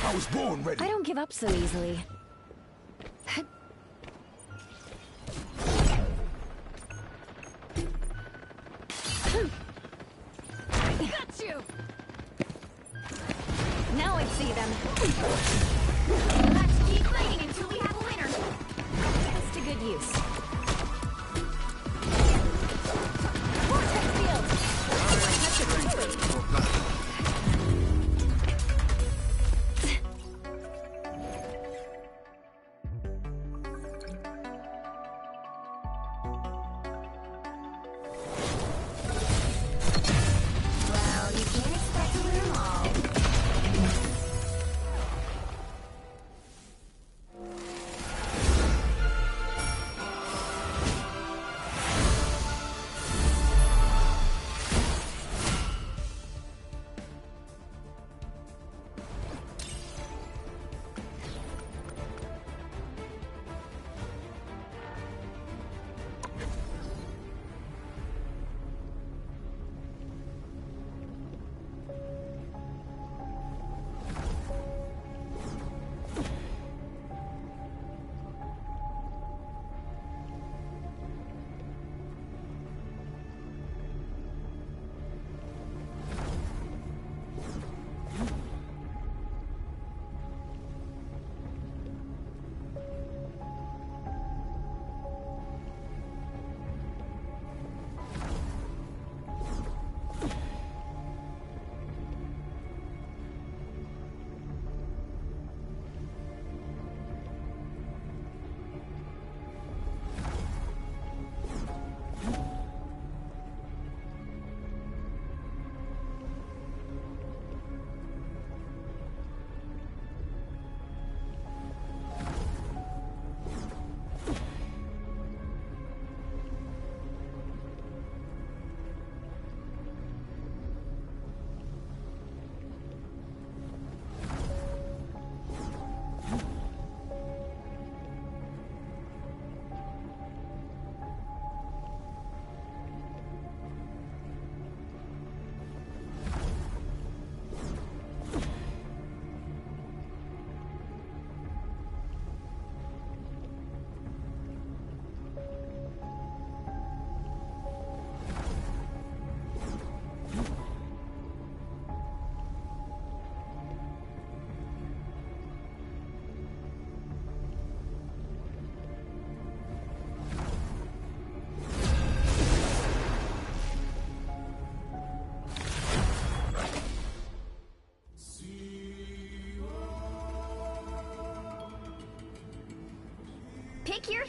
I was born ready. I don't give up so easily. Got you. Now I see them. Let's keep fighting until we have a winner. That's to good use. Vortex field. That's a good. Well, you can't expect to win them all.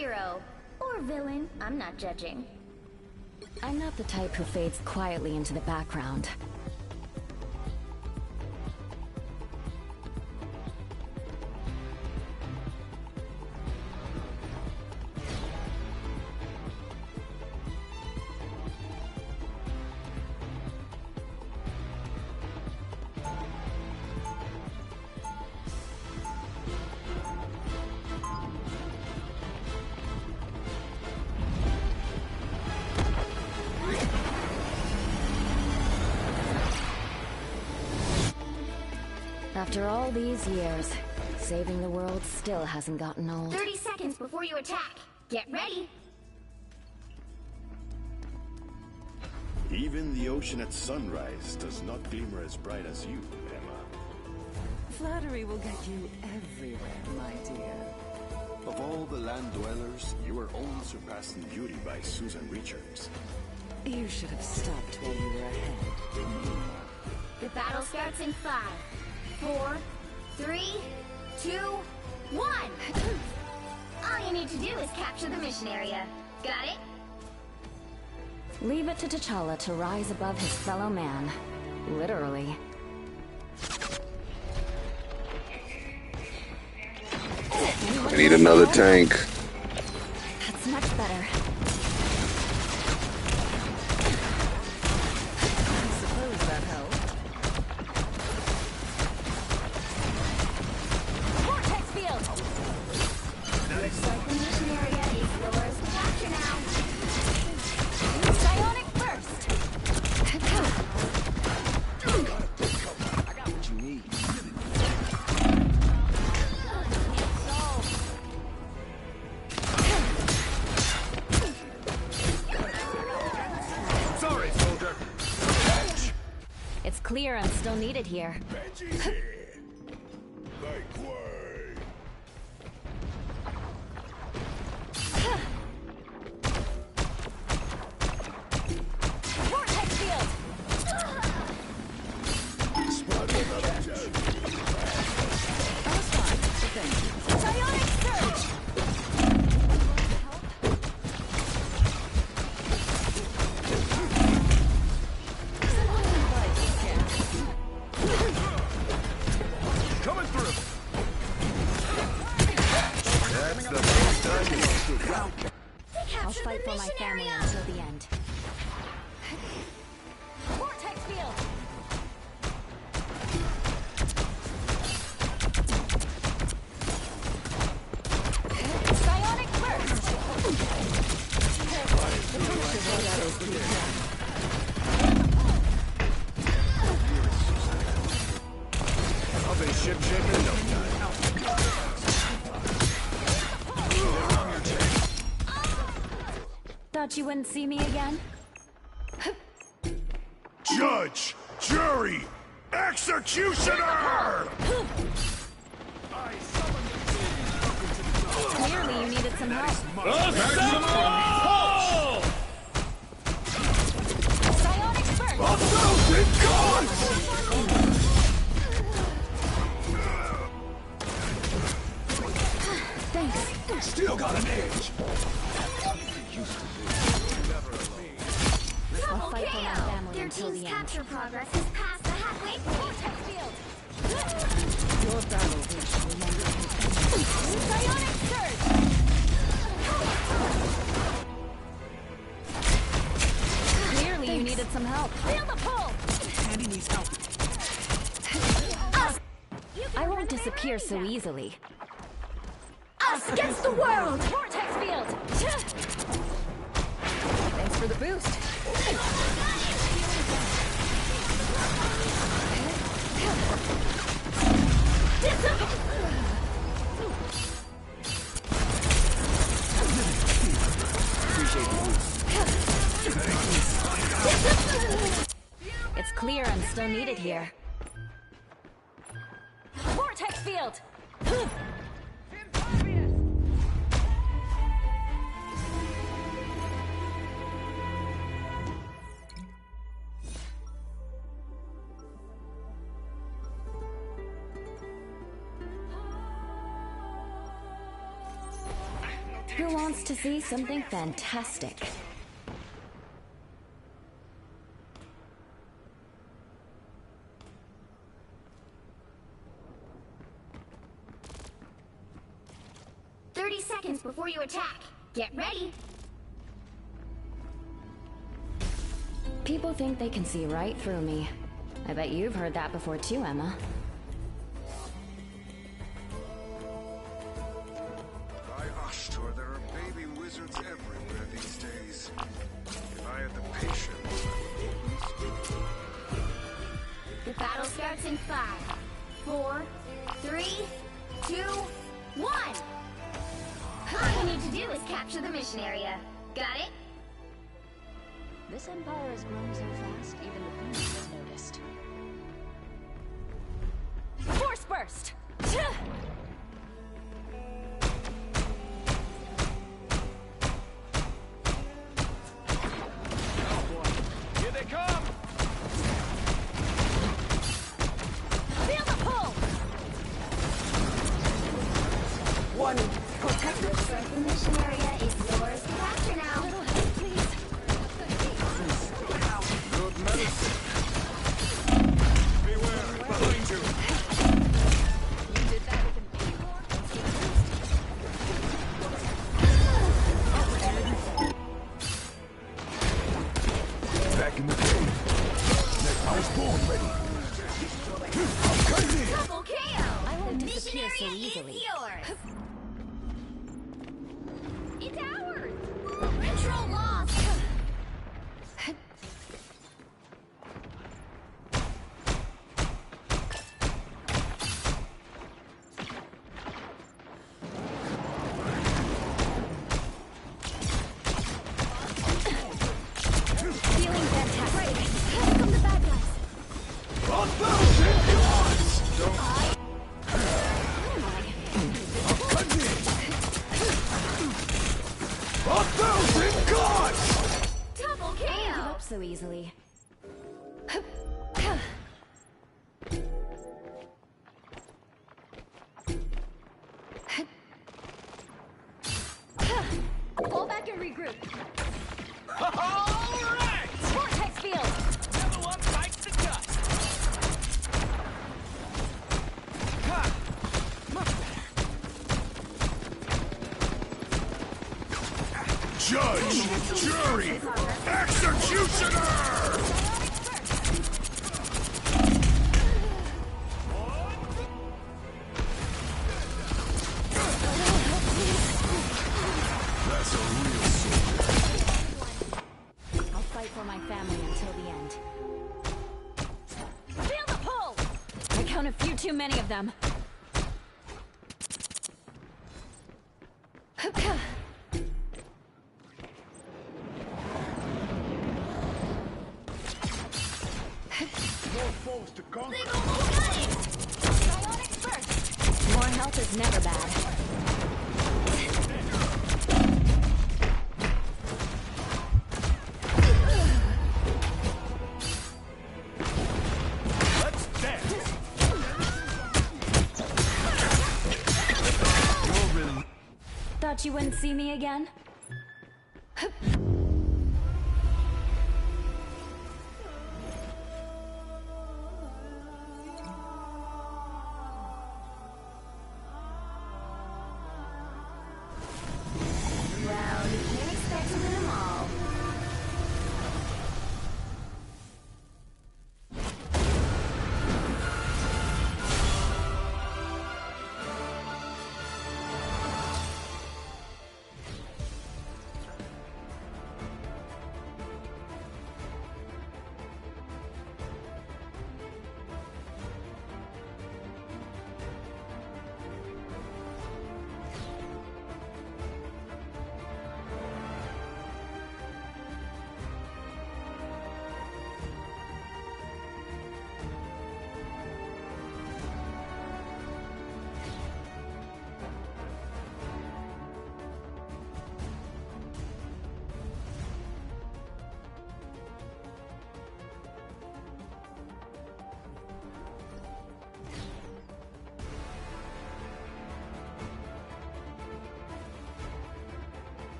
hero. Or villain, I'm not judging. I'm not the type who fades quietly into the background. After all these years, saving the world still hasn't gotten old. 30 seconds before you attack. Get ready. Even the ocean at sunrise does not glimmer as bright as you, Emma. Flattery will get you everywhere, my dear. Of all the land dwellers, you are only surpassed in beauty by Susan Richards. You should have stopped while you were ahead. The battle starts in 5, 4, 3, 2, 1. All you need to do is capture the mission area. Got it? Leave it to T'Challa to rise above his fellow man. Literally. I need another tank. That's much better. I suppose that helped. Vortex field! Looks like the mission area is yours to capture now. Psionic burst! I got what you need. Sorry, soldier. It's clear I'm still needed here. Veggie's here. Make way. Vortex field! Psionic surge! Coming through. That's the first time you stood out. I'll fight for my family until the end. Vortex field! Psionic burst! I'll be ship-shape in no time. Thought you wouldn't see me again? Judge, jury, executioner! Clearly you needed some help. Psionic burst! A thousand gods! Thanks. Still got an edge. I'll fight for my family Their until team's the end. capture progress is past the halfway point. Vortex field! Your battle will remember. Psionic surge! Clearly you needed some help. Feel the pull! Andy needs help. I won't disappear so easily. Us against the world! Vortex field! Thanks for the boost. It's clear I'm still needed here. Vortex field! Who Who wants to see something fantastic? Seconds before you attack. Get ready. People think they can see right through me. I bet you've heard that before too, Emma. By Ashtor, there are baby wizards everywhere these days. If I had the patience, The battle starts in 5, 4, 3, 2, 1. All you need to do is capture the mission area. Got it? This empire has grown so fast, even the Phoenix has noticed. Force burst! Here they come! Feel the pull! One. Protect the mission area is yours to capture now. Little help, please. good medicine. Beware, behind you. You did that with an acorn? Back in the cave. I was born ready. Double KO! I won't The disappear mission so area easily. is yours. It's ours! Control lost! Feeling fantastic. Here come the bad guys. Double Give KO! up so easily. Fall back and regroup. All right! Vortex field! Another one bites the dust. Ha! Judge, jury, executioner! That's a real soldier. I'll fight for my family until the end. Feel the pull! I count a few too many of them. More foes to conquer. Psionic first! More health is never bad. Let's dance. Thought you wouldn't see me again?